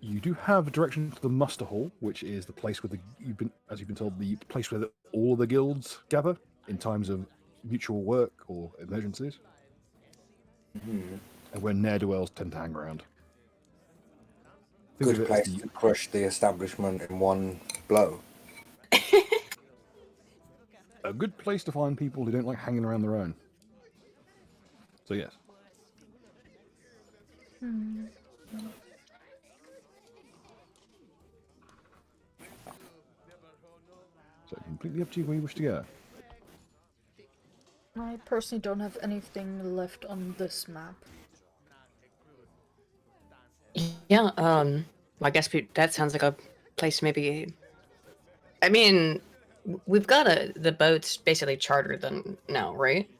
You do have a direction to the muster hall, which is the place where you've been told, the place where all of the guilds gather in times of mutual work or emergencies, and where ne'er-do-wells tend to hang around. Think of Good it as place to crush the establishment in one blow. a good place to find people who don't like hanging around their own. So yes. So completely up to you where you wish to go. I personally don't have anything left on this map. Yeah, I guess that sounds like a place maybe. I mean, we've got the boats basically chartered then now, right?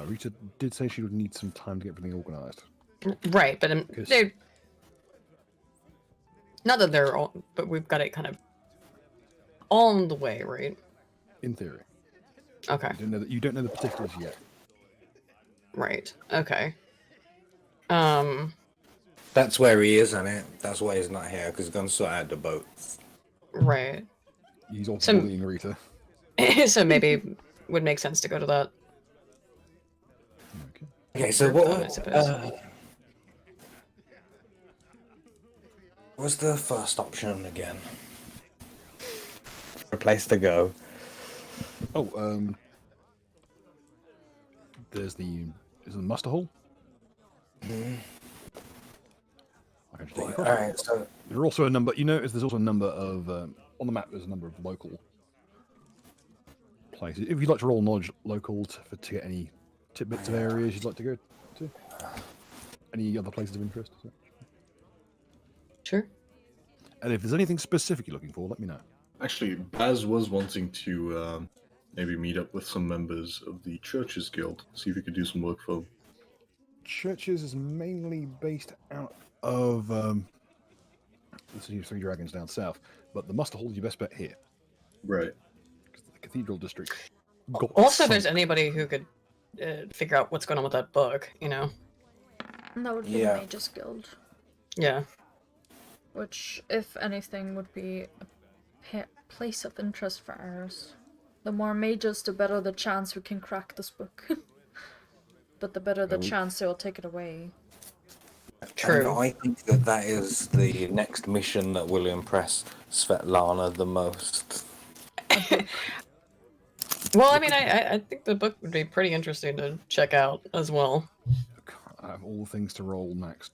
Rita did say she would need some time to get everything organised. Right, but Because- they're not that they're all, but we've got it kind of on the way, right? In theory, Okay, you don't know the particulars yet. right, okay. That's where he is, isn't it? That's why he's not here, because he's going to sort out the boat. Right. He's also bullying Rita. So maybe would make sense to go to that. Okay. Okay, so Group what then, I suppose. was the first option again? A place to go. Oh, there's the muster hall. I can just take you across it. Alright, so There are also a number. You notice there's also a number of on the map. There's a number of local places. If you'd like to roll knowledge local to get any tidbits of areas you'd like to go to, any other places of interest. Sure. And if there's anything specific you're looking for, let me know. Actually, Baz was wanting to maybe meet up with some members of the Churches Guild, see if we could do some work for them. Churches is mainly based out of the City of Three Dragons down south, but the muster hall is your best bet here. Right. Because the Cathedral District. got Also, if there's sunk. anybody who could figure out what's going on with that book, you know? And that would be Yeah. the Mages Guild. Yeah. Which, if anything, would be a place of interest for ours. The more mages, the better the chance we can crack this book. But the better the Oh. chance they'll take it away. True. And I think that is the next mission that will impress Svetlana the most. Well, I mean, I think the book would be pretty interesting to check out as well. I have all things to roll max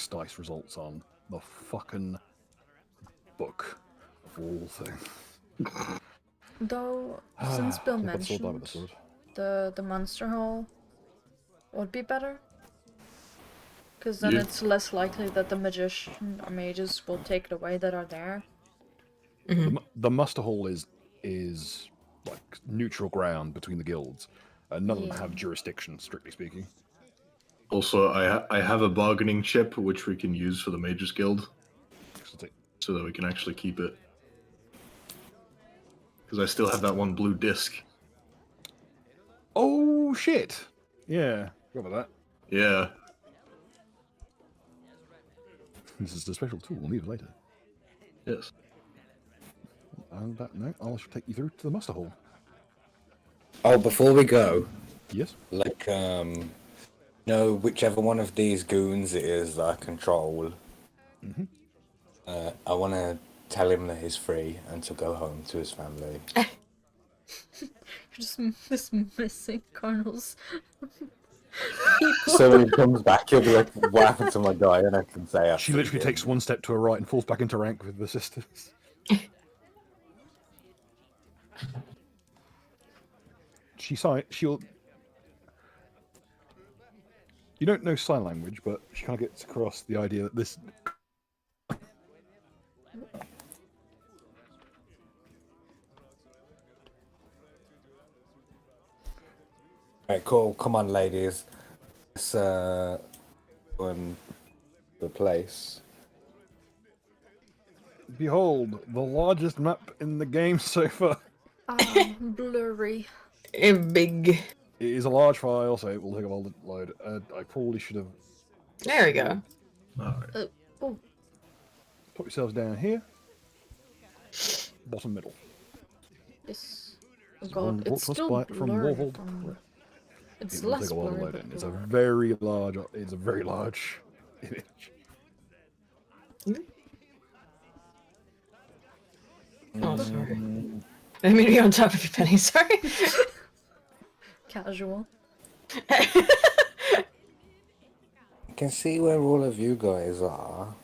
dice results on. The fucking book of all things. Though, since Bill Can't put the sword by with mentioned the sword. the Monster Hall would be better. Because then Yeah. it's less likely that the magician or mages will take it away that are there. The muster hall is like neutral ground between the guilds. None of them Yeah. have jurisdiction, strictly speaking. Also, I have a bargaining chip which we can use for the Mages Guild, so that we can actually keep it. Because I still have that one blue disc. Oh shit! Yeah, forgot about that. Yeah. This is a special tool. We'll need it later. Yes. On that note, I'll take you through to the muster hall. Oh, before we go, Yes. like, whichever one of these goons it is that I control, I want to tell him that he's free and to go home to his family. You're just missing Colonel's. So when he comes back, he'll be like, "What happened to my guy?" And I can say, She literally takes one step to her right and falls back into rank with the sisters. She'll. You don't know sign language, but she kind of gets across the idea that this. Right, cool. Come on, ladies. Let's on the place. Behold, the largest map in the game so far. Blurry. Big. It is a large file, so it will take a while to load. I probably should have There we go. Alright. Oh, put yourselves down here. Bottom middle. this. Oh One god, brought it's to us still from blurry. Warhold. It's It will less take a while to blurry. load but in. It's a blurry. very large. It's a very large image. Oh, sorry. I didn't mean to be on top of you, Penny. Sorry. Casual. I can see where all of you guys are.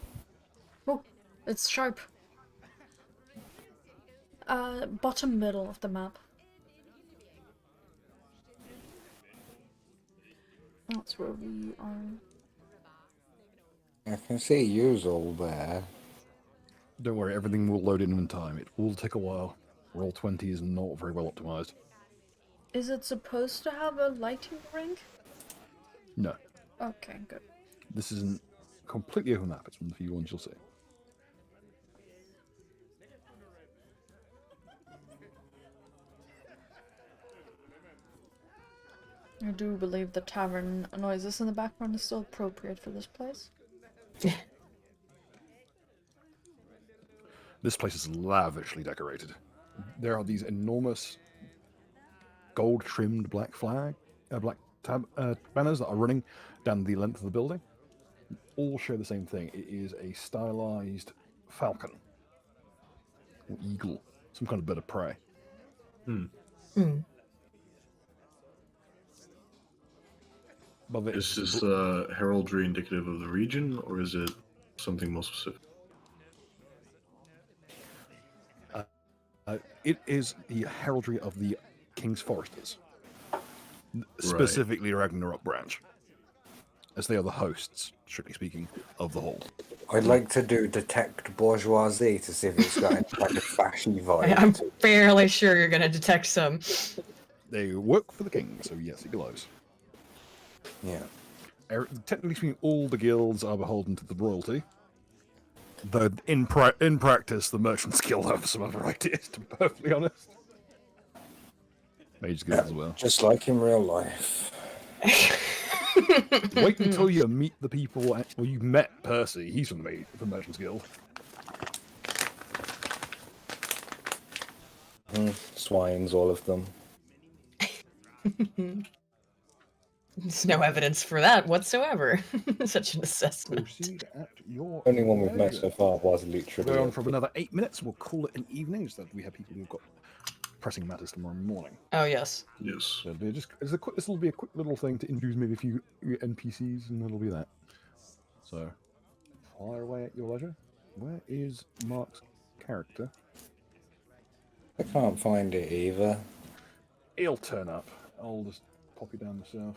Oh, it's sharp. Bottom middle of the map. That's where we are. I can see yous all there. Don't worry, everything will load in time. It will take a while. Roll20 is not very well optimized. Is it supposed to have a lighting ring? No, Okay, good. this isn't completely open map. It's one of the few ones you'll see. I do believe the tavern noises in the background is still appropriate for this place. This place is lavishly decorated. There are these enormous gold-trimmed black banners that are running down the length of the building. All show the same thing. It is a stylized falcon or eagle, some kind of bird of prey. Above it Is this heraldry indicative of the region, or is it something more specific? It is the heraldry of the King's Foresters, specifically Ragnarok branch, as they are the hosts, strictly speaking, of the hall. I'd like to do detect bourgeoisie to see if it's got any kind of fashion vibe. I'm fairly sure you're gonna detect some. They work for the king, so yes, it glows. Yeah. Technically speaking, all the guilds are beholden to the royalty. Though in practice, the Merchants Guild have some other ideas, to be perfectly honest. Mage Guild as well. Just like in real life. Wait until you meet the people. Well, you met Percy. He's from the Merchants Guild. Swines, all of them. There's no evidence for that whatsoever. Such an assessment. Proceed at your Only one we've met leisure. so far was We're literally. on for another 8 minutes. We'll call it an evening, so that we have people who've got pressing matters tomorrow morning. Oh yes. Yes. So it'll be this will be a quick little thing to introduce maybe a few NPCs, and that'll be that. So, fire away at your leisure. Where is Mark's character? I can't find it either. He'll turn up. I'll just pop you down myself.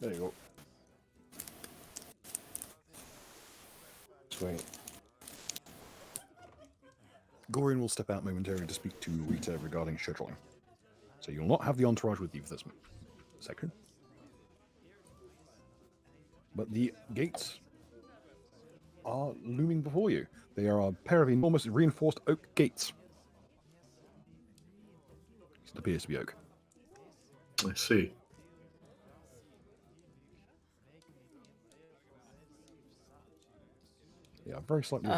There you go. Sweet. Gorian will step out momentarily to speak to Rita regarding scheduling. So you'll not have the entourage with you for this section. But the gates are looming before you. They are a pair of enormous reinforced oak gates. It appears to be oak. I see. Yeah, very slightly.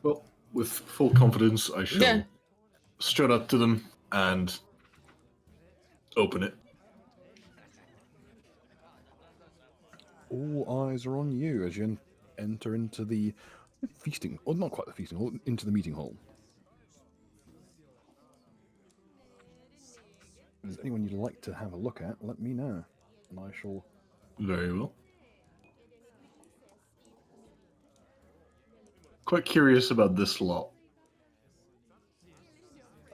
Well, with full confidence, I shall Yeah. strut up to them and open it. All eyes are on you as you enter into the feasting, or not quite the feasting hall, into the meeting hall. If there's anyone you'd like to have a look at, let me know, and I shall. Very well. Quite curious about this lot.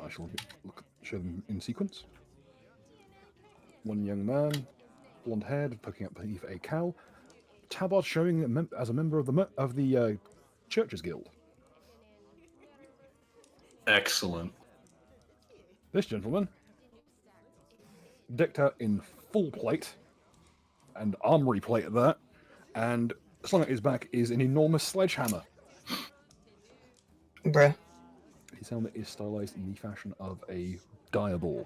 I shall show them in sequence. One young man, blonde-haired, poking up beneath a cowl. Tabard showing as a member of the Churches Guild. Excellent. This gentleman, decked out in full plate, and armory plate at that, and slung at his back is an enormous sledgehammer. Bruh. His helmet is stylized in the fashion of a diaball.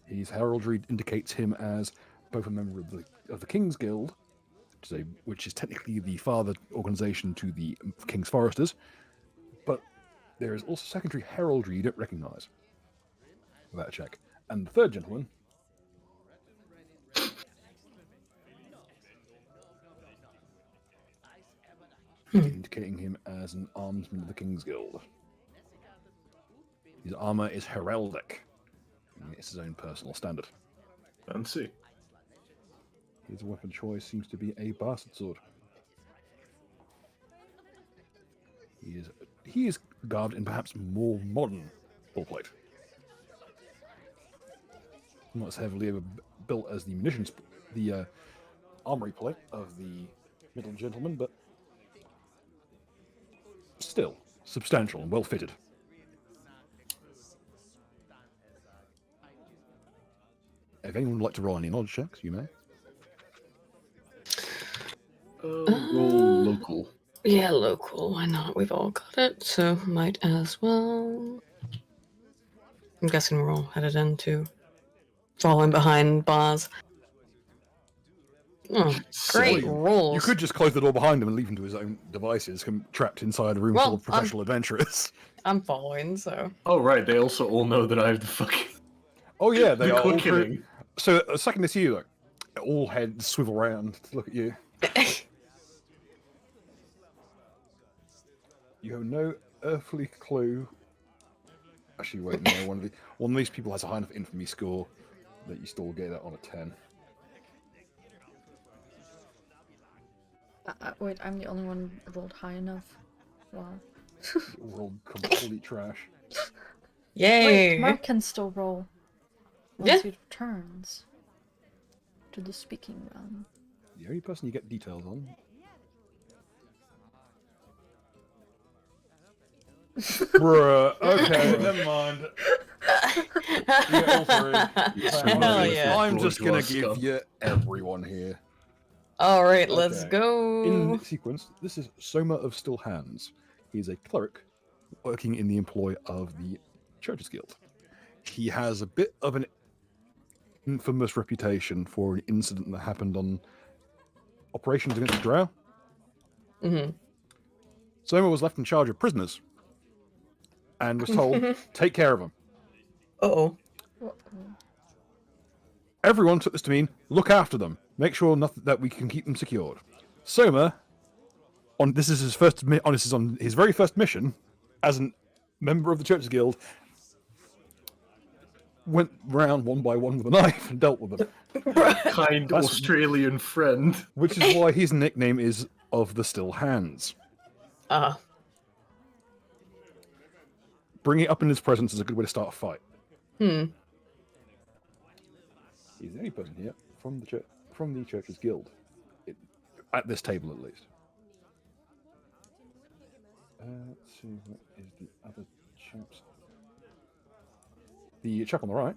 His heraldry indicates him as both a member of the King's Guild, which is technically the father organization to the King's Foresters, but there is also secondary heraldry you don't recognize without a check. And the third gentleman indicating him as an armsman of the King's Guild. His armor is heraldic. It's his own personal standard. Fancy. His weapon choice seems to be a bastard sword. He is garbed in perhaps more modern full plate. Not as heavily built as the munitions, the armory plate of the middle gentleman, but still substantial and well fitted. If anyone would like to roll any knowledge checks, you may. Roll local. Yeah, local. Why not? We've all got it, so might as well. I'm guessing we're all headed into falling behind Boz. Oh, great Same. rolls. You could just close the door behind him and leave him to his own devices, trapped inside a room full Well, of professional adventurers. I'm following, so. Oh right, they also all know that I have the fucking Oh yeah, they the are all quickening. So a second they see you, all heads swivel round to look at you. You have no earthly clue. Actually, wait, no. One of these people has a high enough infamy score that you still get that on a 10. Wait, I'm the only one rolled high enough. Wow. You're all complete trash. Yay! Wait, Mark can still roll. Yeah. Once he returns to the speaking realm. The only person you get details on. Bruh, okay, never mind. You get all three. Hell yeah. I'm just gonna Bourgeois give scum. you everyone here. Alright, let's Okay. go. In sequence, this is Soma of Still Hands. He is a cleric working in the employ of the Churches Guild. He has a bit of an infamous reputation for an incident that happened on operations against the Drow. Mm-hmm. Soma was left in charge of prisoners and was told, take care of them. Uh-oh. Everyone took this to mean, look after them. Make sure that we can keep them secured. Soma, on his very first mission as a member of the Churches Guild, went round one by one with a knife and dealt with them. Kind That's- Australian friend. Which is why his nickname is of the Still Hands. Bringing it up in his presence is a good way to start a fight. Hmm. He's the only person here from the Churches Guild, at this table at least. Let's see, what is the other chap's? The chap on the right.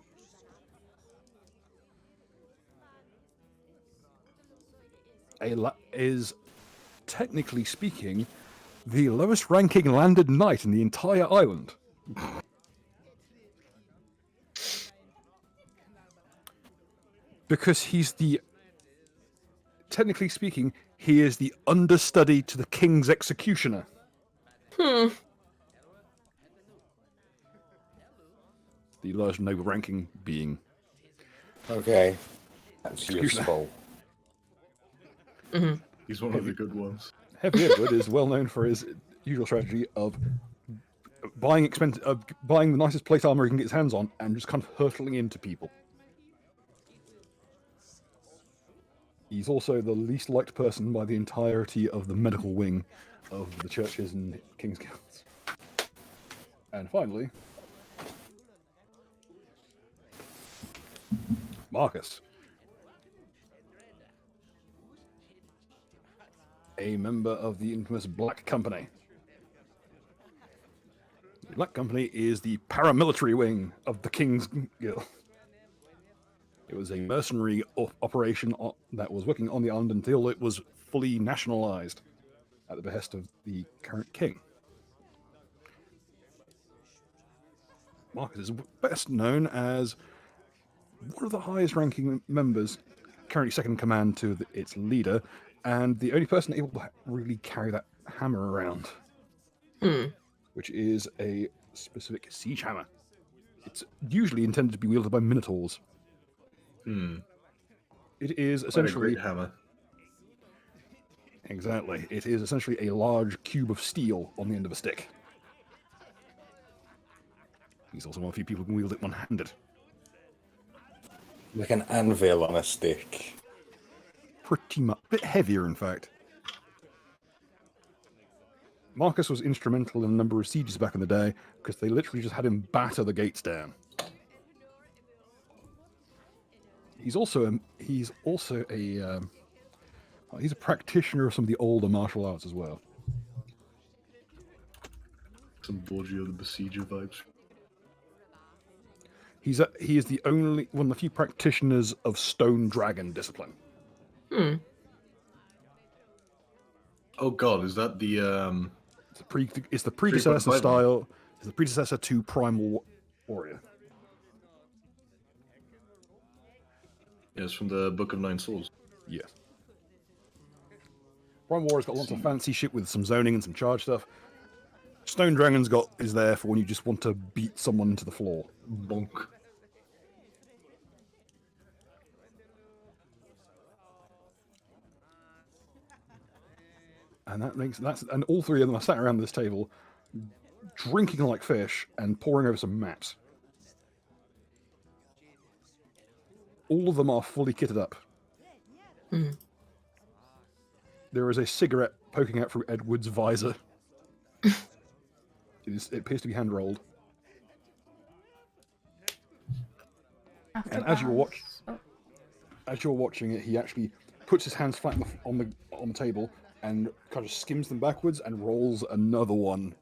Is, technically speaking, the lowest ranking landed knight in the entire island. Because technically speaking, he is the understudy to the king's executioner. Hmm. The lowest noble ranking being Okay. That's Executioner. useful. Mm-hmm. He's one of the good ones. Heavy Edward is well known for his usual strategy of buying the nicest plate armor he can get his hands on and just kind of hurtling into people. He's also the least liked person by the entirety of the medical wing of the churches and King's Guilds. And finally, Marcus. A member of the infamous Black Company. The Black Company is the paramilitary wing of the King's Guild. It was a mercenary operation that was working on the island until it was fully nationalized at the behest of the current king. Marcus is best known as one of the highest ranking members, currently second in command to its leader, and the only person able to really carry that hammer around, which is a specific siege hammer. It's usually intended to be wielded by minotaurs. It is Quite a essentially great hammer. Exactly. It is essentially a large cube of steel on the end of a stick. He's also one of the few people who can wield it one-handed. Like an anvil on a stick. Pretty much. A bit heavier, in fact. Marcus was instrumental in a number of sieges back in the day because they literally just had him batter the gates down. He's also a practitioner of some of the older martial arts as well. Some Borgio the Besieger vibes. He is the only one of the few practitioners of stone dragon discipline. Hmm. Oh god, is that the It's the predecessor 3.5 style. It's the predecessor to Primal Warrior. Yes, from the Book of Nine Souls. Yes. Primal Warrior's got lots of fancy shit with some zoning and some charge stuff. Stone Dragon's is there for when you just want to beat someone to the floor. Bonk. And and all three of them are sat around this table, drinking like fish and poring over some maps. All of them are fully kitted up. Mm. There is a cigarette poking out through Edward's visor. It appears to be hand rolled. After And as Baz- you're watching it, he actually puts his hands flat on the table and kind of skims them backwards and rolls another one.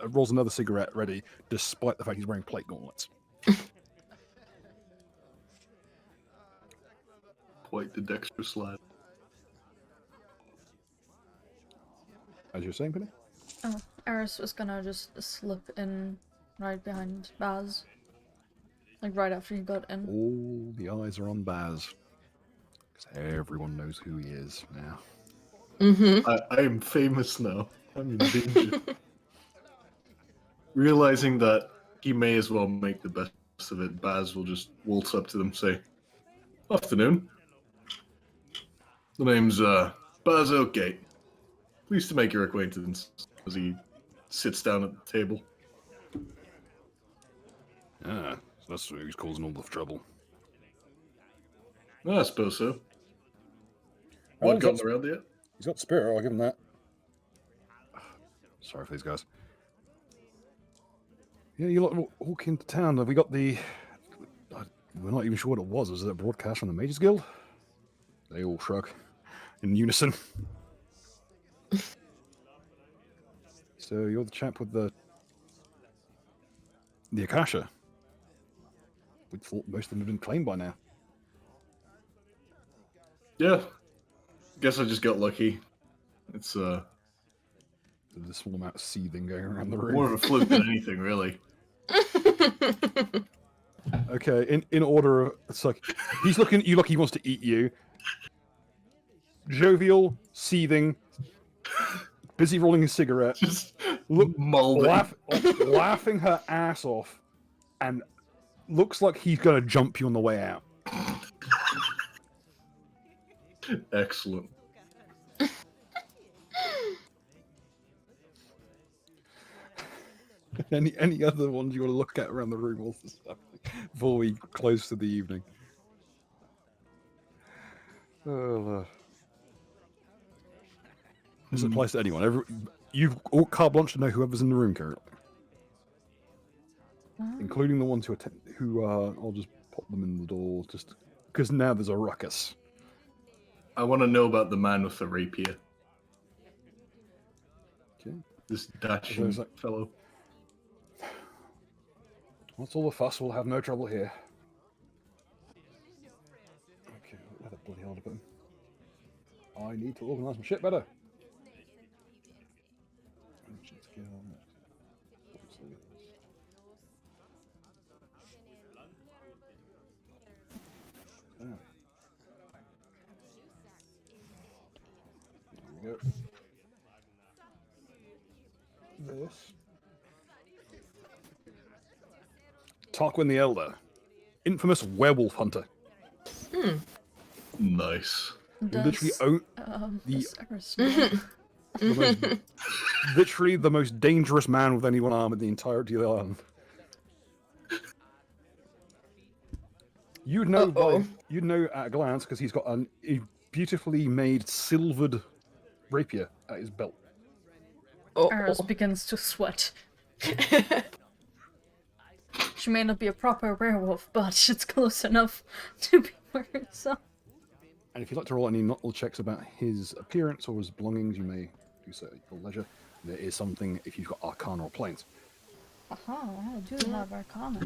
Rolls another cigarette ready, despite the fact he's wearing plate gauntlets. Quite the dexterous lad. As you're saying, Penny? Oh, Eris was gonna just slip in right behind Baz. Like right after he got in. All the eyes are on Baz. Because everyone knows who he is now. Mm-hmm. I am famous now. I'm in danger. Realizing that he may as well make the best of it, Baz will just waltz up to them and say, "Afternoon. The name's Baz Oakgate. Pleased to make your acquaintance," as he sits down at the table. Ah, so that's who's causing all the trouble. I suppose so. Well, What gotten around yet? He's got spirit, I'll give him that. Sorry for these guys. Yeah, you lot walk into town. Have we got we're not even sure what it was. Was it a broadcast from the Mages Guild? They all shrug in unison. So you're the chap with the Akasha. We thought most of them had been claimed by now. Yeah. Guess I just got lucky. It's There's a small amount of seething going around the room. more of a fluke than anything, really. Okay, in order of, it's like he's looking at you like he wants to eat you. Jovial, seething, busy rolling his cigarette, Just molding. laughing her ass off, and looks like he's gonna jump you on the way out. Excellent. Any other ones you want to look at around the room whilst this is happening before we close to the evening? This applies to anyone. You've all carte blanche to know whoever's in the room currently, including the ones who I'll just pop them in the door just because now there's a ruckus. I want to know about the man with the rapier. Okay. This dashing There's fellow. What's all the fuss? We'll have no trouble here. Okay, where the bloody hell to put him? I need to organise my shit better. There we go. This. Tarquin the Elder, infamous werewolf hunter. Nice. Literally does Eris literally the most dangerous man with any one arm in the entirety of the island. You'd know at a glance because he's got a beautifully made silvered rapier at his belt. Oh. Eris begins to sweat. She may not be a proper werewolf, but it's close enough to be wearing some. And if you'd like to roll any knottle checks about his appearance or his belongings, you may do so at your leisure. There is something if you've got Arcana or Planes. Aha, I do have Arcana.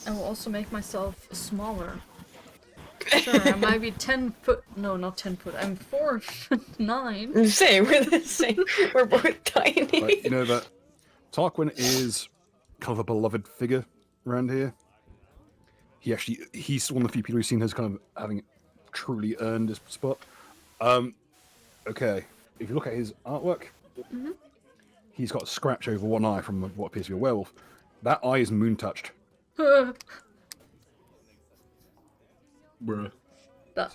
I will also make myself smaller. Sure, I might be 10 foot. No, not 10 foot. I'm 4'9". Say, we're the same. We're both tiny. But you know that Tarquin is kind of a beloved figure around here. He's one of the few people we've seen as kind of having truly earned his spot. Okay, if you look at his artwork, he's got a scratch over one eye from what appears to be a werewolf. That eye is moon touched. Bruh. So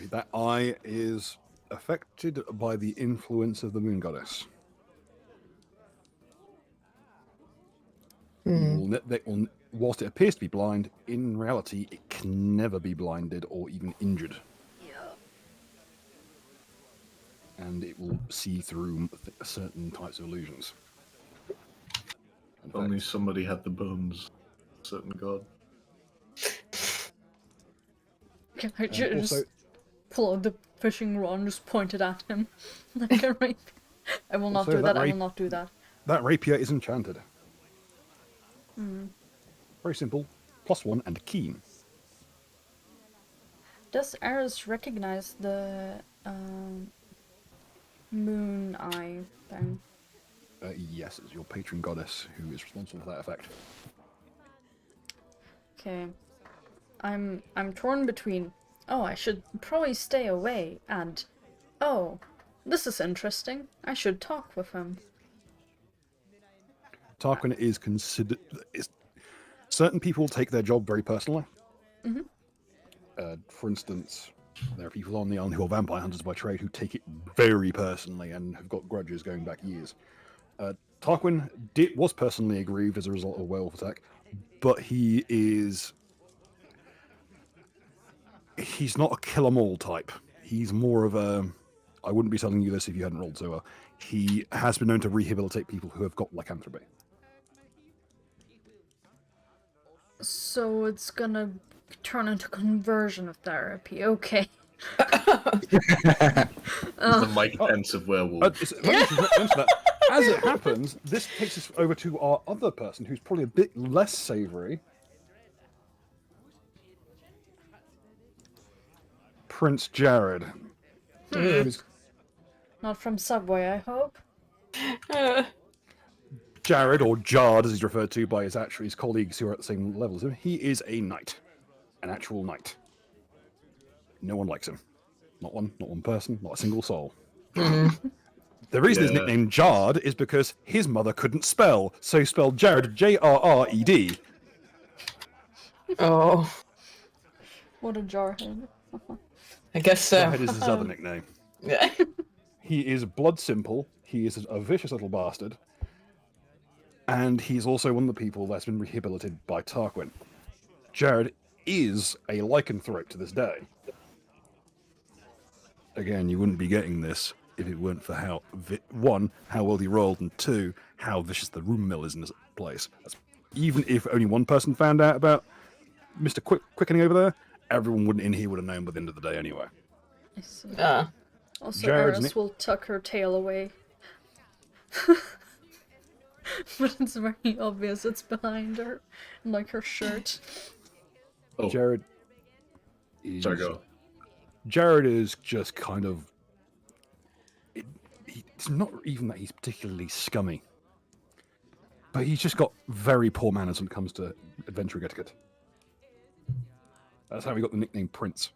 that eye is affected by the influence of the moon goddess. Whilst it appears to be blind, in reality, it can never be blinded or even injured. And it will see through certain types of illusions. In Only fact, somebody had the bones. of a certain god. Can I just also, pull out the fishing rod and just point it at him? Like a rapier. I will not Also, do that, that I will not do that. that rapier is enchanted. Very simple. +1 and keen. Does Eris recognize the moon eye thing? Yes, it's your patron goddess who is responsible for that effect. Okay. I'm torn between, oh, I should probably stay away, and, oh, this is interesting. I should talk with him. Tarquin is considered. Certain people take their job very personally. For instance, there are people on the island who are vampire hunters by trade who take it very personally and have got grudges going back years. Tarquin was personally aggrieved as a result of a werewolf attack, but he's not a kill 'em all type. He's more of a. I wouldn't be telling you this if you hadn't rolled so well. He has been known to rehabilitate people who have got lycanthropy. So it's gonna turn into conversion therapy, okay. The Mike Pence of werewolves. As it happens, this takes us over to our other person who's probably a bit less savoury. Prince Jared. Who's- Not from Subway, I hope. Jared, or Jard as he's referred to by his colleagues who are at the same level as him, he is a knight. An actual knight. No one likes him. Not one person, not a single soul. The reason he's nicknamed Jard is because his mother couldn't spell, so he spelled Jared J-R-R-E-D. Oh, What a jarhead. I guess so. Jared is his other nickname. Yeah. He is blood simple, he is a vicious little bastard, and he's also one of the people that's been rehabilitated by Tarquin. Jared is a lycanthrope to this day. Again, you wouldn't be getting this if it weren't for how, one, how well he rolled, and two, how vicious the room mill is in this place. Even if only one person found out about Mr. Quickening over there, everyone in here would have known by the end of the day anyway. I see. Also, Jared's Eris will tuck her tail away. But it's very obvious it's behind her, like her shirt. Oh, Jared is... sorry, go. Jared is just kind of... It's not even that he's particularly scummy. But he's just got very poor manners when it comes to adventuring etiquette. That's how he got the nickname Prince.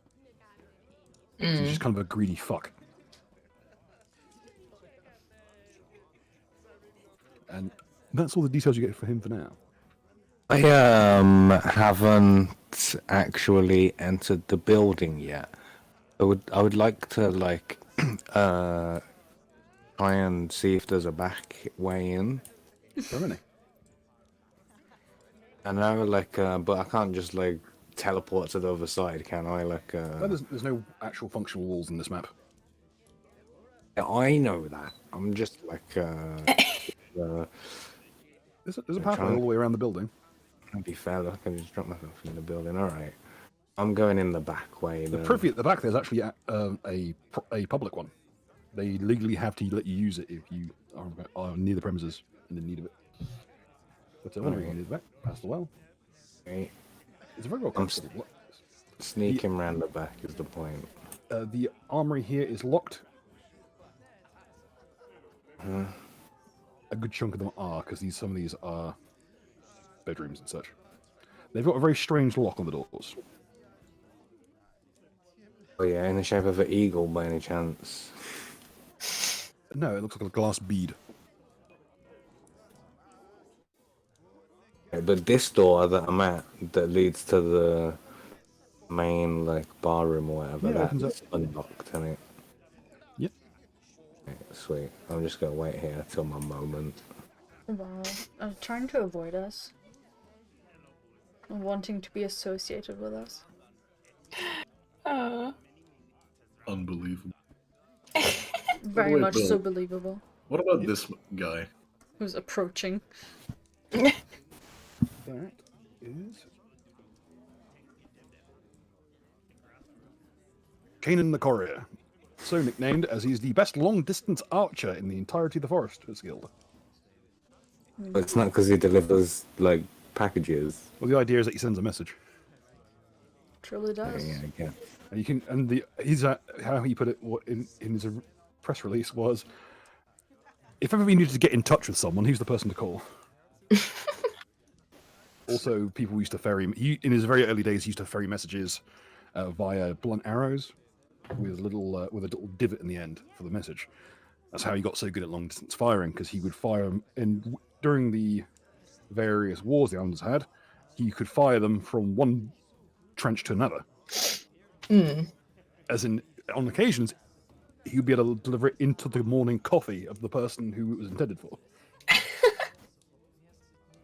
He's just kind of a greedy fuck. And that's all the details you get for him for now. I haven't actually entered the building yet. I would like to try and see if there's a back way in. How many? I know, but I can't just teleport to the other side, can I? Like, There's no actual functional walls in this map. I know that. I'm just like, There's a Yeah, pathway trying- all the way around the building. to be fair, look, I can just drop myself in the building. All right, I'm going in the back way. The then. privy at the back there's actually a public one. They legally have to let you use it if you are near the premises and in need of it. But when Alright. you near the back, past the well. Okay. It's a very well I'm constructed. Sneaking round the back is the point. The armory here is locked. Huh? A good chunk of them are, because some of these are bedrooms and such. They've got a very strange lock on the doors. Oh yeah, in the shape of an eagle by any chance? No, it looks like a glass bead. Yeah, but this door that I'm at, that leads to the main like bar room or whatever, Yeah, it opens that's unlocked, isn't it? Yep. Okay, sweet. I'm just gonna wait here till my moment. Wow. I'm trying to avoid us. Wanting to be associated with us. Unbelievable. Very Wait, much Bill. so believable. What about this guy? Who's approaching. That is Kanan the Courier, so nicknamed as he's the best long-distance archer in the entirety of the Foresters Guild. But it's not because he delivers like packages. Well, the idea is that he sends a message, Truly does. Yeah, yeah. and you can. And how he put it in his press release was, if ever we needed to get in touch with someone, he's the person to call. Also, people used to ferry. In his very early days, he used to ferry messages via blunt arrows with a little divot in the end for the message. That's how he got so good at long distance firing, because he would fire them during the various wars the islanders had. He could fire them from one trench to another. As in, on occasions, he would be able to deliver it into the morning coffee of the person who it was intended for.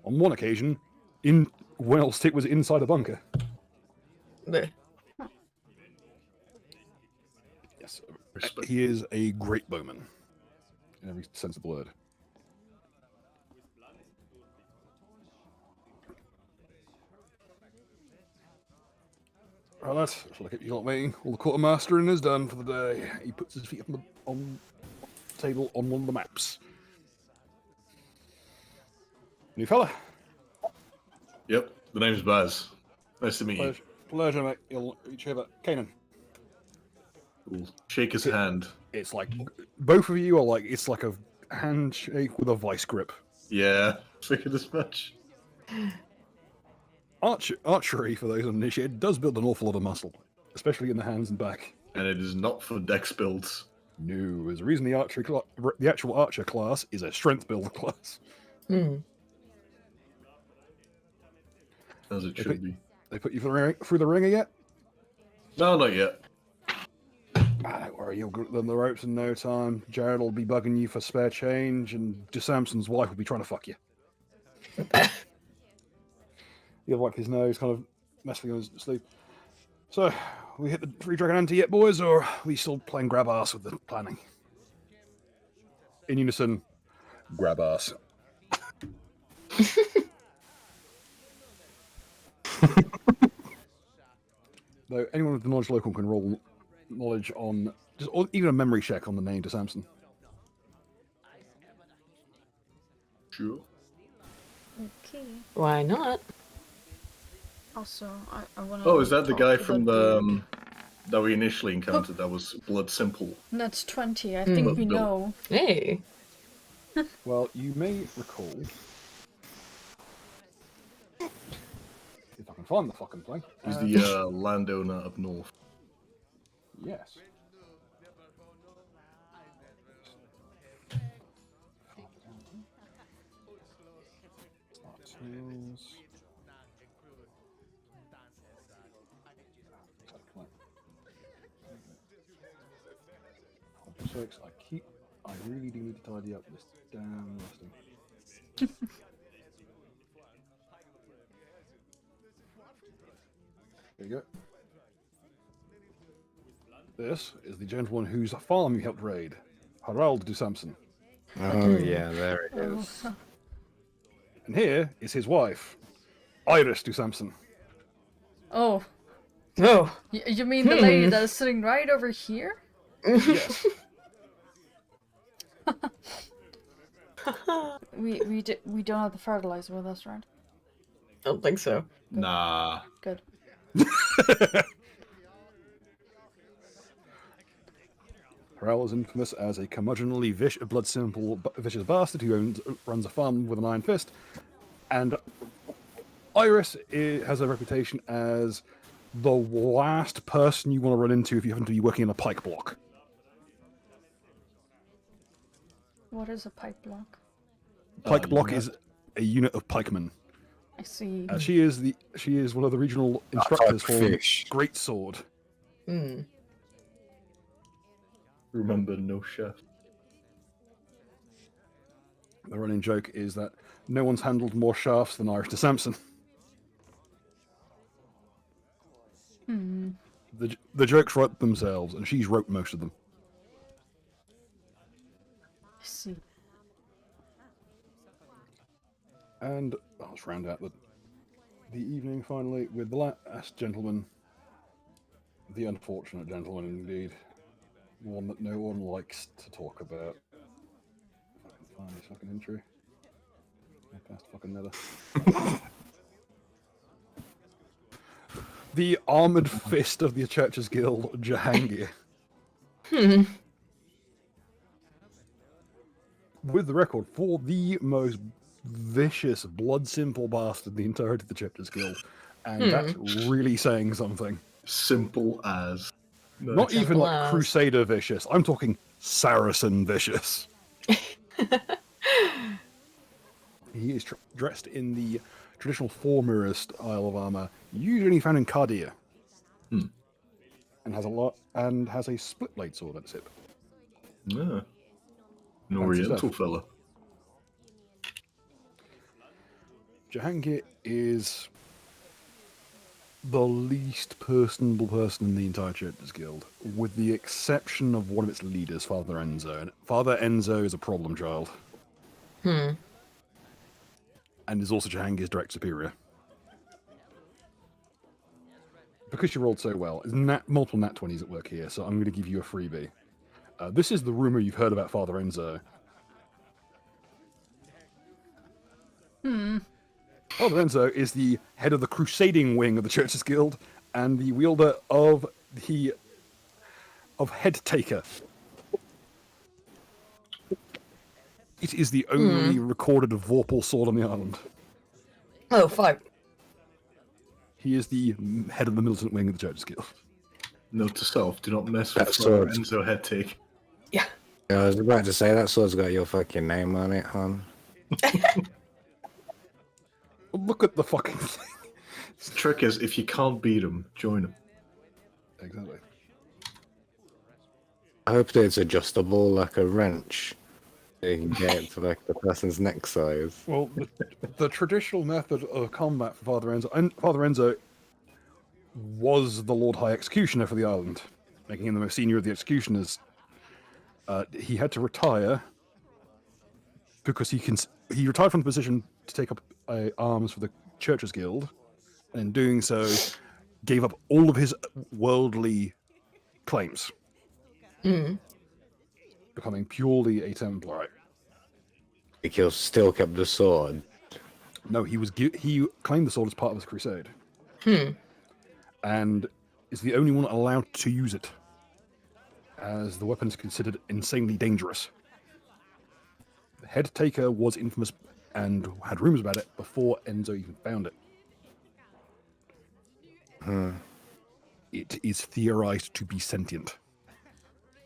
On one occasion, whilst it was inside a bunker. Bleh. Yes, Respect. he is a great bowman, in every sense of the word. Right, lads, look at you lot waiting. All the quartermastering is done for the day. He puts his feet on the table on one of the maps. New fella. Yep, the name's Baz. Nice to meet you. Pleasure, mate. You'll each have a Kanan. We'll shake his hand. It's like both of you are like, it's like a handshake with a vice grip. Yeah, figured as much. Archery, for those uninitiated, does build an awful lot of muscle, especially in the hands and back. And it is not for dex builds. No, there's a reason the actual archer class is a strength build class. As it should be. They put you through the ringer yet? No, not yet. Don't worry, you'll get them the ropes in no time. Jared will be bugging you for spare change, and Samson's wife will be trying to fuck you. He'll wipe his nose, kind of messing on his sleep. So, we hit the Free Dragon Ante yet, boys, or are we still playing grab ass with the planning? In unison, grab ass. Though anyone with the knowledge local can roll knowledge on or even a memory check on the name to Samson. Sure. Okay. Why not? Also, I want to. Oh, is that the guy from the that we initially encountered? That was Blood Simple. That's 20. I think we Bill. know. Hey. Well, you may recall, if I can find the fucking thing. He's the landowner up north. Yes. I really do need to tidy up this damn listing. There you go. This is the gentleman whose farm you helped raid, Harald de Samson. Oh yeah, there it is. And here is his wife, Iris de Samson. Oh, Oh. you mean the lady that is sitting right over here? Yes. We don't have the fertilizer with us, right? I don't think so. Nah. Good. Harald is infamous as a curmudgeonly, vicious bastard who runs a farm with an iron fist. And Iris has a reputation as the last person you want to run into if you happen to be working in a pike block. What is a pipe block? Pike block yeah. is a unit of pikemen. I see. She is one of the regional instructors for fish. Great Sword. Hmm. Remember, no chef. The running joke is that no one's handled more shafts than Iris de Samson. Hmm. The jokes write themselves, and she's wrote most of them. I see. And let's round out the evening finally with the last gentleman, the unfortunate gentleman indeed, one that no one likes to talk about. If I can find this fucking entry. Past fucking nether. The armored fist of the Church's Guild, Jahangir. Hmm. With the record for the most vicious, blood simple bastard in the entirety of the Church's Guild. And that's really saying something. Simple as. No. Not even Simple like as. Crusader vicious. I'm talking Saracen vicious. He is dressed in the traditional four-mirror style of armor, usually found in Cardia, and has a split blade sword at its hip. Yeah. An Oriental fella. Jahangir is the least personable person in the entire Church's Guild, with the exception of one of its leaders, Father Enzo. And Father Enzo is a problem child. Hmm. And is also Jahangir's direct superior. Because you rolled so well, there's multiple nat 20s at work here, so I'm going to give you a freebie. This is the rumor you've heard about Father Enzo. Father Enzo is the head of the crusading wing of the Church's Guild and the wielder of Head Taker. It is the only recorded Vorpal sword on the island. Oh, fuck. He is the head of the militant wing of the Church's Guild. Note to self: do not mess with That Father sword. Enzo head take. Yeah. I was about to say that sword's got your fucking name on it, hon. Look at the fucking thing. The trick is, if you can't beat him, join him. Exactly. I hope that it's adjustable like a wrench. You can get it to like the person's neck size. Well, the traditional method of combat for Father Enzo, and Father Enzo was the Lord High Executioner for the island, making him the most senior of the executioners. He had to retire because he retired from the position to take up arms for the Church's Guild, and in doing so, gave up all of his worldly claims, becoming purely a Templar. He still kept the sword. No, he claimed the sword as part of his crusade. And is the only one allowed to use it, as the weapon is considered insanely dangerous. The Head Taker was infamous and had rumors about it before Enzo even found it. It is theorized to be sentient.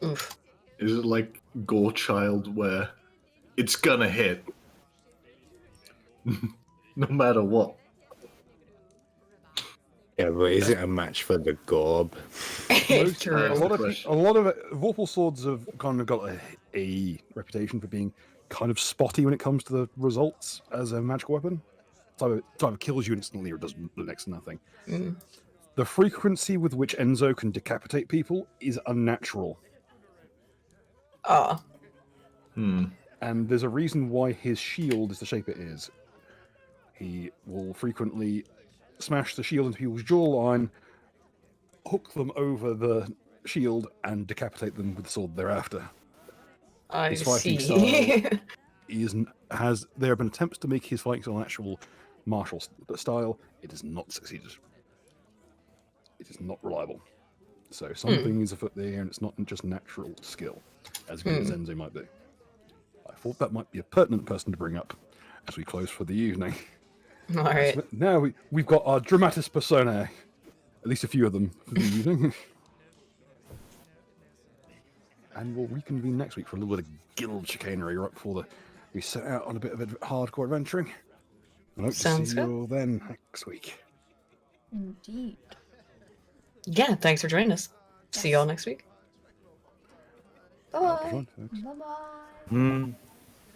Oof. Is it like Gore Child, where it's gonna hit, no matter what? Yeah, but is it a match for the gorb? True. A lot of Vorpal swords have kind of got a reputation for being kind of spotty when it comes to the results as a magical weapon. It either kills you instantly or does next to nothing. The frequency with which Enzo can decapitate people is unnatural. Ah. And there's a reason why his shield is the shape it is. He will frequently smash the shield into people's jawline, hook them over the shield, and decapitate them with the sword thereafter. I His fighting see. style there have been attempts to make his fighting style an actual martial style. It has not succeeded. It is not reliable. So something is afoot there, and it's not just natural skill, as good as Enzo might be. I thought that might be a pertinent person to bring up as we close for the evening. All right. So now we've got our dramatis personae, at least a few of them for the evening. And we'll reconvene next week for a little bit of guild chicanery right before we set out on a bit of hardcore adventuring. I hope Sounds to see good. you all then next week. Indeed. Yeah, thanks for joining us. See y'all next week. Bye. Have fun, folks. Bye-bye. Hmm.